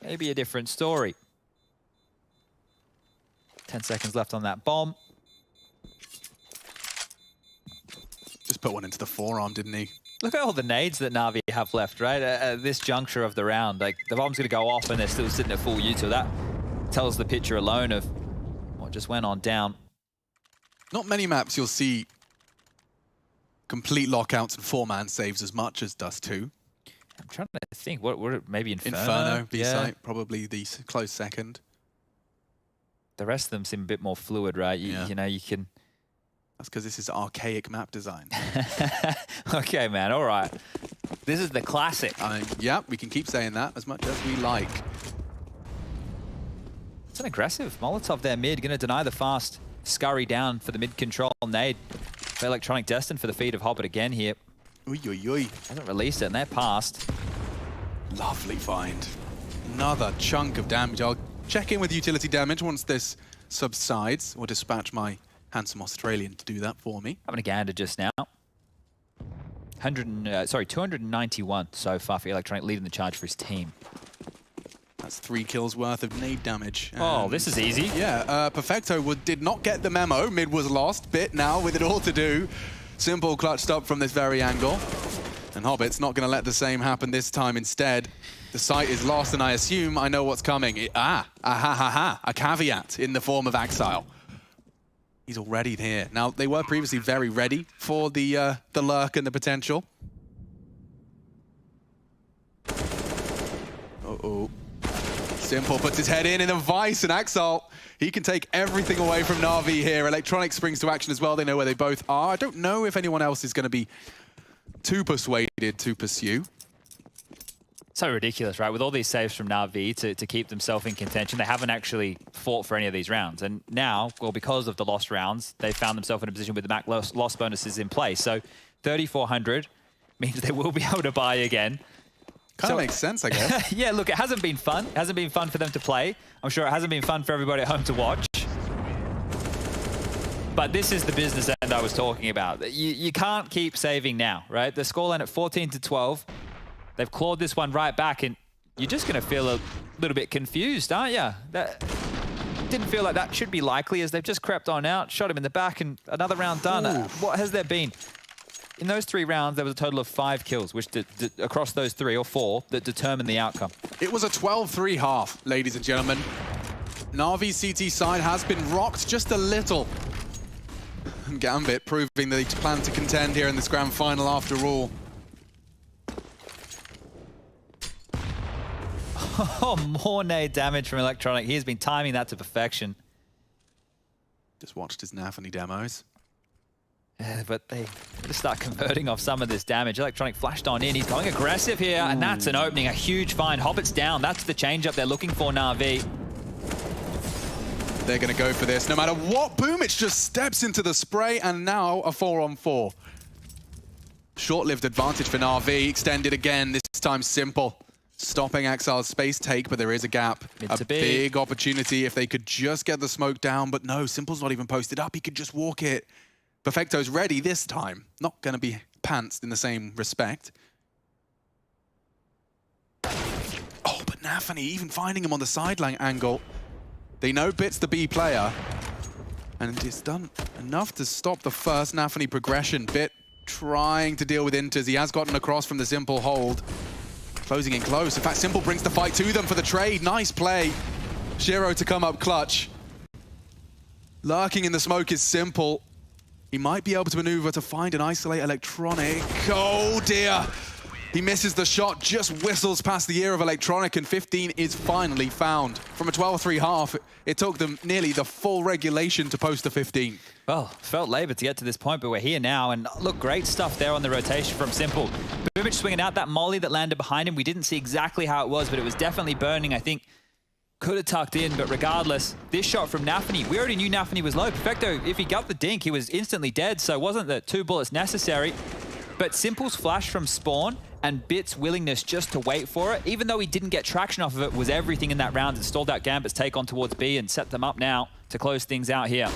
maybe a different story. 10 seconds left on that bomb. Just put one into the forearm, didn't he? Look at all the nades that Na'Vi have left, right? At this juncture of the round, like the bomb's going to go off and they're still sitting at full util. That tells the picture alone of what just went on down. Not many maps you'll see complete lockouts and 4-man saves as much as Dust 2. I'm trying to think, what maybe Inferno? Inferno, B-site, Yeah. probably the close second. The rest of them seem a bit more fluid, right? You know, you can... That's because this is archaic map design. Okay, man, all right. This is the classic. Yeah, we can keep saying that as much as we like. It's an aggressive Molotov there mid, going to deny the fast scurry down for the mid control nade. For Electronic destined for the feed of Hobbit again here. Uy, uy, uy. Hasn't released it, and they're past. Lovely find. Another chunk of damage. I'll check in with utility damage once this subsides, or dispatch my handsome Australian to do that for me. Having a gander just now. 291 so far for Electronic, leading the charge for his team. That's 3 kills worth of nade damage. Oh, this is easy. Yeah, Perfecto did not get the memo. Mid was lost. Bit now with it all to do. Simple clutched up from this very angle. And Hobbit's not going to let the same happen this time instead. The site is lost, and I assume I know what's coming. A caveat in the form of Axile. He's already here. Now, they were previously very ready for the lurk and the potential. Uh-oh. Simple puts his head in a vice, and Axile, he can take everything away from Na'Vi here. Electronic springs to action as well. They know where they both are. I don't know if anyone else is going to be too persuaded to pursue. So ridiculous, right? With all these saves from Na'Vi to keep themselves in contention, they haven't actually fought for any of these rounds. And now, well, because of the lost rounds, they found themselves in a position with the MAC loss bonuses in place. So 3,400 means they will be able to buy again. Kind of makes sense, I guess. Yeah, look, it hasn't been fun. It hasn't been fun for them to play. I'm sure it hasn't been fun for everybody at home to watch. But this is the business end I was talking about. You can't keep saving now, right? The scoreline at 14-12. They've clawed this one right back, and you're just going to feel a little bit confused, aren't you? That didn't feel like that should be likely, as they've just crept on out, shot him in the back, and another round done. What has there been? In those 3 rounds, there was a total of 5 kills, which across those 3 or 4 that determined the outcome. It was a 12-3 half, ladies and gentlemen. Na'Vi's CT side has been rocked just a little. Gambit proving that he planned to contend here in this grand final after all. Oh, more nade damage from Electronic. He has been timing that to perfection. Just watched his Nafany demos. Yeah, but they just start converting off some of this damage. Electronic flashed on in. He's going aggressive here, and that's an opening, a huge find. Hobbit's down. That's the change-up they're looking for, Na'Vi. They're going to go for this no matter what. Boomich just steps into the spray, and now a 4-on-4. Short-lived advantage for Na'Vi. Extended again, this time Simple. Stopping Exile's space take, but there is a gap. A big opportunity if they could just get the smoke down, but no, Simple's not even posted up. He could just walk it. Perfecto's ready this time. Not going to be pantsed in the same respect. Oh, but Nafany even finding him on the sideline angle. They know Bit's the B player, and it's done enough to stop the first Nafany progression. Bit trying to deal with Inters. He has gotten across from the Simple hold. Closing in close. In fact, Simple brings the fight to them for the trade. Nice play. Shiro to come up clutch. Lurking in the smoke is Simple. He might be able to maneuver to find and isolate Electronic. Oh dear. He misses the shot, just whistles past the ear of Electronic, and 15 is finally found. From a 12-3 half, it took them nearly the full regulation to post a 15. Well, felt labor to get to this point, but we're here now. And look, great stuff there on the rotation from Simple. Boomich swinging out that molly that landed behind him. We didn't see exactly how it was, but it was definitely burning. I think could have tucked in, but regardless, this shot from Nafany, we already knew Nafany was low. Perfecto, if he got the dink, he was instantly dead, so it wasn't the 2 bullets necessary. But Simple's flash from spawn and Bit's willingness just to wait for it, even though he didn't get traction off of it, was everything in that round. It stalled out Gambit's take on towards B and set them up now to close things out here.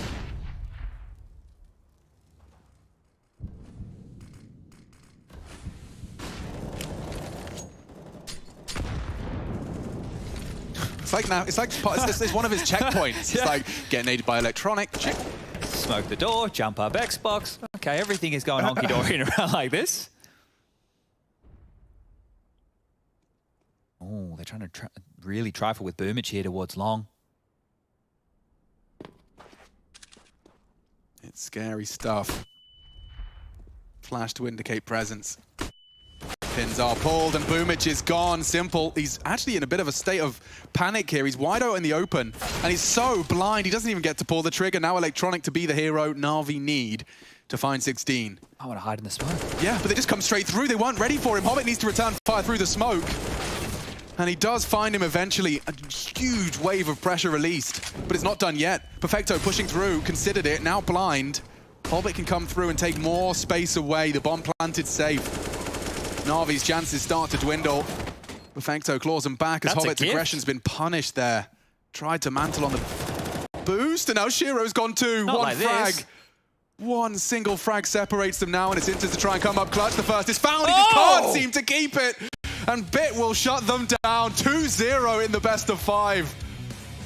It's one of his checkpoints. Yeah. It's like getting aided by Electronic. Check. Smoke the door, jump up Xbox. Okay, everything is going honky-dory in a round like this. Oh, they're trying to really trifle with Boomich here towards long. It's scary stuff. Flash to indicate presence. Pins are pulled and Boomich is gone. Simple. He's actually in a bit of a state of panic here. He's wide out in the open and he's so blind he doesn't even get to pull the trigger. Now Electronic to be the hero Na'Vi need to find 16. I want to hide in the smoke. Yeah, but they just come straight through. They weren't ready for him. Hobbit needs to return fire through the smoke. And he does find him eventually. A huge wave of pressure released, but it's not done yet. Perfecto pushing through, considered it, now blind. Hobbit can come through and take more space away. The bomb planted safe. Na'Vi's chances start to dwindle. Perfecto claws him back as Hobbit's aggression's been punished there. Tried to mantle on the boost, and now Shiro's gone too. Not one like frag. This. One single frag separates them now, and it's Inters to try and come up clutch. The first is found. He just can't seem to keep it. And Bit will shut them down. 2-0 in the best of 5.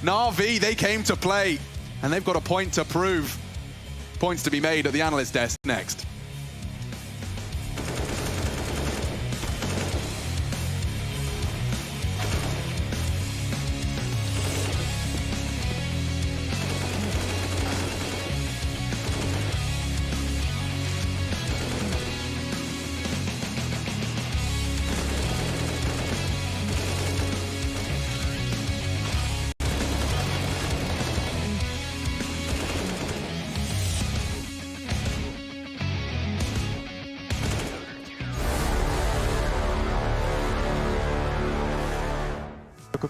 Na'Vi, they came to play, and they've got a point to prove. Points to be made at the analyst desk next.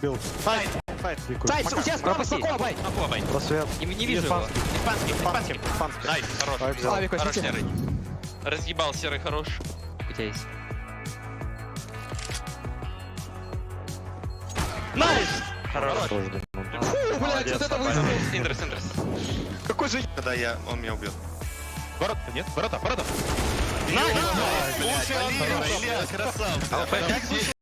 Убил. Сайт! Сайт, у тебя справа Смакова, бай! Просвет. Не вижу его. Испанский. Найс, хорош. Хорош, Серый. Разъебал, Серый, хорош. У тебя есть. Найс! Хорош. Фу, блядь, вот это выстрел. Индрес. Какой же... Когда он меня убил. Ворота, нет? Ворота. Илья, красавчик.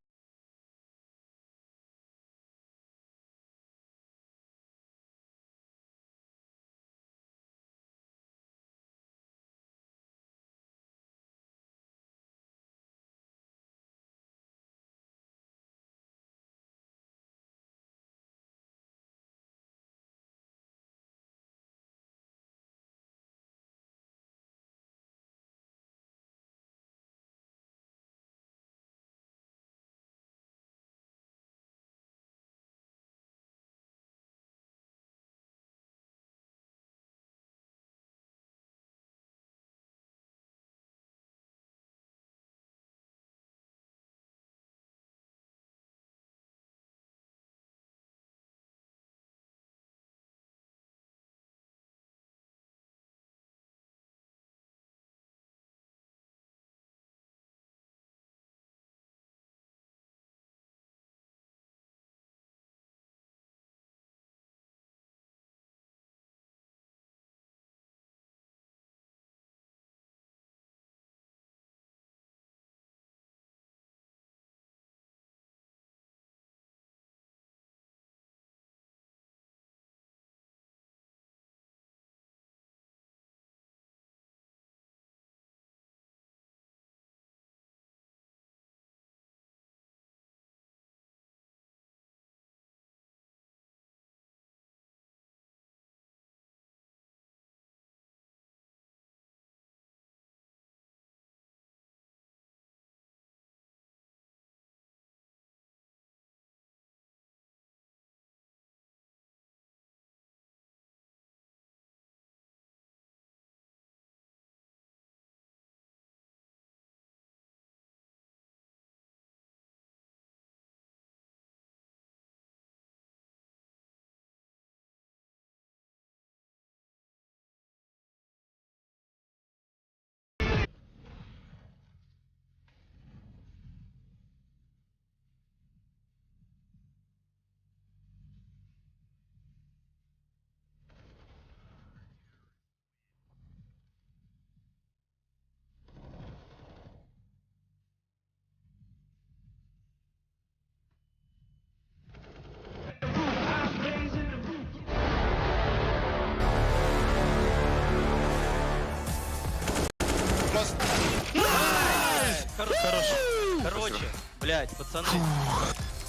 Короче, блядь, пацаны.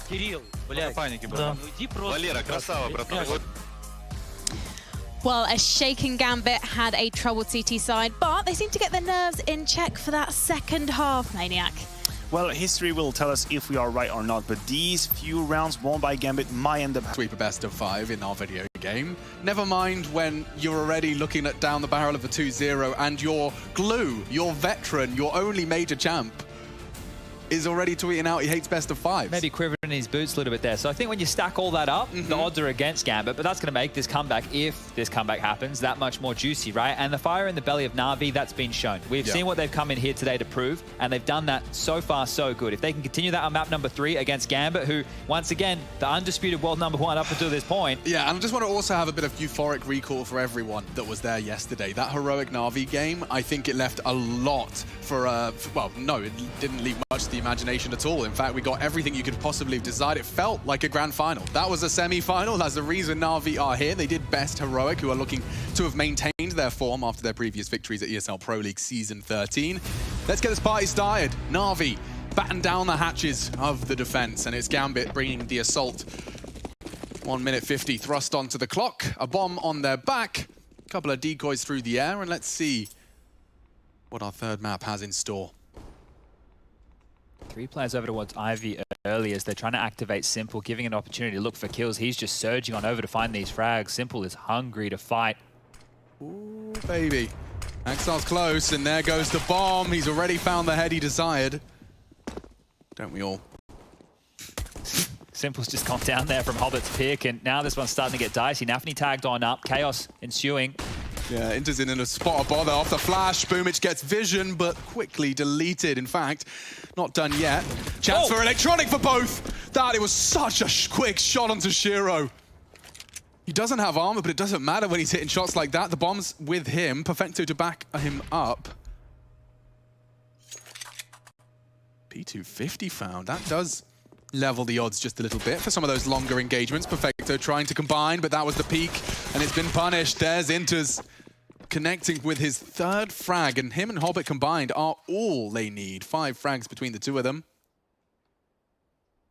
Кирилл, блядь. Паники, ну иди просто. Валера, красава, братан. Well, a shaken Gambit had a troubled CT side, but they seem to get their nerves in check for that second half, Maniac. Well, history will tell us if we are right or not, but these few rounds won by Gambit might end up... Sweep a best of 5 in our video game. Never mind when you're already looking at down the barrel of a 2-0 and your glue, your veteran, your only major champ, is already tweeting out he hates best of 5s. Maybe quivering in his boots a little bit there. So I think when you stack all that up, the odds are against Gambit, but that's going to make this comeback, if this comeback happens, that much more juicy, right? And the fire in the belly of Na'Vi, that's been shown. We've seen what they've come in here today to prove, and they've done that so far so good. If they can continue that on map number 3 against Gambit, who, once again, the undisputed world #1 up until this point. Yeah, and I just want to also have a bit of euphoric recall for everyone that was there yesterday. That heroic Na'Vi game, I think it left a lot for, well, no, it didn't leave much to the imagination at all. In fact, we got everything you could possibly have desired. It felt like a grand final. That was a semi-final. That's the reason Na'Vi are here. They did best heroic, who are looking to have maintained their form after their previous victories at ESL Pro League Season 13. Let's get this party started. Na'Vi batten down the hatches of the defense, and it's Gambit bringing the assault. 1 minute 50 thrust onto the clock. A bomb on their back. A couple of decoys through the air, and let's see what our third map has in store. 3 players over towards Ivy early as they're trying to activate Simple, giving an opportunity to look for kills. He's just surging on over to find these frags. Simple is hungry to fight. Ooh, baby. Axel's close, and there goes the bomb. He's already found the head he desired. Don't we all? Simple's just gone down there from Hobbit's pick, and now this one's starting to get dicey. Nafni tagged on up. Chaos ensuing. Yeah, Inter's in a spot of bother off the flash. Boomich gets vision, but quickly deleted. In fact, not done yet. Chance for Electronic for both. That, it was such a quick shot onto Shiro. He doesn't have armor, but it doesn't matter when he's hitting shots like that. The bomb's with him. Perfecto to back him up. P250 found. That does level the odds just a little bit for some of those longer engagements. Perfecto trying to combine, but that was the peak, and it's been punished. There's Inters connecting with his third frag, and him and Hobbit combined are all they need. 5 frags between the two of them.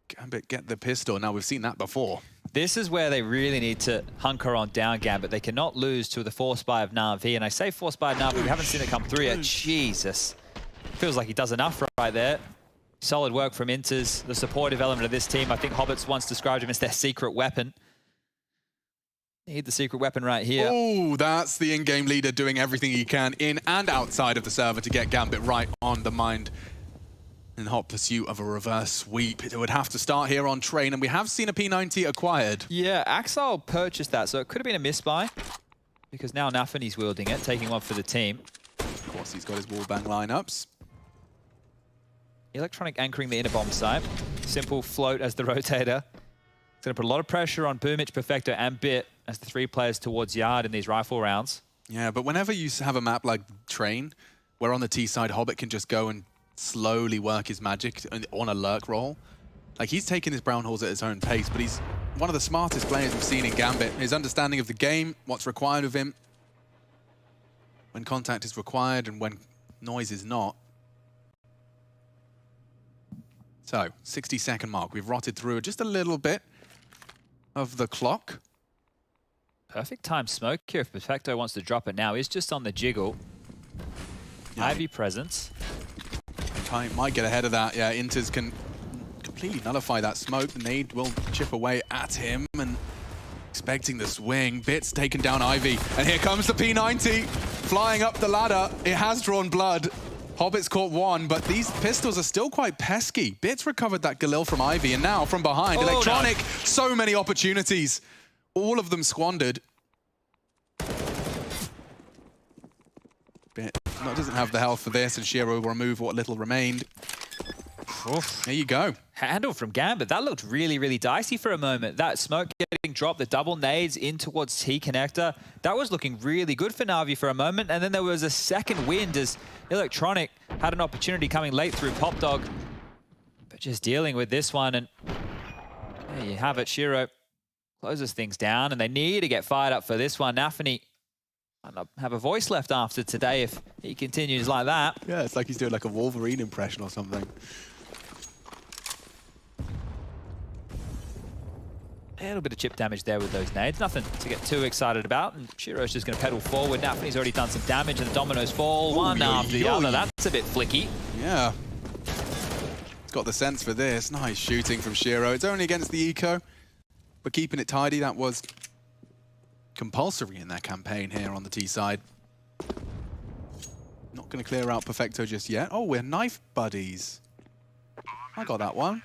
Gambit get the pistol. Now, we've seen that before. This is where they really need to hunker on down, Gambit. They cannot lose to the force buy of Na'Vi, and I say force buy of Na'Vi, we haven't seen it come through yet. Jesus. Feels like he does enough right there. Solid work from Inters, the supportive element of this team. I think Hobbits once described him as their secret weapon. Need the secret weapon right here. Oh, that's the in-game leader doing everything he can in and outside of the server to get Gambit right on the mind in hot pursuit of a reverse sweep. It would have to start here on train, and we have seen a P90 acquired. Yeah, Axel purchased that, so it could have been a misbuy because now Nafany's wielding it, taking one for the team. Of course, he's got his wallbang lineups. Electronic anchoring the inner bomb site. Simple float as the rotator. It's going to put a lot of pressure on Boomich, Perfecto, and Bit as the 3 players towards Yard in these rifle rounds. Yeah, but whenever you have a map like Train, where on the T side, Hobbit can just go and slowly work his magic on a lurk roll. Like, he's taking his brown holes at his own pace, but he's one of the smartest players we've seen in Gambit. His understanding of the game, what's required of him, when contact is required and when noise is not. So, 60-second mark. We've rotted through just a little bit of the clock. Perfect time smoke here if Perfecto wants to drop it now. He's just on the jiggle. Yeah. Ivy presence. Time might get ahead of that. Yeah, Inters can completely nullify that smoke. The nade will chip away at him and expecting the swing. Bit's taken down Ivy. And here comes the P90 flying up the ladder. It has drawn blood. Hobbit's caught one, but these pistols are still quite pesky. Bit's recovered that Galil from Ivy, and now from behind, Electronic, no. So many opportunities. All of them squandered. Bit doesn't have the health for this, and Shiro will remove what little remained. Oof. There you go. Handle from Gambit. That looked really, really dicey for a moment. That smoke getting dropped, the double nades in towards T-connector. That was looking really good for Na'Vi for a moment. And then there was a second wind as Electronic had an opportunity coming late through Pop Dog. But just dealing with this one. And there you have it. Shiro closes things down. And they need to get fired up for this one. Nafany might not have a voice left after today if he continues like that. Yeah, it's like he's doing like a Wolverine impression or something. A little bit of chip damage there with those nades. Nothing to get too excited about. And Shiro's just going to pedal forward. Nafany's already done some damage and the dominoes fall one after the other. That's a bit flicky. Yeah. He's got the sense for this. Nice shooting from Shiro. It's only against the eco, but keeping it tidy. That was compulsory in their campaign here on the T side. Not going to clear out Perfecto just yet. Oh, we're knife buddies. I got that one.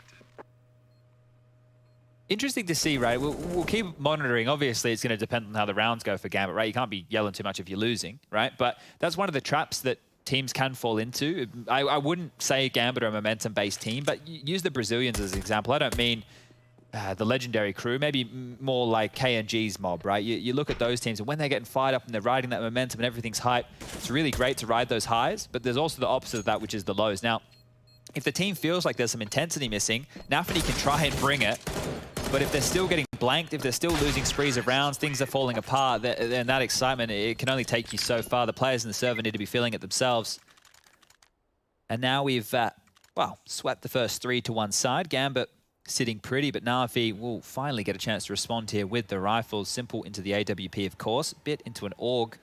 Interesting to see, right? We'll keep monitoring. Obviously, it's going to depend on how the rounds go for Gambit, right? You can't be yelling too much if you're losing, right? But that's one of the traps that teams can fall into. I wouldn't say Gambit are a momentum-based team, but use the Brazilians as an example. I don't mean the legendary crew, maybe more like KNG's mob, right? You look at those teams, and when they're getting fired up and they're riding that momentum and everything's hype, it's really great to ride those highs, but there's also the opposite of that, which is the lows. Now, if the team feels like there's some intensity missing, Nafany can try and bring it. But if they're still getting blanked, if they're still losing sprees of rounds, things are falling apart, then that excitement, it can only take you so far. The players in the server need to be feeling it themselves. And now we've, well, swept the first 3 to one side. Gambit sitting pretty, but Na'Vi will finally get a chance to respond here with the rifles. Simple into the AWP, of course. Bit into an AUG.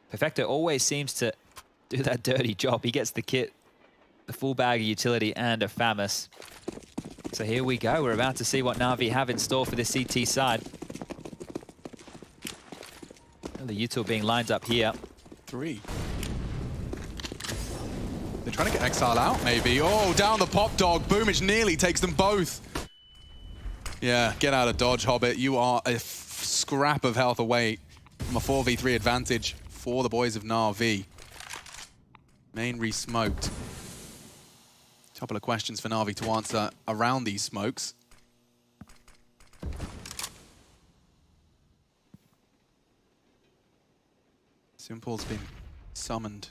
Perfecto always seems to do that dirty job. He gets the kit, the full bag of utility, and a FAMAS. So here we go. We're about to see what Na'Vi have in store for this CT side. The util being lined up here. 3. They're trying to get Exile out, maybe. Oh, down the Pop Dog. Boomich nearly takes them both. Yeah, get out of dodge, Hobbit. You are a scrap of health away from a 4v3 advantage for the boys of Na'Vi. Main re-smoked. Couple of questions for Na'Vi to answer around these smokes. Simple's been summoned.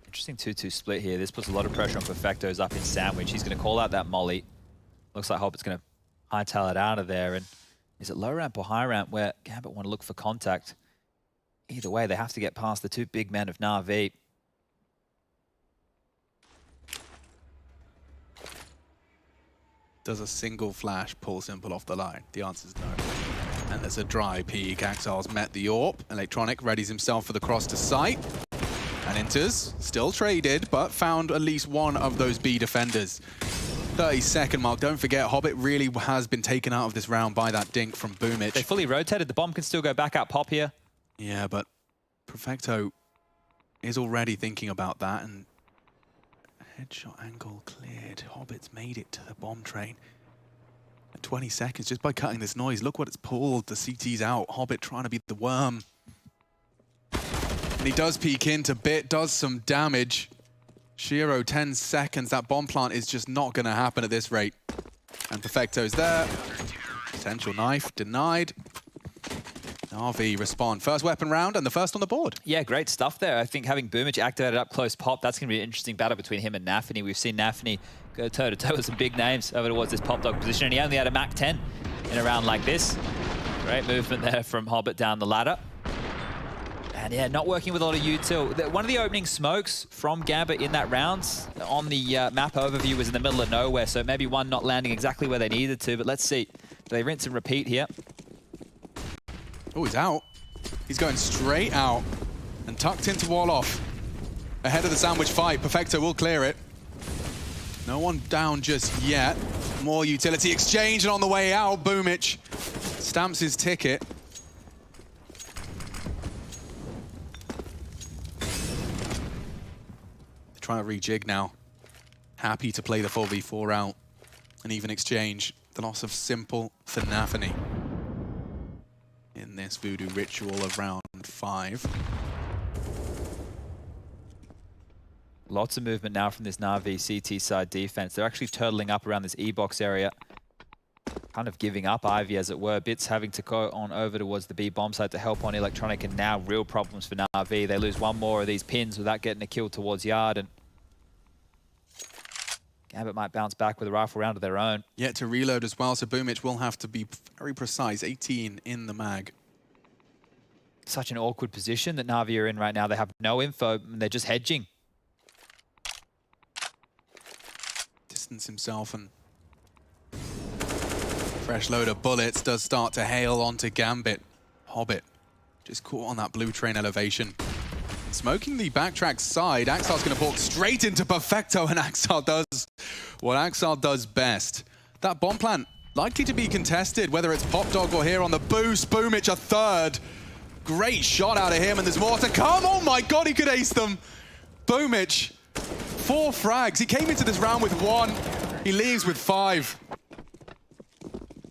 Interesting 2-2 split here. This puts a lot of pressure on Perfecto's up in sandwich. He's going to call out that molly. Looks like Hobbit's going to hightail it out of there. And is it low ramp or high ramp where Gambit want to look for contact? Either way, they have to get past the two big men of Na'Vi. Does a single flash pull Simple off the line? The answer is no. And there's a dry peek. Axel's met the AWP. Electronic readies himself for the cross to sight. And enters, still traded, but found at least one of those B defenders. 30-second mark. Don't forget, Hobbit really has been taken out of this round by that dink from Boomich. They fully rotated. The bomb can still go back out pop here. Yeah, but Perfecto is already thinking about that, and headshot angle cleared. Hobbit's made it to the bomb train. At 20 seconds, just by cutting this noise, look what it's pulled. The CT's out. Hobbit trying to beat the worm. And he does peek into Bit, does some damage. Shiro, 10 seconds. That bomb plant is just not going to happen at this rate. And Perfecto's there. Potential knife denied. RV respond. First weapon round and the first on the board. Yeah, great stuff there. I think having Boomich activated up close pop, that's going to be an interesting battle between him and Nafany. We've seen Nafany go toe-to-toe with some big names over towards this pop dog position, and he only had a Mach 10 in a round like this. Great movement there from Hobbit down the ladder. And yeah, not working with a lot of util. One of the opening smokes from Gambit in that round on the map overview was in the middle of nowhere, so maybe one not landing exactly where they needed to, but let's see. Do they rinse and repeat here? Oh, he's out. He's going straight out and tucked into wall off. Ahead of the sandwich fight, Perfecto will clear it. No one down just yet. More utility exchange, and on the way out, Boomich stamps his ticket. Trying to rejig now. Happy to play the 4v4 out. And even exchange the loss of Simple for Nafany in this voodoo ritual of round 5. Lots of movement now from this Na'Vi CT side defense. They're actually turtling up around this E-box area. Kind of giving up Ivy, as it were. Bits having to go on over towards the B bomb site to help on Electronic, and now real problems for Na'Vi. They lose one more of these pins without getting a kill towards Yard, and Gambit might bounce back with a rifle round of their own. Yet to reload as well, so Boomich will have to be very precise. 18 in the mag. Such an awkward position that Na'Vi are in right now. They have no info, and they're just hedging. Distance himself, and fresh load of bullets does start to hail onto Gambit. Hobbit just caught on that blue train elevation. Smoking the backtrack side, Axel's going to walk straight into Perfecto, and Axel does what Axel does best. That bomb plant likely to be contested, whether it's Pop Dog or here on the boost. Boomich a third. Great shot out of him, and there's more to come. Oh my god, he could ace them. Boomich, 4 frags. He came into this round with 1. He leaves with 5.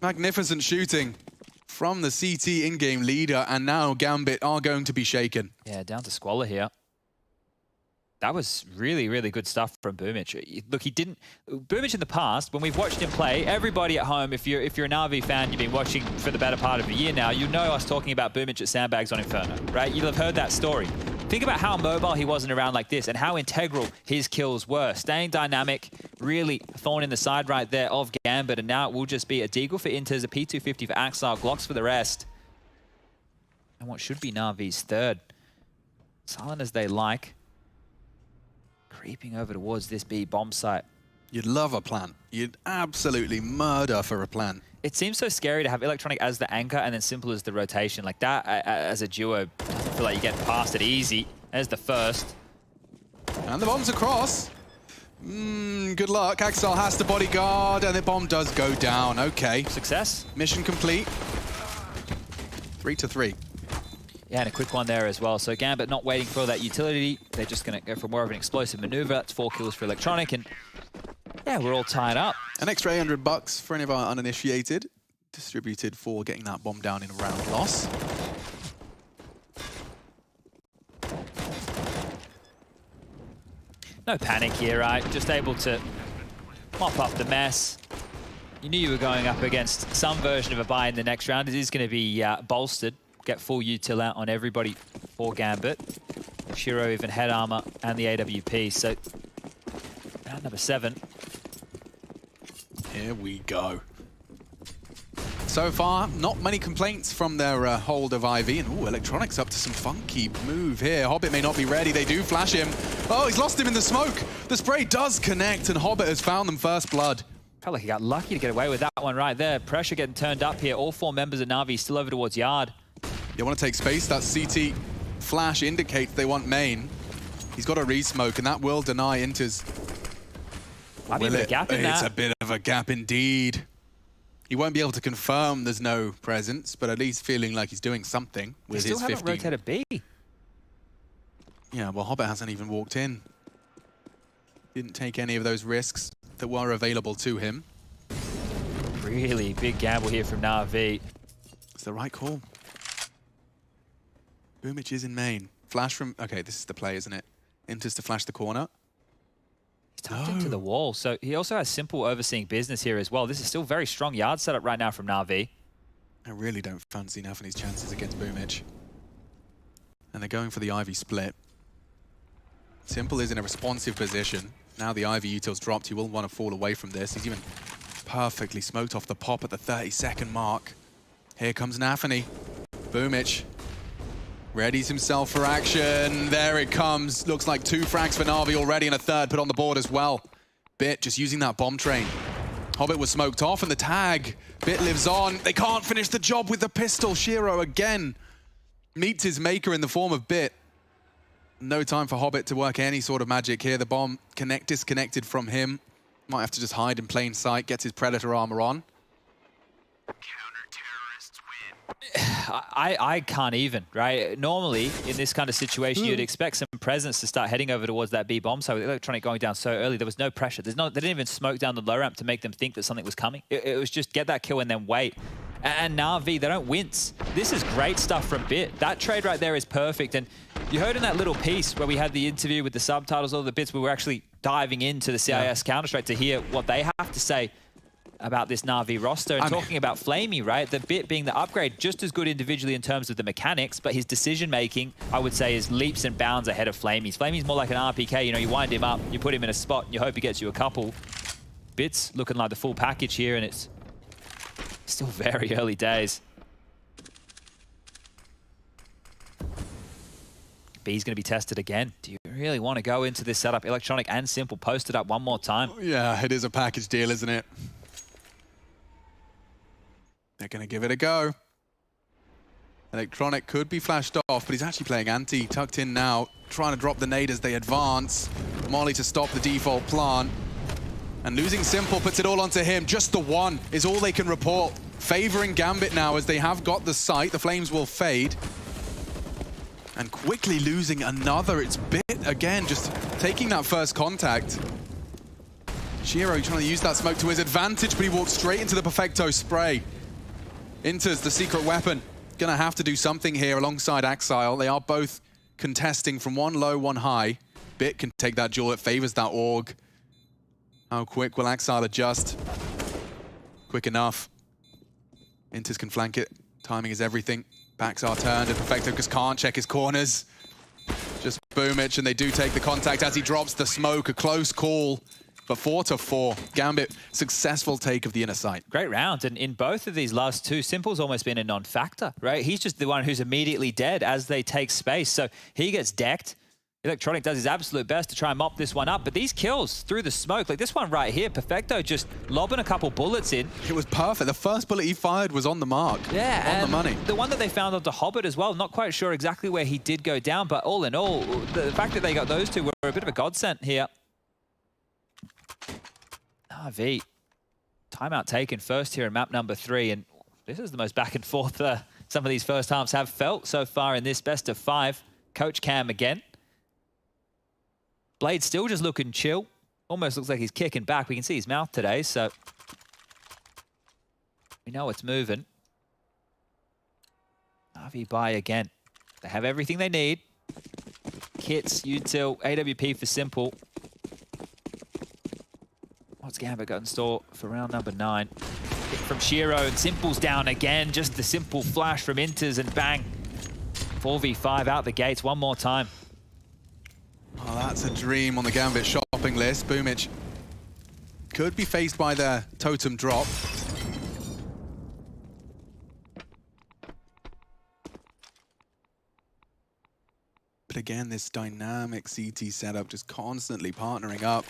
Magnificent shooting from the CT in-game leader, and now Gambit are going to be shaken. Yeah, down to Squalor here. That was really, really good stuff from Boomich. Look, he didn't... Boomich in the past, when we've watched him play, everybody at home, if you're an RV fan, you've been watching for the better part of a year now, you know us talking about Boomich at Sandbags on Inferno, right? You'll have heard that story. Think about how mobile he was in a round like this and how integral his kills were. Staying dynamic, really thorn in the side right there of Gambit, and now it will just be a Deagle for Inters, a P250 for Axel, Glocks for the rest. And what should be Na'Vi's third. Silent as they like. Creeping over towards this B bomb site. You'd love a plan. You'd absolutely murder for a plan. It seems so scary to have Electronic as the anchor and then Simple as the rotation. Like that, as a duo, doesn't feel like you get past it easy. There's the first. And the bomb's across. Good luck. Axel has to bodyguard, and the bomb does go down. Okay. Success. Mission complete. 3-3. Yeah, and a quick one there as well. So Gambit not waiting for that utility. They're just going to go for more of an explosive maneuver. That's 4 kills for Electronic, and yeah, we're all tied up. An extra $800 for any of our uninitiated, distributed for getting that bomb down in a round loss. No panic here, right? Just able to mop up the mess. You knew you were going up against some version of a buy in the next round. It is going to be bolstered. Get full util out on everybody for Gambit. Shiro even head armor and the AWP. So round number 7. Here we go. So far, not many complaints from their hold of Ivy. And ooh, Electronics up to some funky move here. Hobbit may not be ready. They do flash him. Oh, he's lost him in the smoke. The spray does connect, and Hobbit has found them first blood. Felt like he got lucky to get away with that one right there. Pressure getting turned up here. All 4 members of Na'Vi still over towards Yard. They want to take space. That CT flash indicates they want main. He's got a re-smoke, and that will deny Inters. Might be a bit of a gap in that. It's a bit of a gap indeed. He won't be able to confirm there's no presence, but at least feeling like he's doing something with his 15. Still haven't rotated B. Yeah, well, Hobbit hasn't even walked in. Didn't take any of those risks that were available to him. Really big gamble here from Na'Vi. It's the right call. Boomich is in main. Flash from... Okay, this is the play, isn't it? Enters to flash the corner. He's tucked into the wall, so he also has Simple overseeing business here as well. This is still very strong Yard setup right now from Na'Vi. I really don't fancy Nafany's chances against Boomich. And they're going for the Ivy split. Simple is in a responsive position. Now the Ivy util's dropped, he will want to fall away from this. He's even perfectly smoked off the pop at the 30-second mark. Here comes Nafany. Boomich readies himself for action. There it comes. Looks like 2 frags for Na'Vi already and a 3rd put on the board as well. Bit just using that bomb train. Hobbit was smoked off and the tag. Bit lives on. They can't finish the job with the pistol. Shiro again meets his maker in the form of Bit. No time for Hobbit to work any sort of magic here. The bomb disconnected from him. Might have to just hide in plain sight. Gets his Predator armor on. I can't even, right? Normally, in this kind of situation, you'd expect some presence to start heading over towards that B bomb. So with Electronic going down so early, there was no pressure. They didn't even smoke down the low ramp to make them think that something was coming. It was just get that kill and then wait. And Na'Vi, they don't wince. This is great stuff from Bit. That trade right there is perfect. And you heard in that little piece where we had the interview with the subtitles, all the bits, we were actually diving into the CIS Counter-Strike to hear what they have to say about this Na'Vi roster and talking about Flamey, right? The Bit being the upgrade, just as good individually in terms of the mechanics, but his decision-making, I would say, is leaps and bounds ahead of Flamey's. Flamey's more like an RPK, you know, you wind him up, you put him in a spot, and you hope he gets you a couple. Bit's looking like the full package here, and it's still very early days. B's going to be tested again. Do you really want to go into this setup? Electronic and Simple posted up one more time. Yeah, it is a package deal, isn't it? They're going to give it a go. Electronic could be flashed off, but he's actually playing anti. Tucked in now, trying to drop the nade as they advance. Molly to stop the default plant. And losing Simple puts it all onto him. Just the one is all they can report. Favoring Gambit now as they have got the sight. The flames will fade. And quickly losing another. It's Bit again, just taking that first contact. Shiro trying to use that smoke to his advantage, but he walks straight into the Perfecto spray. Enters the secret weapon. Gonna have to do something here alongside Axile. They are both contesting from one low, one high. Bit can take that duel. It favors that AUG. How quick will Axile adjust? Quick enough. Inters can flank it. Timing is everything. Backs are turned and Perfecto just can't check his corners. Just Boomich, and they do take the contact as he drops the smoke. A close call. But 4-4, Gambit, successful take of the inner sight. Great round, and in both of these last two, Simple's almost been a non-factor, right? He's just the one who's immediately dead as they take space, so he gets decked. Electronic does his absolute best to try and mop this one up, but these kills through the smoke, like this one right here, Perfecto just lobbing a couple bullets in. It was perfect. The first bullet he fired was on the mark. Yeah, on the money. The one that they found onto Hobbit as well, not quite sure exactly where he did go down, but all in all, the fact that they got those two were a bit of a godsend here. V. Timeout taken first here in map number 3, and this is the most back and forth some of these first halves have felt so far in this best of 5. Coach Cam again. Blade still just looking chill. Almost looks like he's kicking back. We can see his mouth today, so we know it's moving. RV buy again. They have everything they need. Kits, util, AWP for Simple. What's Gambit got in store for round number 9? Hit from Shiro, and Simple's down again. Just the simple flash from Inters, and bang. 4v5 out the gates one more time. Oh, that's a dream on the Gambit shopping list. Boomich could be faced by their totem drop. But again, this dynamic CT setup just constantly partnering up,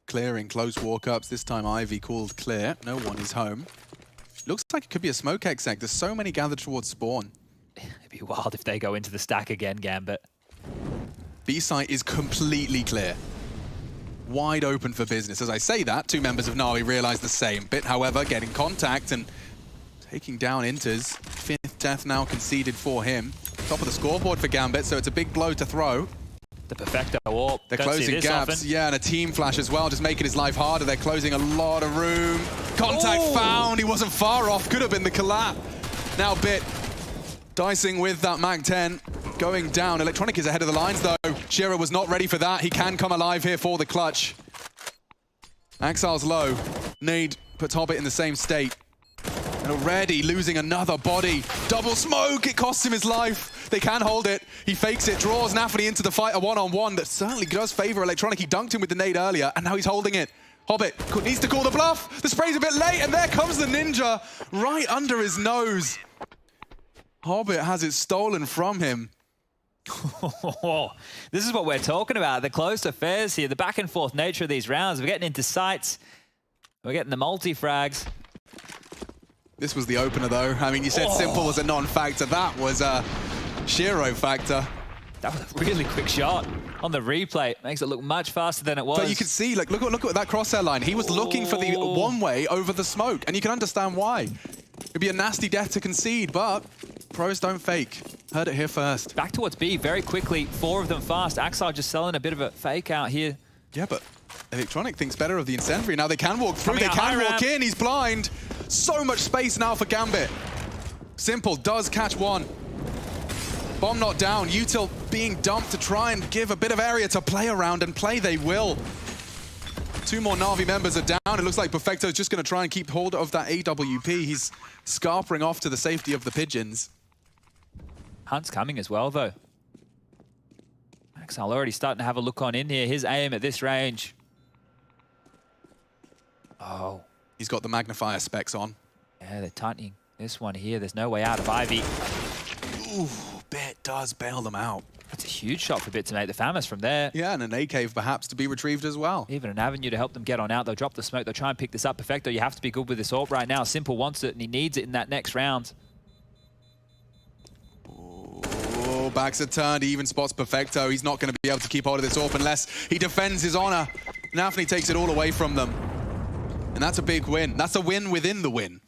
clearing close walk-ups. This time Ivy called clear. No one is home. Looks like it could be a smoke exec. There's so many gathered towards spawn. It'd be wild if they go into the stack again, Gambit. B-site is completely clear. Wide open for business. As I say that, 2 members of Na'Vi realize the same. Bit, however, getting contact and taking down Inters. 5th death now conceded for him. Top of the scoreboard for Gambit, so it's a big blow to throw. The Perfecto warp. They're closing gaps. Often. Yeah, and a team flash as well, just making his life harder. They're closing a lot of room. Contact found. He wasn't far off. Could have been the collab. Now Bit dicing with that Mag-10. Going down. Electronic is ahead of the lines, though. Shiro was not ready for that. He can come alive here for the clutch. Axile's low. Nade puts Hobbit in the same state. And already losing another body. Double smoke. It costs him his life. They can hold it. He fakes it, draws Nafany into the fight, a one-on-one that certainly does favor Electronic. He dunked him with the nade earlier, and now he's holding it. Hobbit needs to call the bluff. The spray's a bit late, and there comes the ninja right under his nose. Hobbit has it stolen from him. This is what we're talking about. The close affairs here, the back and forth nature of these rounds. We're getting into sights. We're getting the multi-frags. This was the opener, though. I mean, you said Simple was a non-factor. That was a Shiro factor. That was a really quick shot on the replay. Makes it look much faster than it was. But you can see, like, look at that crosshair line. He was looking for the one-way over the smoke, and you can understand why. It'd be a nasty death to concede, but pros don't fake. Heard it here first. Back towards B very quickly. 4 of them fast. Axile just selling a bit of a fake out here. Yeah, but Electronic thinks better of the incendiary. Now they can walk through. They can walk in. He's blind. So much space now for Gambit. Simple does catch one. Bomb not down. Util being dumped to try and give a bit of area to play around, and play they will. 2 more Na'Vi members are down. It looks like Perfecto's just going to try and keep hold of that AWP. He's scarpering off to the safety of the pigeons. Hunt's coming as well, though. Axile already starting to have a look on in here. His aim at this range. Oh. He's got the magnifier specs on. Yeah, they're tightening this one here. There's no way out of Ivy. Ooh, Bit does bail them out. That's a huge shot for Bit to make the Famous from there. Yeah, and an A cave perhaps to be retrieved as well. Even an avenue to help them get on out. They'll drop the smoke. They'll try and pick this up. Perfecto, you have to be good with this AWP right now. Simple wants it, and he needs it in that next round. Oh, backs are turned. He even spots Perfecto. He's not going to be able to keep hold of this AWP unless he defends his honor. Nafany takes it all away from them. And that's a big win. That's a win within the win.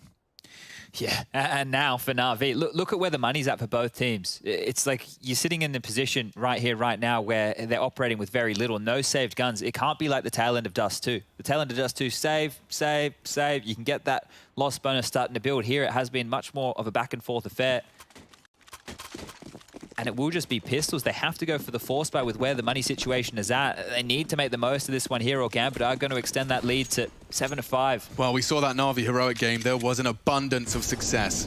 Yeah, and now for Na'Vi, look at where the money's at for both teams. It's like you're sitting in the position right here, right now, where they're operating with very little, no saved guns. It can't be like the tail end of Dust 2. The tail end of Dust 2, save, save, save. You can get that loss bonus starting to build. Here it has been much more of a back and forth affair. And it will just be pistols. They have to go for the force buy with where the money situation is at. They need to make the most of this one here, or Gambit are going to extend that lead to 7-5. Well, we saw that Na'Vi heroic game. There was an abundance of success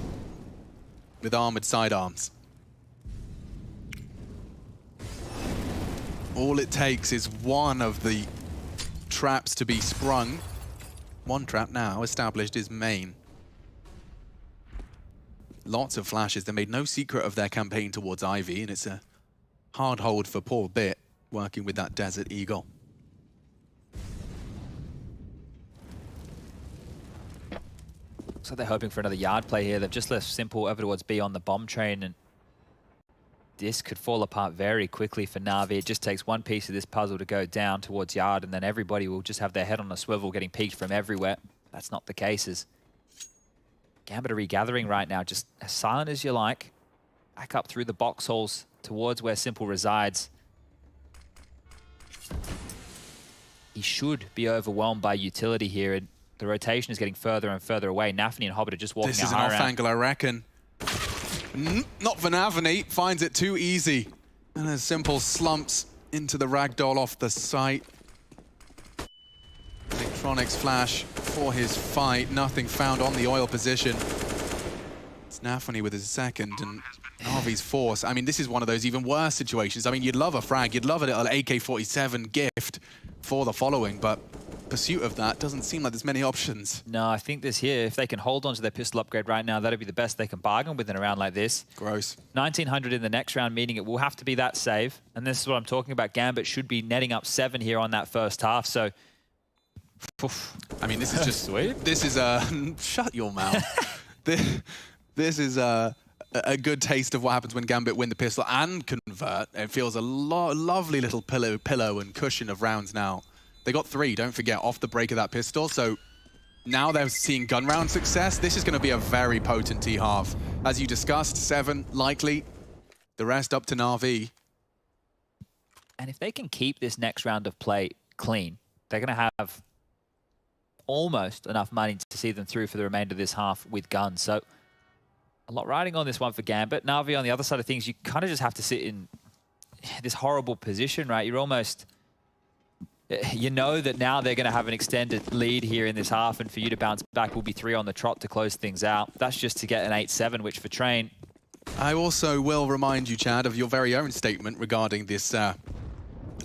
with armored sidearms. All it takes is one of the traps to be sprung. One trap now established is main. Lots of flashes. They made no secret of their campaign towards Ivy, and it's a hard hold for poor Bit working with that Desert Eagle. So they're hoping for another yard play here. They've just left Simple over towards B on the bomb train, and this could fall apart very quickly for Na'Vi. It just takes one piece of this puzzle to go down towards yard, and then everybody will just have their head on a swivel getting peeked from everywhere. That's not the case. As Gambit are regathering right now, just as silent as you like. Back up through the box holes towards where Simple resides. He should be overwhelmed by utility here, and the rotation is getting further and further away. Nafany and Hobbit are just walking out. This is an off angle, I reckon. Not for Nafany. Finds it too easy. And as Simple slumps into the ragdoll off the site. Tronic's flash for his fight. Nothing found on the oil position. It's Nafany with his second, and Navi's force. I mean, this is one of those even worse situations. I mean, you'd love a frag, you'd love a little AK-47 gift for the following, but pursuit of that doesn't seem like there's many options. No, I think this here, if they can hold on to their pistol upgrade right now, that'd be the best they can bargain with in a round like this. Gross. 1900 in the next round, meaning it will have to be that save. And this is what I'm talking about. Gambit should be netting up 7 here on that first half, so... Oof. I mean, this is just... Sweet. This is shut your mouth. This is a good taste of what happens when Gambit win the pistol and convert. It feels a lovely little pillow and cushion of rounds now. They got 3, don't forget, off the break of that pistol. So now they're seeing gun round success. This is going to be a very potent T-half. As you discussed, 7 likely. The rest up to Na'Vi. And if they can keep this next round of play clean, they're going to have almost enough money to see them through for the remainder of this half with guns. So a lot riding on this one for Gambit. Na'Vi on the other side of things, you kind of just have to sit in this horrible position, right? You're almost... You know that now they're going to have an extended lead here in this half, and for you to bounce back will be 3 on the trot to close things out. That's just to get an 8-7, which for Train... I also will remind you, Chad, of your very own statement regarding this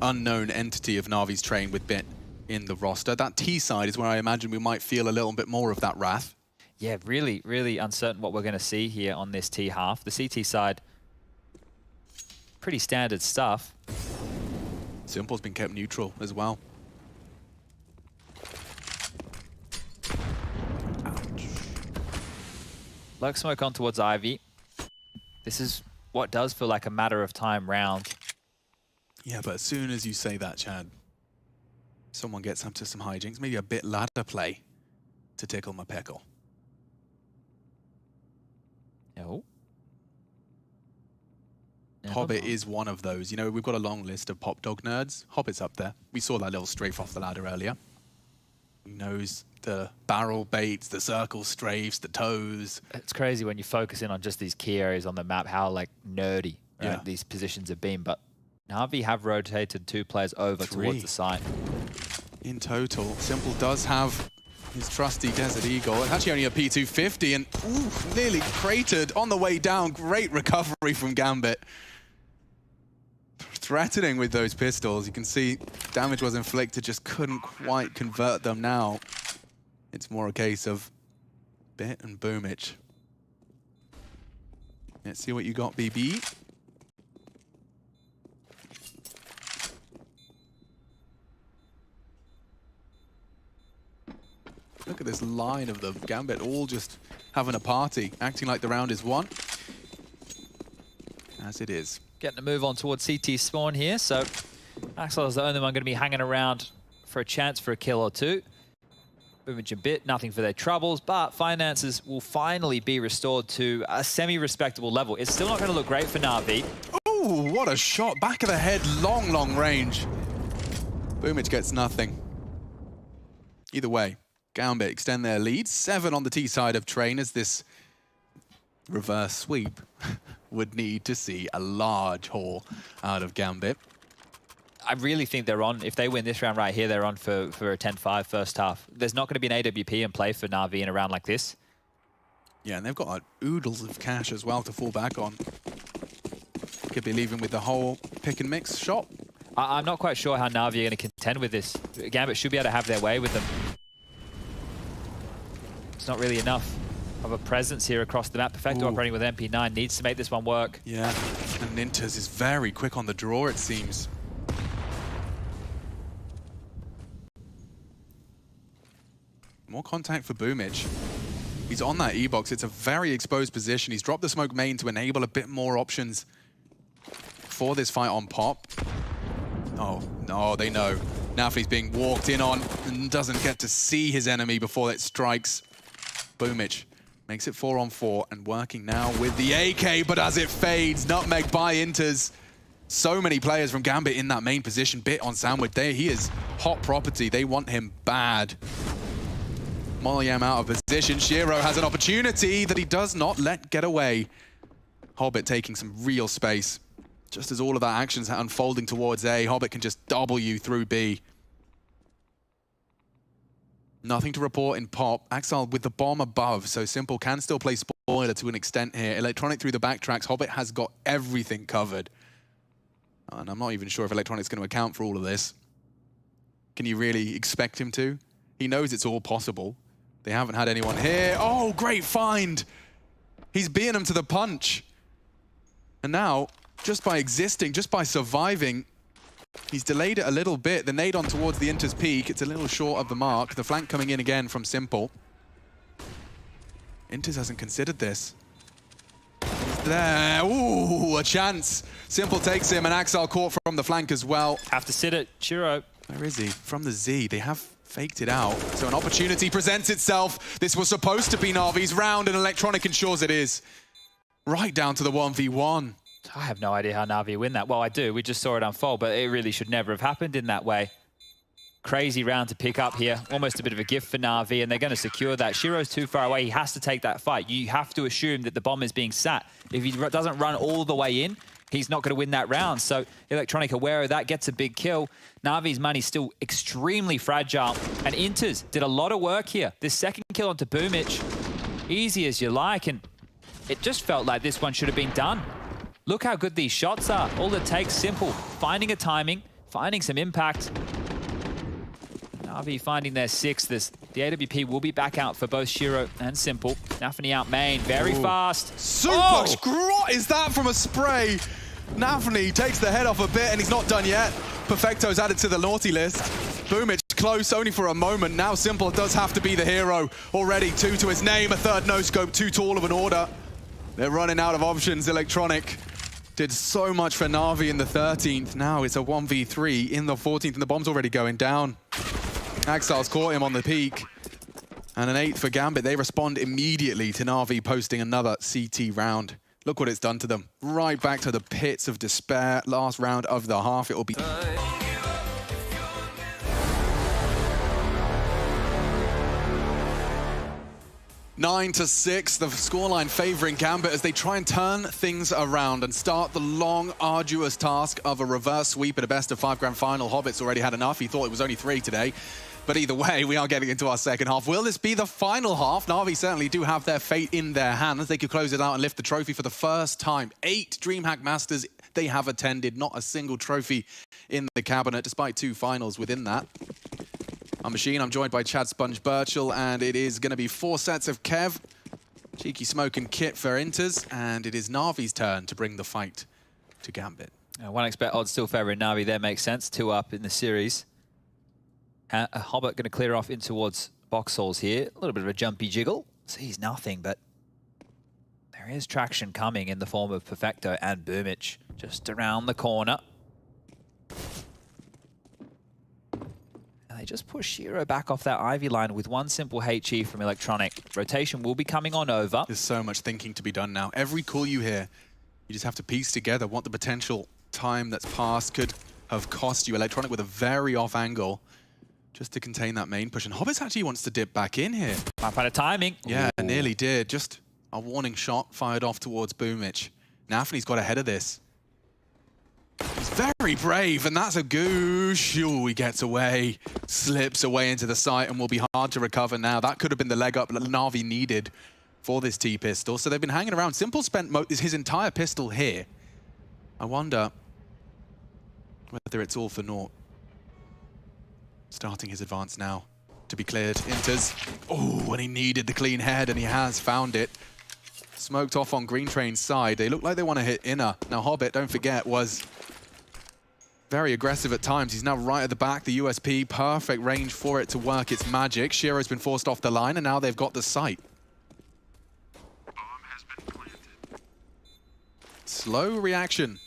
unknown entity of Na'Vi's Train with Bit in the roster. That T side is where I imagine we might feel a little bit more of that wrath. Yeah, really, really uncertain what we're going to see here on this T half. The CT side, pretty standard stuff. Simple's been kept neutral as well. Ouch. Lurk smoke on towards Ivy. This is what does feel like a matter of time round. Yeah, but as soon as you say that, Chad, someone gets up to some hijinks, maybe a bit ladder play to tickle my pickle. No. Hobbit is one of those. You know, we've got a long list of pop dog nerds. Hobbit's up there. We saw that little strafe off the ladder earlier. He knows the barrel baits, the circle strafes, the toes. It's crazy when you focus in on just these key areas on the map, how like nerdy these positions have been. But Na'Vi have rotated 2 players over 3 towards the site. In total, Simple does have his trusty Desert Eagle. It's actually only a P250 and nearly cratered on the way down. Great recovery from Gambit. Threatening with those pistols. You can see damage was inflicted, just couldn't quite convert them now. It's more a case of Bit and Boomich. Let's see what you got, BB. Look at this line of them. Gambit all just having a party, acting like the round is won. As it is. Getting a move on towards CT spawn here, so Axel is the only one going to be hanging around for a chance for a kill or 2. Boomich a bit, nothing for their troubles, but finances will finally be restored to a semi-respectable level. It's still not going to look great for Na'Vi. Oh, what a shot. Back of the head, long range. Boomich gets nothing. Either way, Gambit extend their lead. 7 on the T side of Train as this reverse sweep would need to see a large haul out of Gambit. I really think they're on, if they win this round right here, they're on for a 10-5 first half. There's not going to be an AWP in play for Na'Vi in a round like this. Yeah, and they've got oodles of cash as well to fall back on. Could be leaving with the whole pick and mix shot. I'm not quite sure how Na'Vi are going to contend with this. Gambit should be able to have their way with them. It's not really enough of a presence here across the map. Perfecto operating with MP9 needs to make this one work. Yeah, and Nintas is very quick on the draw, it seems. More contact for Boomich. He's on that E-box. It's a very exposed position. He's dropped the smoke main to enable a bit more options for this fight on Pop. Oh, no, they know. Nafany's being walked in on and doesn't get to see his enemy before it strikes. Boomich makes it 4-on-4 and working now with the AK, but as it fades, nutmeg by Inters. So many players from Gambit in that main position. Bit on Sandwich. He is hot property. They want him bad. Molyam out of position. Shiro has an opportunity that he does not let get away. Hobbit taking some real space. Just as all of that action's unfolding towards A, Hobbit can just W through B. Nothing to report in pop. Axel with the bomb above, so Simple can still play spoiler to an extent here. Electronic through the backtracks. Hobbit has got everything covered. And I'm not even sure if Electronic's going to account for all of this. Can you really expect him to? He knows it's all possible. They haven't had anyone here. Oh, great find! He's beating him to the punch. And now, just by existing, just by surviving, he's delayed it a little bit. The nade on towards the Inter's peak. It's a little short of the mark. The flank coming in again from Simple. Inter's hasn't considered this. He's there. Ooh, a chance. Simple takes him, and Axel caught from the flank as well. Have to sit it, Shiro. Where is he? From the Z. They have faked it out. So an opportunity presents itself. This was supposed to be Na'Vi's round, and Electronic ensures it is. Right down to the 1v1. I have no idea how Na'Vi win that. Well, I do. We just saw it unfold, but it really should never have happened in that way. Crazy round to pick up here. Almost a bit of a gift for Na'Vi, and they're going to secure that. Shiro's too far away. He has to take that fight. You have to assume that the bomb is being sat. If he doesn't run all the way in, he's not going to win that round. So Electronic aware of that, gets a big kill. Na'Vi's money's still extremely fragile. And Inters did a lot of work here. This second kill onto Boomich, easy as you like, and it just felt like this one should have been done. Look how good these shots are. All it takes, Simple, finding a timing, finding some impact. Na'Vi finding their sixth. The AWP will be back out for both Shiro and Simple. Nafany out main, very fast. Super scrot is that from a spray. Nafany takes the head off a bit, and he's not done yet. Perfecto's added to the naughty list. Boomich close only for a moment. Now Simple does have to be the hero. Already 2 to his name, a third no-scope, too tall of an order. They're running out of options. Electronic did so much for Na'Vi in the 13th. Now it's a 1v3 in the 14th, and the bomb's already going down. Axel's caught him on the peak. And an 8th for Gambit. They respond immediately to Na'Vi posting another CT round. Look what it's done to them. Right back to the pits of despair. Last round of the half. It will be... 9-6, the scoreline favoring Gambit as they try and turn things around and start the long, arduous task of a reverse sweep at a best-of-5 grand final. Hobbit's already had enough. He thought it was only 3 today. But either way, we are getting into our second half. Will this be the final half? Na'Vi certainly do have their fate in their hands. They could close it out and lift the trophy for the first time. 8 DreamHack Masters they have attended. Not a single trophy in the cabinet, despite 2 finals within that. I'm Machine, I'm joined by Chad Sponge Birchall, and it is going to be 4 sets of Kev, Cheeky Smoke and Kit for Inters, and it is Na'Vi's turn to bring the fight to Gambit. 1xBet odds still favouring Na'Vi there, makes sense. 2 up in the series. Hobbit going to clear off in towards Boxhalls here. A little bit of a jumpy jiggle. Sees nothing, but there is traction coming in the form of Perfecto and Boomich just around the corner. They just push Shiro back off that Ivy line with 1 simple HE from Electronic. Rotation will be coming on over. There's so much thinking to be done now. Every call you hear, you just have to piece together what the potential time that's passed could have cost you. Electronic with a very off angle just to contain that main push. And Hobbit actually wants to dip back in here. Might of timing. Yeah, nearly did. Just a warning shot fired off towards Boomich. Nafany's got ahead of this. He's very brave, and that's a goosh. Ooh, he gets away, slips away into the site, and will be hard to recover now. That could have been the leg up that Na'Vi needed for this T-pistol. So they've been hanging around. Simple spent his entire pistol here. I wonder whether it's all for naught. Starting his advance now to be cleared. Inters. Oh, and he needed the clean head, and he has found it. Smoked off on Green Train's side. They look like they want to hit inner. Now Hobbit, don't forget, was very aggressive at times. He's now right at the back. The USP, perfect range for it to work its magic. Shiro's been forced off the line, and now they've got the site. Slow reaction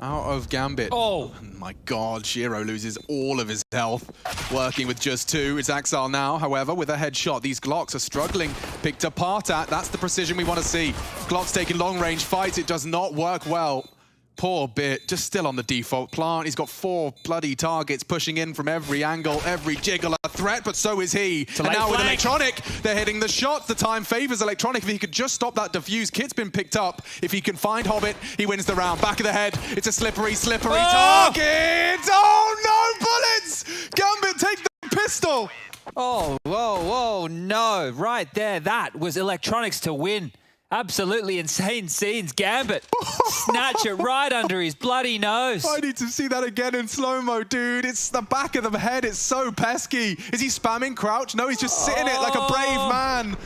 out of Gambit. Oh my God, Shiro loses all of his health. Working with just 2. It's Axel now, however, with a headshot. These Glocks are struggling. Picked apart at. That's the precision we want to see. Glock's taking long range fights. It does not work well. Poor Bit, just still on the default plant. He's got 4 bloody targets pushing in from every angle, every jiggle a threat, but so is he. And now with Electronic, they're hitting the shots. The time favors Electronic. If he could just stop that defuse, Kit's been picked up. If he can find Hobbit, he wins the round. Back of the head, it's a slippery target. Oh no, bullets! Gambit take the pistol. Oh, whoa, no. Right there, that was electronics to win. Absolutely insane scenes. Gambit snatch it right under his bloody nose. I need to see that again in slow-mo, dude. It's the back of the head. It's so pesky. Is he spamming crouch? No, he's just sitting it like a brave man.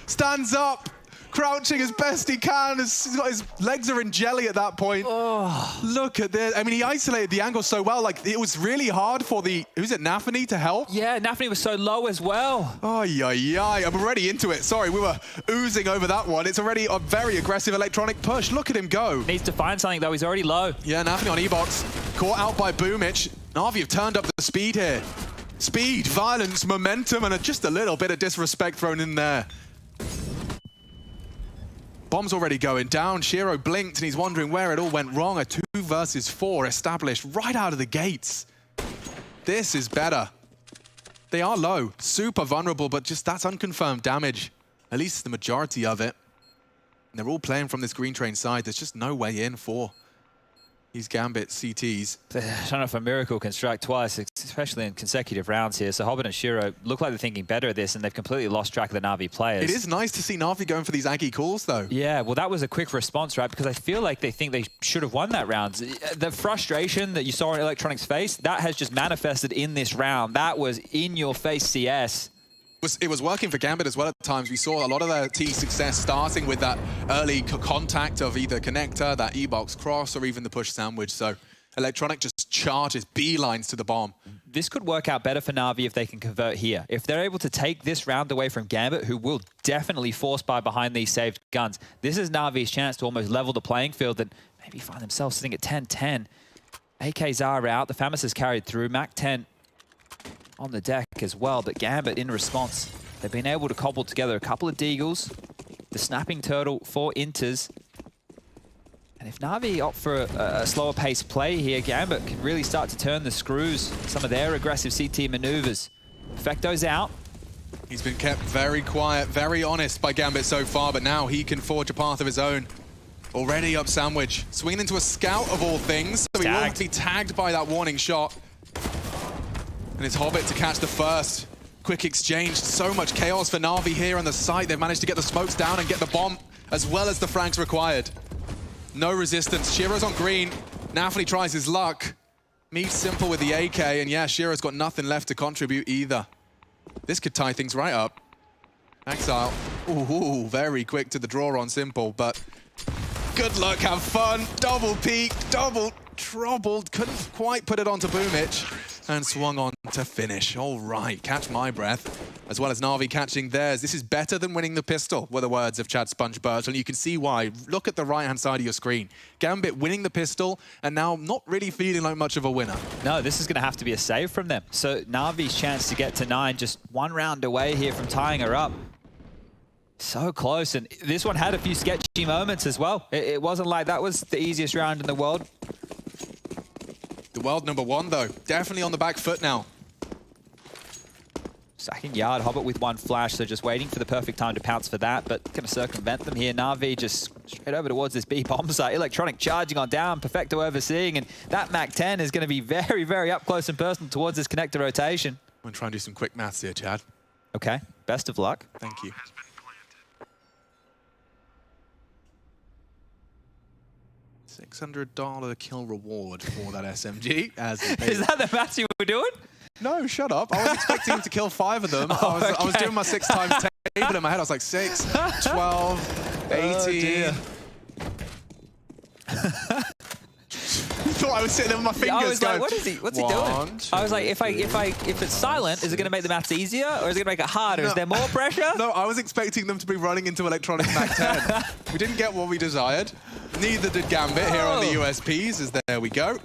Stands up, crouching as best he can. He's got his legs are in jelly at that point. Oh. Look at this. I mean, he isolated the angle so well. Like, it was really hard for the, who's it, Nafany to help? Yeah, Nafany was so low as well. Oh, yeah. I'm already into it. Sorry, we were oozing over that one. It's already a very aggressive electronic push. Look at him go. Needs to find something, though. He's already low. Yeah, Nafany on E-Box. Caught out by Boomich. Na'Vi have turned up the speed here. Speed, violence, momentum, and just a little bit of disrespect thrown in there. Bomb's already going down. Shiro blinked and he's wondering where it all went wrong. A 2 versus 4 established right out of the gates. This is better. They are low, super vulnerable, but just that's unconfirmed damage. At least the majority of it. And they're all playing from this green train side. There's just no way in for these Gambit CTs. I don't know if a miracle can strike twice, especially in consecutive rounds here. So Hobbit and Shiro look like they're thinking better at this, and they've completely lost track of the Na'Vi players. It is nice to see Na'Vi going for these Aggie calls, though. Yeah, well, that was a quick response, right? Because I feel like they think they should have won that round. The frustration that you saw in Electronic's face, that has just manifested in this round. That was in-your-face CS. It was working for Gambit as well at times. We saw a lot of their T success starting with that early contact of either connector, that E-box cross, or even the push sandwich. So Electronic just charges beelines to the bomb. This could work out better for Na'Vi if they can convert here. If they're able to take this round away from Gambit, who will definitely force by behind these saved guns, this is Na'Vi's chance to almost level the playing field and maybe find themselves sitting at 10-10. AKs are out. The FAMAS has carried through. Mac-10 on the deck as well, but Gambit in response, they've been able to cobble together a couple of Deagles, the Snapping Turtle, 4 Inters, and if Na'Vi opt for a slower pace play here, Gambit can really start to turn the screws, some of their aggressive CT maneuvers. Perfecto's out. He's been kept very quiet, very honest by Gambit so far, but now he can forge a path of his own. Already up sandwich, swinging into a scout of all things, so he will be tagged by that warning shot. And it's Hobbit to catch the first. Quick exchange, so much chaos for Na'Vi here on the site. They've managed to get the smokes down and get the bomb, as well as the frags required. No resistance. Shiro's on green. Nafany tries his luck. Meets Simple with the AK, and yeah, Shiro's got nothing left to contribute either. This could tie things right up. Exile. Ooh, very quick to the draw on Simple, but good luck, have fun. Double peak, double troubled. Couldn't quite put it onto Boomich. And swung on to finish. All right, catch my breath. As well as Na'Vi catching theirs. This is better than winning the pistol, were the words of Chad Spongebird. And you can see why. Look at the right-hand side of your screen. Gambit winning the pistol, and now not really feeling like much of a winner. No, this is going to have to be a save from them. So Na'Vi's chance to get to 9, just 1 round away here from tying her up. So close, and this one had a few sketchy moments as well. It wasn't like that was the easiest round in the world. The world #1, though. Definitely on the back foot now. Sacking yard, Hobbit with 1 flash, so just waiting for the perfect time to pounce for that, but going to circumvent them here. Na'Vi just straight over towards this B bomb site. Electronic charging on down, Perfecto overseeing, and that Mac-10 is going to be very, very up close and personal towards this connector rotation. I'm going to try and do some quick maths here, Chad. Okay, best of luck. Thank you. $600 kill reward for that SMG. Is that the maths you were doing? No, shut up. I was expecting him to kill 5 of them. Oh, I was doing my 6 times table in my head. I was like 6, 12, 18. I thought I was sitting there with my fingers. I was going, like, what's he doing? I was like, if it's silent, is it going to make the maths easier, or is it going to make it harder? No. Is there more pressure? No, I was expecting them to be running into Electronic Mac-10. We didn't get what we desired. Neither did Gambit here on the USPs, as there we go.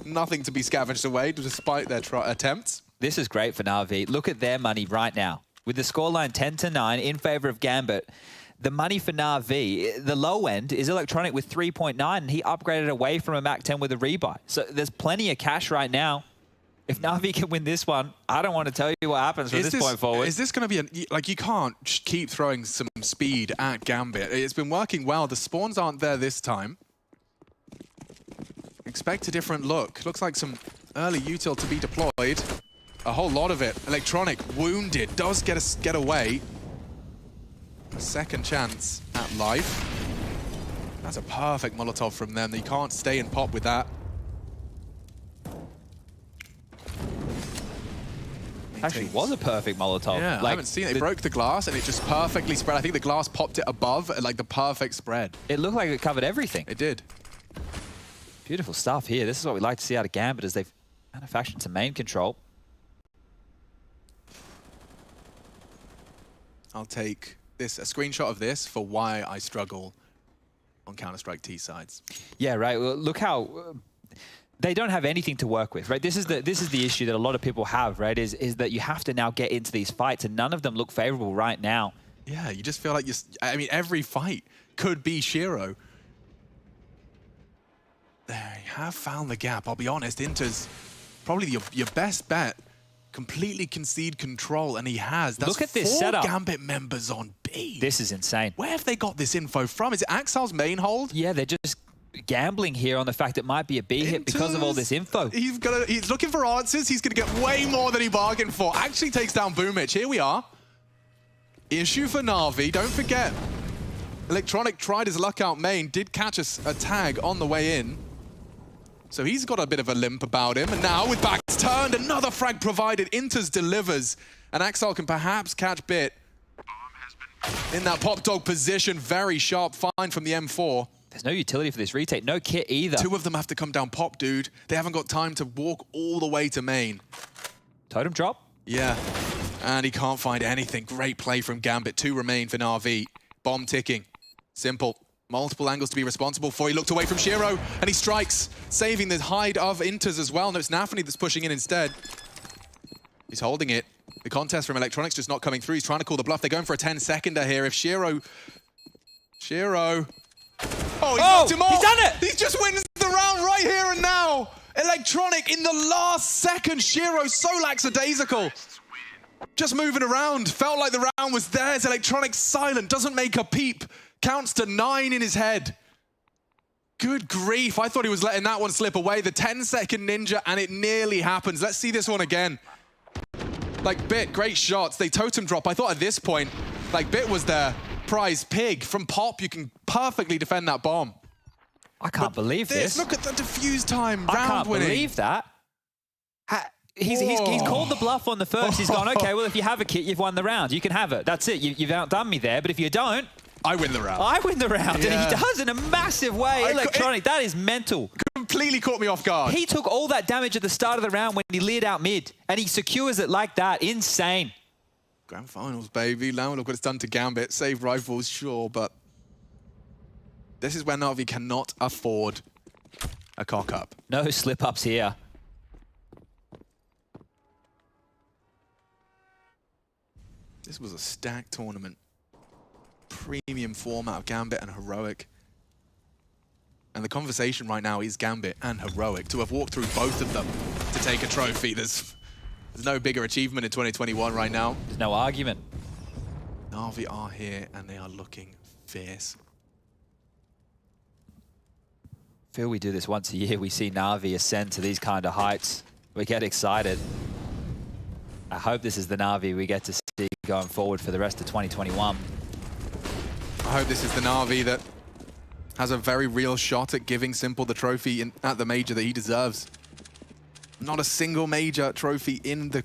Nothing to be scavenged away, despite their attempts. This is great for Na'Vi. Look at their money right now. With the scoreline 10-9 in favor of Gambit, the money for Na'Vi, the low end, is Electronic with 3.9, and he upgraded away from a Mac-10 with a rebuy. So there's plenty of cash right now. If Na'Vi can win this one, I don't want to tell you what happens from this point forward. Is this going to be like, you can't keep throwing some speed at Gambit. It's been working well. The spawns aren't there this time. Expect a different look. Looks like some early util to be deployed. a whole lot of it. Electronic, wounded, does get away. A second chance at life. That's a perfect Molotov from them. You can't stay and pop with that. Actually, was a perfect Molotov. Yeah, I haven't seen it. It broke the glass and it just perfectly spread. I think the glass popped it above, like the perfect spread. It looked like it covered everything. It did. Beautiful stuff here. This is what we like to see out of Gambit as they've manufactured some main control. I'll take this, a screenshot of this for why I struggle on Counter-Strike T sides. Yeah, right. Well, look how they don't have anything to work with, right? This is the issue that a lot of people have, right? Is that you have to now get into these fights, and none of them look favorable right now. Yeah, you just feel like I mean, every fight could be Shiro. There, you have found the gap. I'll be honest, Inter's probably your best bet. Completely concede control, and he has. That's Look at this 4 setup. Gambit members on B. This is insane. Where have they got this info from? Is it Axel's main hold? Yeah, they're just gambling here on the fact it might be a B hit because of all this info. He's looking for answers. He's going to get way more than he bargained for. Actually takes down Boomich. Here we are. Issue for Na'Vi. Don't forget, Electronic tried his luck out main, did catch a tag on the way in. So he's got a bit of a limp about him. And now with backs turned, another frag provided. Inters delivers. And Axel can perhaps catch Bit in that pop dog position. Very sharp find from the M4. There's no utility for this retake. No kit either. 2 of them have to come down pop, dude. They haven't got time to walk all the way to main. Totem drop? Yeah. And he can't find anything. Great play from Gambit. 2 remain for Na'Vi. Bomb ticking. Simple. Multiple angles to be responsible for. He looked away from Shiro, and he strikes, saving the hide of Inters as well. No, it's Nafany that's pushing in instead. He's holding it. The contest from Electronics just not coming through. He's trying to call the bluff. They're going for a 10-seconder here. If Shiro... Oh, he knocked him off! He's done it! He just wins the round right here and now! Electronic in the last second. Shiro so lackadaisical. Just moving around. Felt like the round was theirs. Electronic silent. Doesn't make a peep. Counts to 9 in his head. Good grief. I thought he was letting that one slip away. The 10-second ninja, and it nearly happens. Let's see this one again. Like, Bit, great shots. They totem drop. I thought at this point, like, Bit was their prize pig. From pop, you can perfectly defend that bomb. I can't believe this. Look at the defuse time. I Round can't winning. believe that. He's called the bluff on the first. He's gone, okay, well, if you have a kit, you've won the round. You can have it. That's it. You've outdone me there. But if you don't... I win the round. I win the round. Yeah. And he does in a massive way. Electronic, that is mental. Completely caught me off guard. He took all that damage at the start of the round when he leered out mid. And he secures it like that. Insane. Grand finals, baby. Now look what it's done to Gambit. Saved rifles, sure, but... This is where Na'Vi cannot afford a cock-up. No slip-ups here. This was a stacked tournament. Premium format of Gambit and Heroic. And the conversation right now is Gambit and Heroic. To have walked through both of them to take a trophy, there's no bigger achievement in 2021 right now. There's no argument. Na'Vi are here and they are looking fierce. Feel we do this once a year. We see Na'Vi ascend to these kind of heights. We get excited. I hope this is the Na'Vi we get to see going forward for the rest of 2021. I hope this is the Na'Vi that has a very real shot at giving Simple the trophy at the major that he deserves. Not a single major trophy in the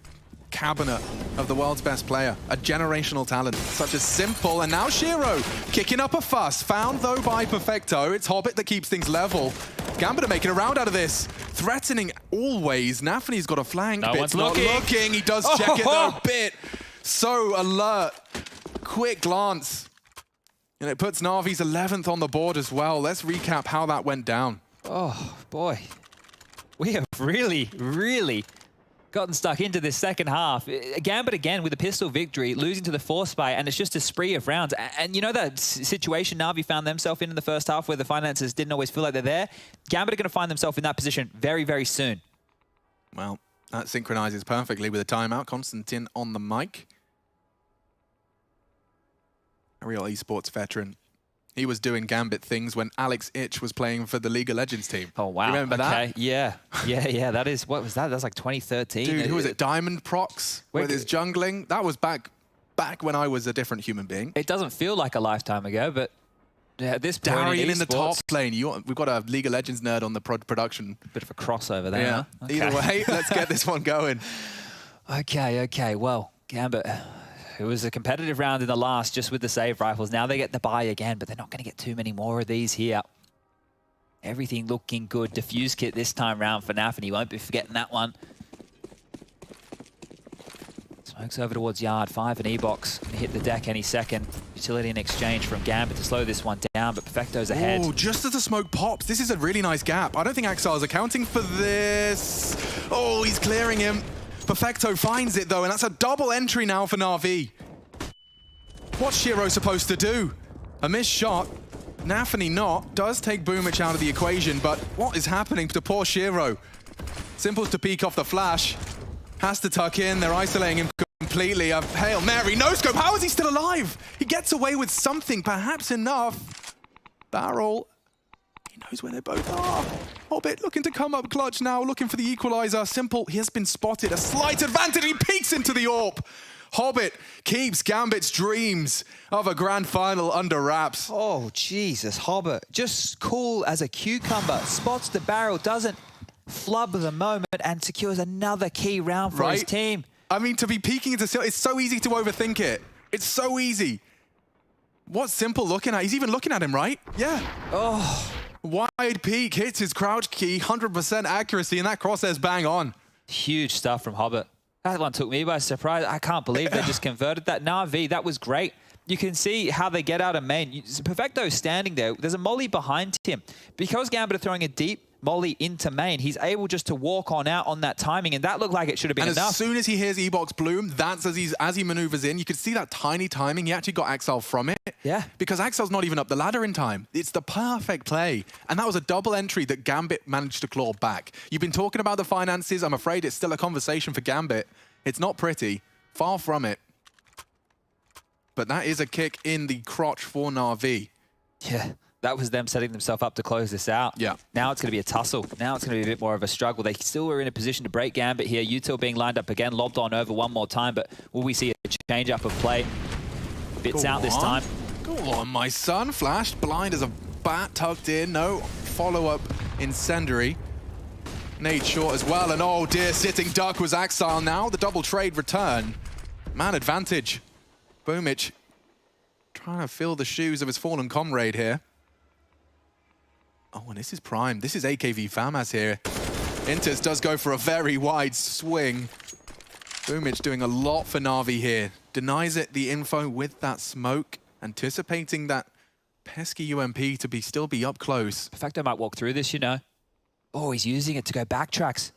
cabinet of the world's best player. A generational talent such as Simple, and now Shiro kicking up a fuss. Found though by Perfecto. It's Hobbit that keeps things level. Gambit are making a round out of this. Threatening always. Nafany's got a flank. No Bit's one's not looking. He does check it though. Bit so alert. Quick glance. And it puts Na'Vi's 11th on the board as well. Let's recap how that went down. Oh, boy. We have really, really gotten stuck into this second half. Gambit again with a pistol victory, losing to the Force Spy, and it's just a spree of rounds. And you know that situation Na'Vi found themselves in the first half where the finances didn't always feel like they're there? Gambit are going to find themselves in that position very, very soon. Well, that synchronizes perfectly with a timeout. Konstantin on the mic. A real esports veteran. He was doing Gambit things when Alex Itch was playing for the League of Legends team. Oh, wow. Remember that? Yeah. That is, what was that? That was like 2013. Dude, who was it? Diamond Prox Wait, with his jungling? That was back when I was a different human being. It doesn't feel like a lifetime ago, but at this point Darian in the esports, top lane. We've got a League of Legends nerd on the production. Bit of a crossover there. Yeah. Huh? Either way, let's get this one going. Okay. Well, Gambit, it was a competitive round in the last just with the save rifles. Now they get the buy again, but they're not going to get too many more of these here. Everything looking good. Diffuse kit this time round for Naf, and he won't be forgetting that one. Smokes over towards Yard. 5 and E-Box. Gonna hit the deck any second. Utility in exchange from Gambit to slow this one down, but Perfecto's ahead. Oh, just as the smoke pops, this is a really nice gap. I don't think Axar's accounting for this. Oh, he's clearing him. Perfecto finds it though, and that's a double entry now for Na'Vi. What's Shiro supposed to do? A missed shot. Nafany not. Does take Boomich out of the equation, but what is happening to poor Shiro? Simple's to peek off the flash. Has to tuck in. They're isolating him completely. A Hail Mary. No scope. How is he still alive? He gets away with something, perhaps enough. Barrel. He knows where they both are. Hobbit looking to come up clutch now, looking for the equalizer. Simple, he has been spotted. A slight advantage. He peeks into the AWP. Hobbit keeps Gambit's dreams of a grand final under wraps. Oh, Jesus. Hobbit, just cool as a cucumber. Spots the barrel, doesn't flub the moment, and secures another key round for his team. I mean, to be peeking into Simple, it's so easy to overthink it. It's so easy. What's Simple looking at? He's even looking at him, right? Yeah. Oh. Wide peek, hits his crouch key, 100% accuracy, and that crosshair's bang on. Huge stuff from Hobbit. That one took me by surprise. I can't believe they just converted that. Na'Vi, that was great. You can see how they get out of main. Perfecto's standing there. There's a molly behind him. Because Gambit are throwing a deep molly into main, he's able just to walk on out on that timing, and that looked like it should have been enough. As soon as he hears E-Box bloom, that's as he maneuvers in. You could see that tiny timing. He actually got Axel from it. Yeah. Because Axel's not even up the ladder in time. It's the perfect play. And that was a double entry that Gambit managed to claw back. You've been talking about the finances. I'm afraid it's still a conversation for Gambit. It's not pretty. Far from it. But that is a kick in the crotch for Na'Vi. Yeah. That was them setting themselves up to close this out. Yeah. Now it's going to be a tussle. Now it's going to be a bit more of a struggle. They still were in a position to break Gambit here. Util being lined up again, lobbed on over one more time, but will we see a change up of play? Bits out this time. Go on, my son. Flashed, blind as a bat, tucked in. No follow-up incendiary. Nade short as well, and oh dear, sitting duck was Axile now. The double trade return. Man advantage. Boomich trying to fill the shoes of his fallen comrade here. Oh, and this is prime. This is AKV Famaz here. Inters does go for a very wide swing. Boomich doing a lot for Na'Vi here. Denies it the info with that smoke, anticipating that pesky UMP to still be up close. Perfecto might walk through this, you know. Oh, he's using it to go backtracks.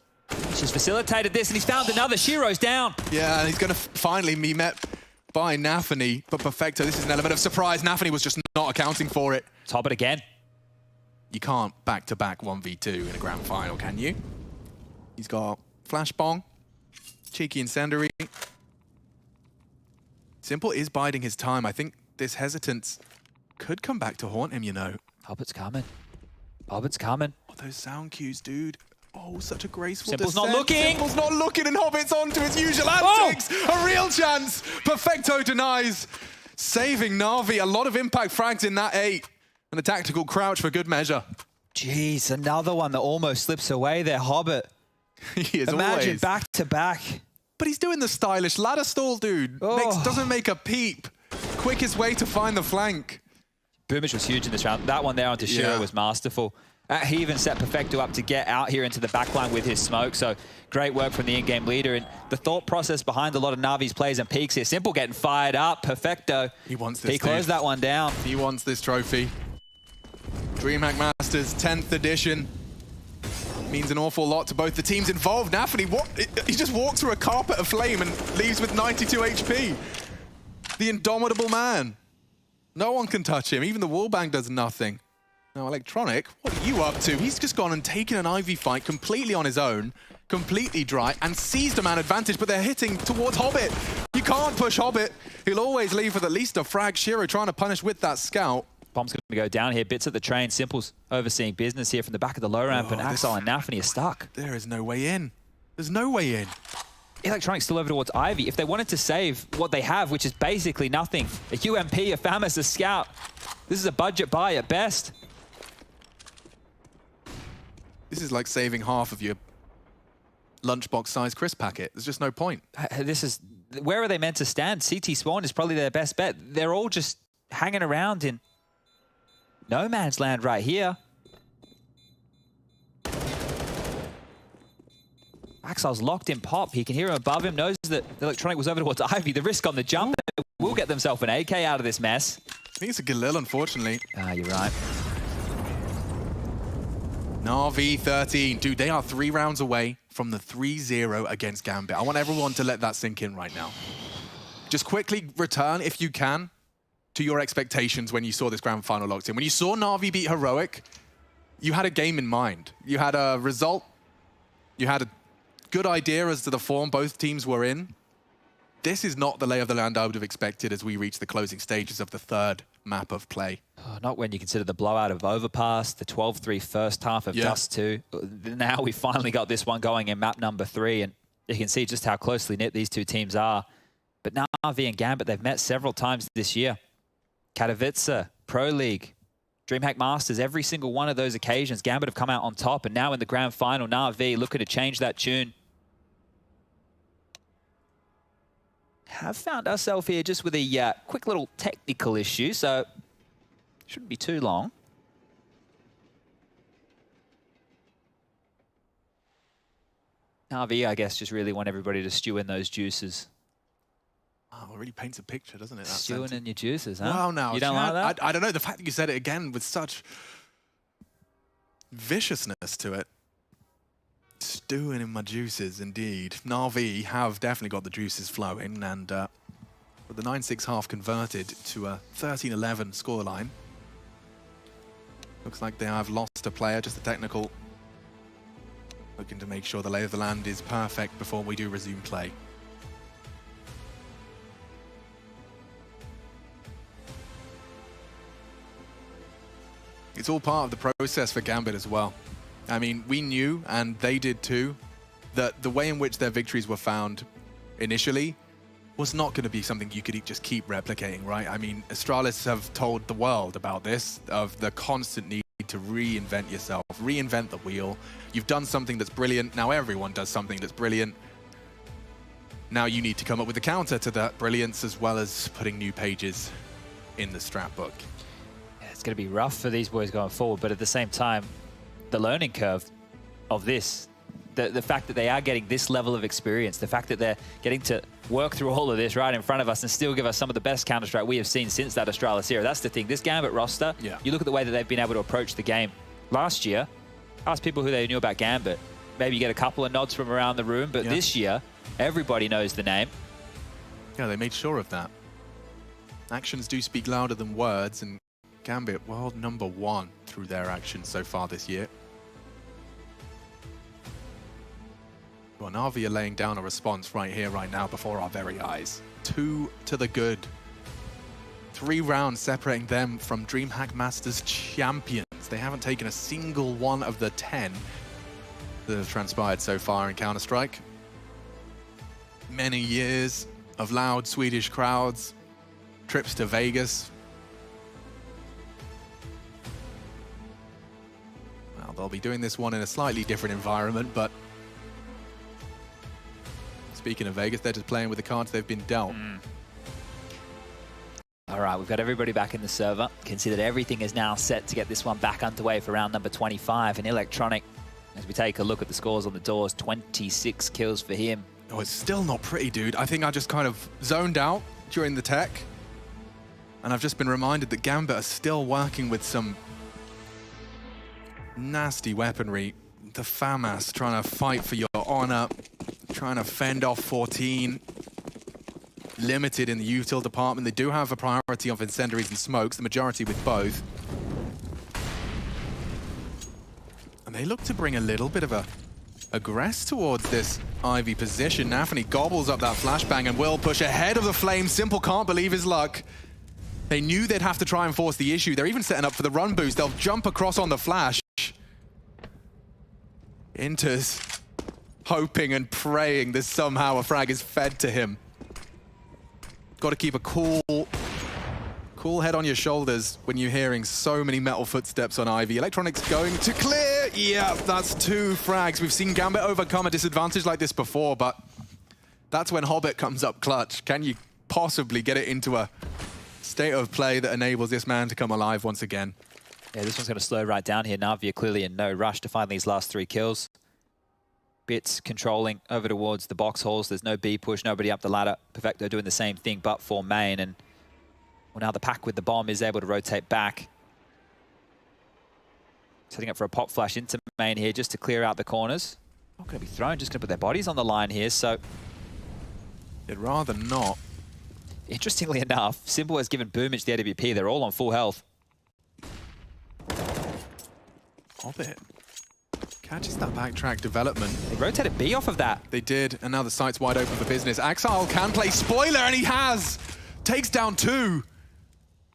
He's just facilitated this, and he's found another. Shiro's down. Yeah, and he's going to finally be met by Nafany. But Perfecto, this is an element of surprise. Nafany was just not accounting for it. Top it again. You can't back-to-back 1v2 in a grand final, can you? He's got flash bong, cheeky incendiary. Simple is biding his time. I think this hesitance could come back to haunt him, you know. Hobbit's coming. Hobbit's coming. Oh, those sound cues, dude. Oh, such a graceful Simple's descent. not looking. Simple's not looking, and Hobbit's onto his usual antics. A real chance. Perfecto denies. Saving Na'Vi. A lot of impact frags in that 8. And a tactical crouch for good measure. Jeez, another one that almost slips away there, Hobbit. He is Imagine always. back to back. But he's doing the stylish ladder stall, dude. Oh. Doesn't make a peep. Quickest way to find the flank. Boomich was huge in this round. That one there onto Shiro was masterful. He even set Perfecto up to get out here into the backline with his smoke. So great work from the in-game leader. And the thought process behind a lot of Na'Vi's plays and peaks here. Simple getting fired up. Perfecto. He wants this. He closed that one down. He wants this trophy. DreamHack Masters 10th edition. Means an awful lot to both the teams involved. Nafany, he just walks through a carpet of flame and leaves with 92 HP. The indomitable man. No one can touch him. Even the wallbang does nothing. Now, Electronic, what are you up to? He's just gone and taken an Ivy fight completely on his own, completely dry, and seized a man advantage, but they're hitting towards Hobbit. You can't push Hobbit. He'll always leave with at least a frag. Shiro trying to punish with that scout. Bomb's going to go down here. Bits at the train. Simple's overseeing business here from the back of the low ramp, and Axel and Nafany are stuck. There is no way in. There's no way in. Electronic still over towards Ivy. If they wanted to save what they have, which is basically nothing, a UMP, a FAMAS, a Scout, this is a budget buy at best. This is like saving half of your lunchbox-sized crisp packet. There's just no point. This is... Where are they meant to stand? CT spawn is probably their best bet. They're all just hanging around in no man's land right here. Axel's locked in pop. He can hear him above him, knows that Electronic was over towards Ivy. The risk on the jump will get themselves an AK out of this mess. I think it's a Galil, unfortunately. Ah, you're right. Na'Vi 13. Dude, they are 3 rounds away from the 3-0 against Gambit. I want everyone to let that sink in right now. Just quickly return, if you can, to your expectations when you saw this grand final locked in. When you saw Na'Vi beat Heroic, you had a game in mind. You had a result. You had a good idea as to the form both teams were in. This is not the lay of the land I would have expected as we reach the closing stages of the 3rd map of play. Oh, not when you consider the blowout of Overpass, the 12-3 first half of Dust 2. Now we finally got this one going in map number 3, and you can see just how closely knit these two teams are. But Na'Vi and Gambit, they've met several times this year. Katowice, Pro League, DreamHack Masters, every single one of those occasions, Gambit have come out on top, and now in the grand final, Na'Vi looking to change that tune. Have found ourselves here just with a quick little technical issue, so shouldn't be too long. Na'Vi, I guess, just really want everybody to stew in those juices. Oh, it really paints a picture, doesn't it? That Stewing sentence. in your juices, huh? Wow, now. You don't like that? I don't know. The fact that you said it again with such viciousness to it. Stewing in my juices, indeed. Na'Vi have definitely got the juices flowing, and with the 9-6 half converted to a 13-11 scoreline, looks like they have lost a player, just a technical. Looking to make sure the lay of the land is perfect before we do resume play. It's all part of the process for Gambit as well. I mean, we knew, and they did too, that the way in which their victories were found initially was not going to be something you could just keep replicating, right? I mean, Astralis have told the world about this, of the constant need to reinvent yourself, reinvent the wheel. You've done something that's brilliant, now everyone does something that's brilliant. Now you need to come up with a counter to that brilliance, as well as putting new pages in the strat book. Yeah, it's going to be rough for these boys going forward, but at the same time, the learning curve of this, the fact that they are getting this level of experience, the fact that they're getting to work through all of this right in front of us and still give us some of the best Counter-Strike we have seen since that Astralis era. That's the thing. This Gambit roster, you look at the way that they've been able to approach the game. Last year, ask people who they knew about Gambit. Maybe you get a couple of nods from around the room, but this year, everybody knows the name. Yeah, they made sure of that. Actions do speak louder than words, and Gambit, world #1 through their actions so far this year. Well, Na'Vi are laying down a response right here, right now, before our very eyes. 2 to the good. 3 rounds separating them from DreamHack Masters champions. They haven't taken a single one of the 10 that have transpired so far in Counter-Strike. Many years of loud Swedish crowds, trips to Vegas. Well, they'll be doing this one in a slightly different environment, but speaking of Vegas, they're just playing with the cards they've been dealt. All right, we've got everybody back in the server. Can see that everything is now set to get this one back underway for round number 25. And Electronic, as we take a look at the scores on the doors, 26 kills for him. Oh, it's still not pretty, dude. I think I just kind of zoned out during the tech. And I've just been reminded that Gambit are still working with some nasty weaponry. The FAMAS trying to fight for your honor, trying to fend off 14. Limited in the util department. They do have a priority of incendiaries and smokes, the majority with both. And they look to bring a little bit of a aggress towards this Ivy position. Nafany gobbles up that flashbang and will push ahead of the flame. Simple can't believe his luck. They knew they'd have to try and force the issue. They're even setting up for the run boost. They'll jump across on the flash. Inter's hoping and praying that somehow a frag is fed to him. Got to keep a cool head on your shoulders when you're hearing so many metal footsteps on Ivy. Electronic's going to clear. Yeah, that's 2 frags. We've seen Gambit overcome a disadvantage like this before, but that's when Hobbit comes up clutch. Can you possibly get it into a state of play that enables this man to come alive once again? Yeah, this one's going to slow right down here. Na'Vi are clearly in no rush to find these last 3 kills. Bits controlling over towards the box halls. There's no B push, nobody up the ladder. Perfecto doing the same thing, but for main. And well, now the pack with the bomb is able to rotate back. Setting up for a pop flash into main here just to clear out the corners. Not going to be thrown, just going to put their bodies on the line here, so... They'd rather not. Interestingly enough, Simple has given Boomich the AWP. They're all on full health. Hobbit catches that backtrack development. They rotated B off of that. They did, and now the site's wide open for business. Axile can play spoiler, and he has! Takes down 2.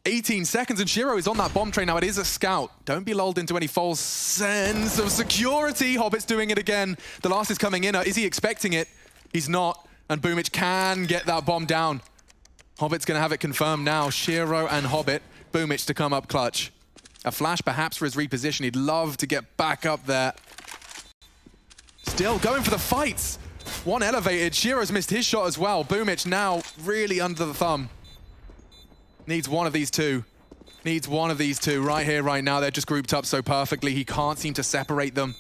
18 seconds, and Shiro is on that bomb train now. It is a scout. Don't be lulled into any false sense of security. Hobbit's doing it again. The last is coming in. Is he expecting it? He's not, and Boomich can get that bomb down. Hobbit's going to have it confirmed now. Shiro and Hobbit. Boomich to come up clutch. A flash perhaps for his reposition. He'd love to get back up there. Still going for the fights. One elevated. Shiro's missed his shot as well. Boomich now really under the thumb. Needs one of these 2. Needs one of these 2 right here, right now. They're just grouped up so perfectly. He can't seem to separate them.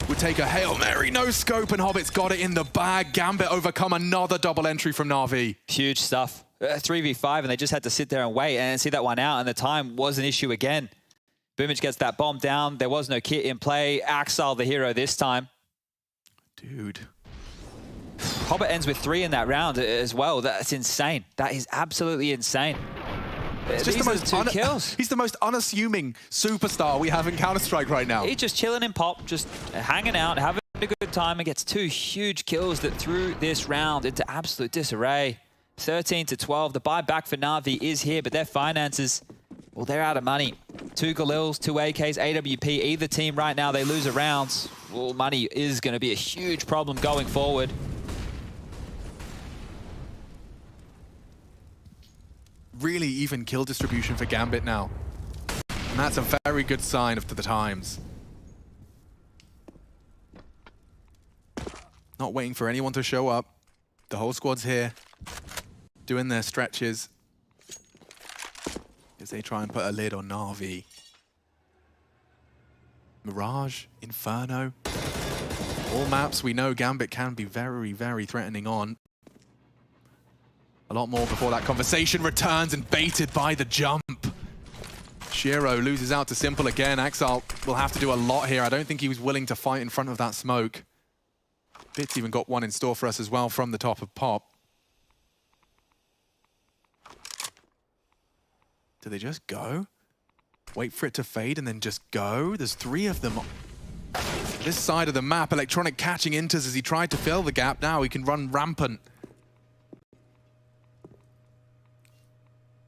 Would take a Hail Mary, no scope, and Hobbit's got it in the bag. Gambit overcome another double entry from Na'Vi. Huge stuff. 3v5, and they just had to sit there and wait and see that one out, and the time was an issue again. Boomich gets that bomb down. There was no kit in play. Axile the hero this time. Dude. Hobbit ends with 3 in that round as well. That's insane. That is absolutely insane. It's just the most 2 kills. He's the most unassuming superstar we have in Counter-Strike right now. He's just chilling in pop, just hanging out, having a good time, and gets 2 huge kills that threw this round into absolute disarray. 13-12. The buyback for Na'Vi is here, but their finances, well, they're out of money. 2 Galils, 2 AKs, AWP. Either team right now, they lose a round. Well, money is going to be a huge problem going forward. Really even kill distribution for Gambit now. And that's a very good sign of the times. Not waiting for anyone to show up. The whole squad's here, doing their stretches as they try and put a lid on Na'Vi. Mirage, Inferno. All maps we know Gambit can be very, very threatening on. A lot more before that conversation returns and baited by the jump. Shiro loses out to Simple again. Axile will have to do a lot here. I don't think he was willing to fight in front of that smoke. Bits even got one in store for us as well from the top of Pop. Do they just go? Wait for it to fade and then just go? There's 3 of them. This side of the map, Electronic catching Inters as he tried to fill the gap. Now he can run rampant.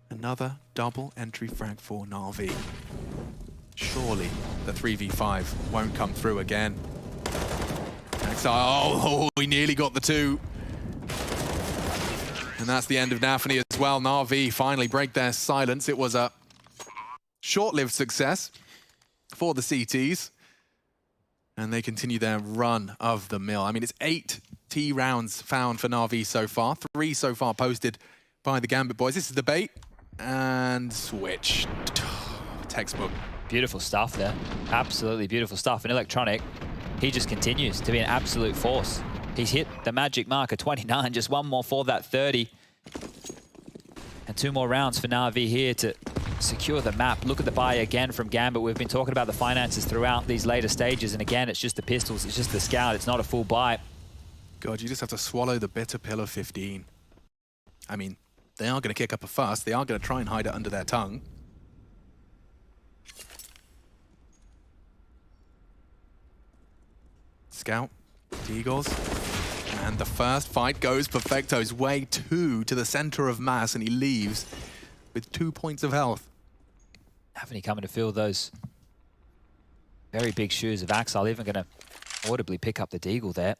Another double entry frag for Na'Vi. Surely the 3v5 won't come through again. Oh, he nearly got the 2. And that's the end of Nafany as well. Na'Vi finally break their silence. It was a short-lived success for the CTs. And they continue their run of the mill. I mean, it's 8 T rounds found for Na'Vi so far. 3 so far posted by the Gambit boys. This is the bait. And switch. Textbook. Beautiful stuff there. Absolutely beautiful stuff. And Electronic, he just continues to be an absolute force. He's hit the magic mark of 29. Just 1 more for that 30. And 2 more rounds for Na'Vi here to secure the map. Look at the buy again from Gambit. We've been talking about the finances throughout these later stages. And again, it's just the pistols. It's just the scout. It's not a full buy. God, you just have to swallow the bitter pill of 15. I mean, they are going to kick up a fuss. They are going to try and hide it under their tongue. Scout, Eagles, and the first fight goes Perfecto's way to the center of mass, and he leaves with 2 points of health. Haven't he coming to fill those very big shoes of Axel, even going to audibly pick up the deagle there.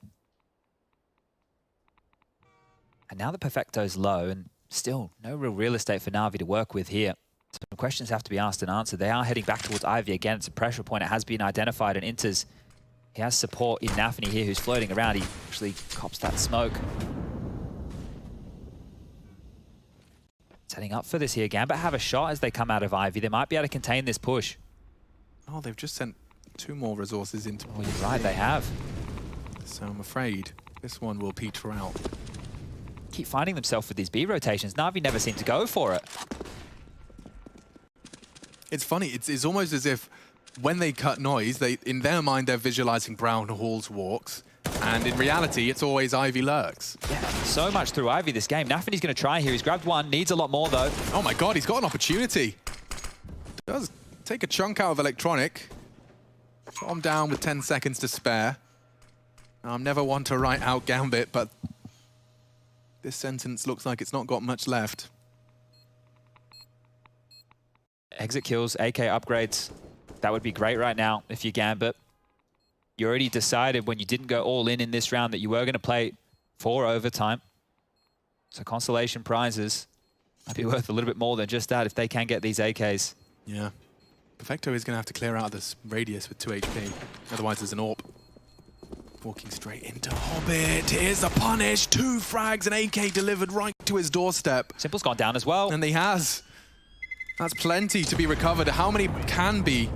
And now the Perfecto's low and still no real estate for Na'Vi to work with here. Some questions have to be asked and answered. They are heading back towards Ivy again. It's a pressure point. It has been identified and enters. He has support in Nafany here who's floating around. He actually cops that smoke. Setting up for this here. Gambit have a shot as they come out of Ivy. They might be able to contain this push. Oh, they've just sent 2 more resources into... Oh, you're right, they have. So I'm afraid this one will peter out. Keep finding themselves with these B rotations. Na'Vi never seem to go for it. It's funny, it's almost as if when they cut noise, in their mind they're visualizing Brown Hall's walks, and in reality it's always Ivy lurks. Yeah, so much through Ivy this game. Nafany's going to try here. He's grabbed one, needs a lot more though. Oh my god, he's got an opportunity. Does take a chunk out of Electronic. Got him down with 10 seconds to spare. Now, I'm never one to write out Gambit, but this sentence looks like it's not got much left. Exit kills, AK upgrades. That would be great right now if you're Gambit. You already decided when you didn't go all in this round that you were going to play for overtime. So consolation prizes might be worth a little bit more than just that if they can get these AKs. Yeah. Perfecto is going to have to clear out this radius with 2 HP. Otherwise there's an AWP. Walking straight into Hobbit. Here's the punish. 2 frags and AK delivered right to his doorstep. Simple's gone down as well. And he has. That's plenty to be recovered. How many can be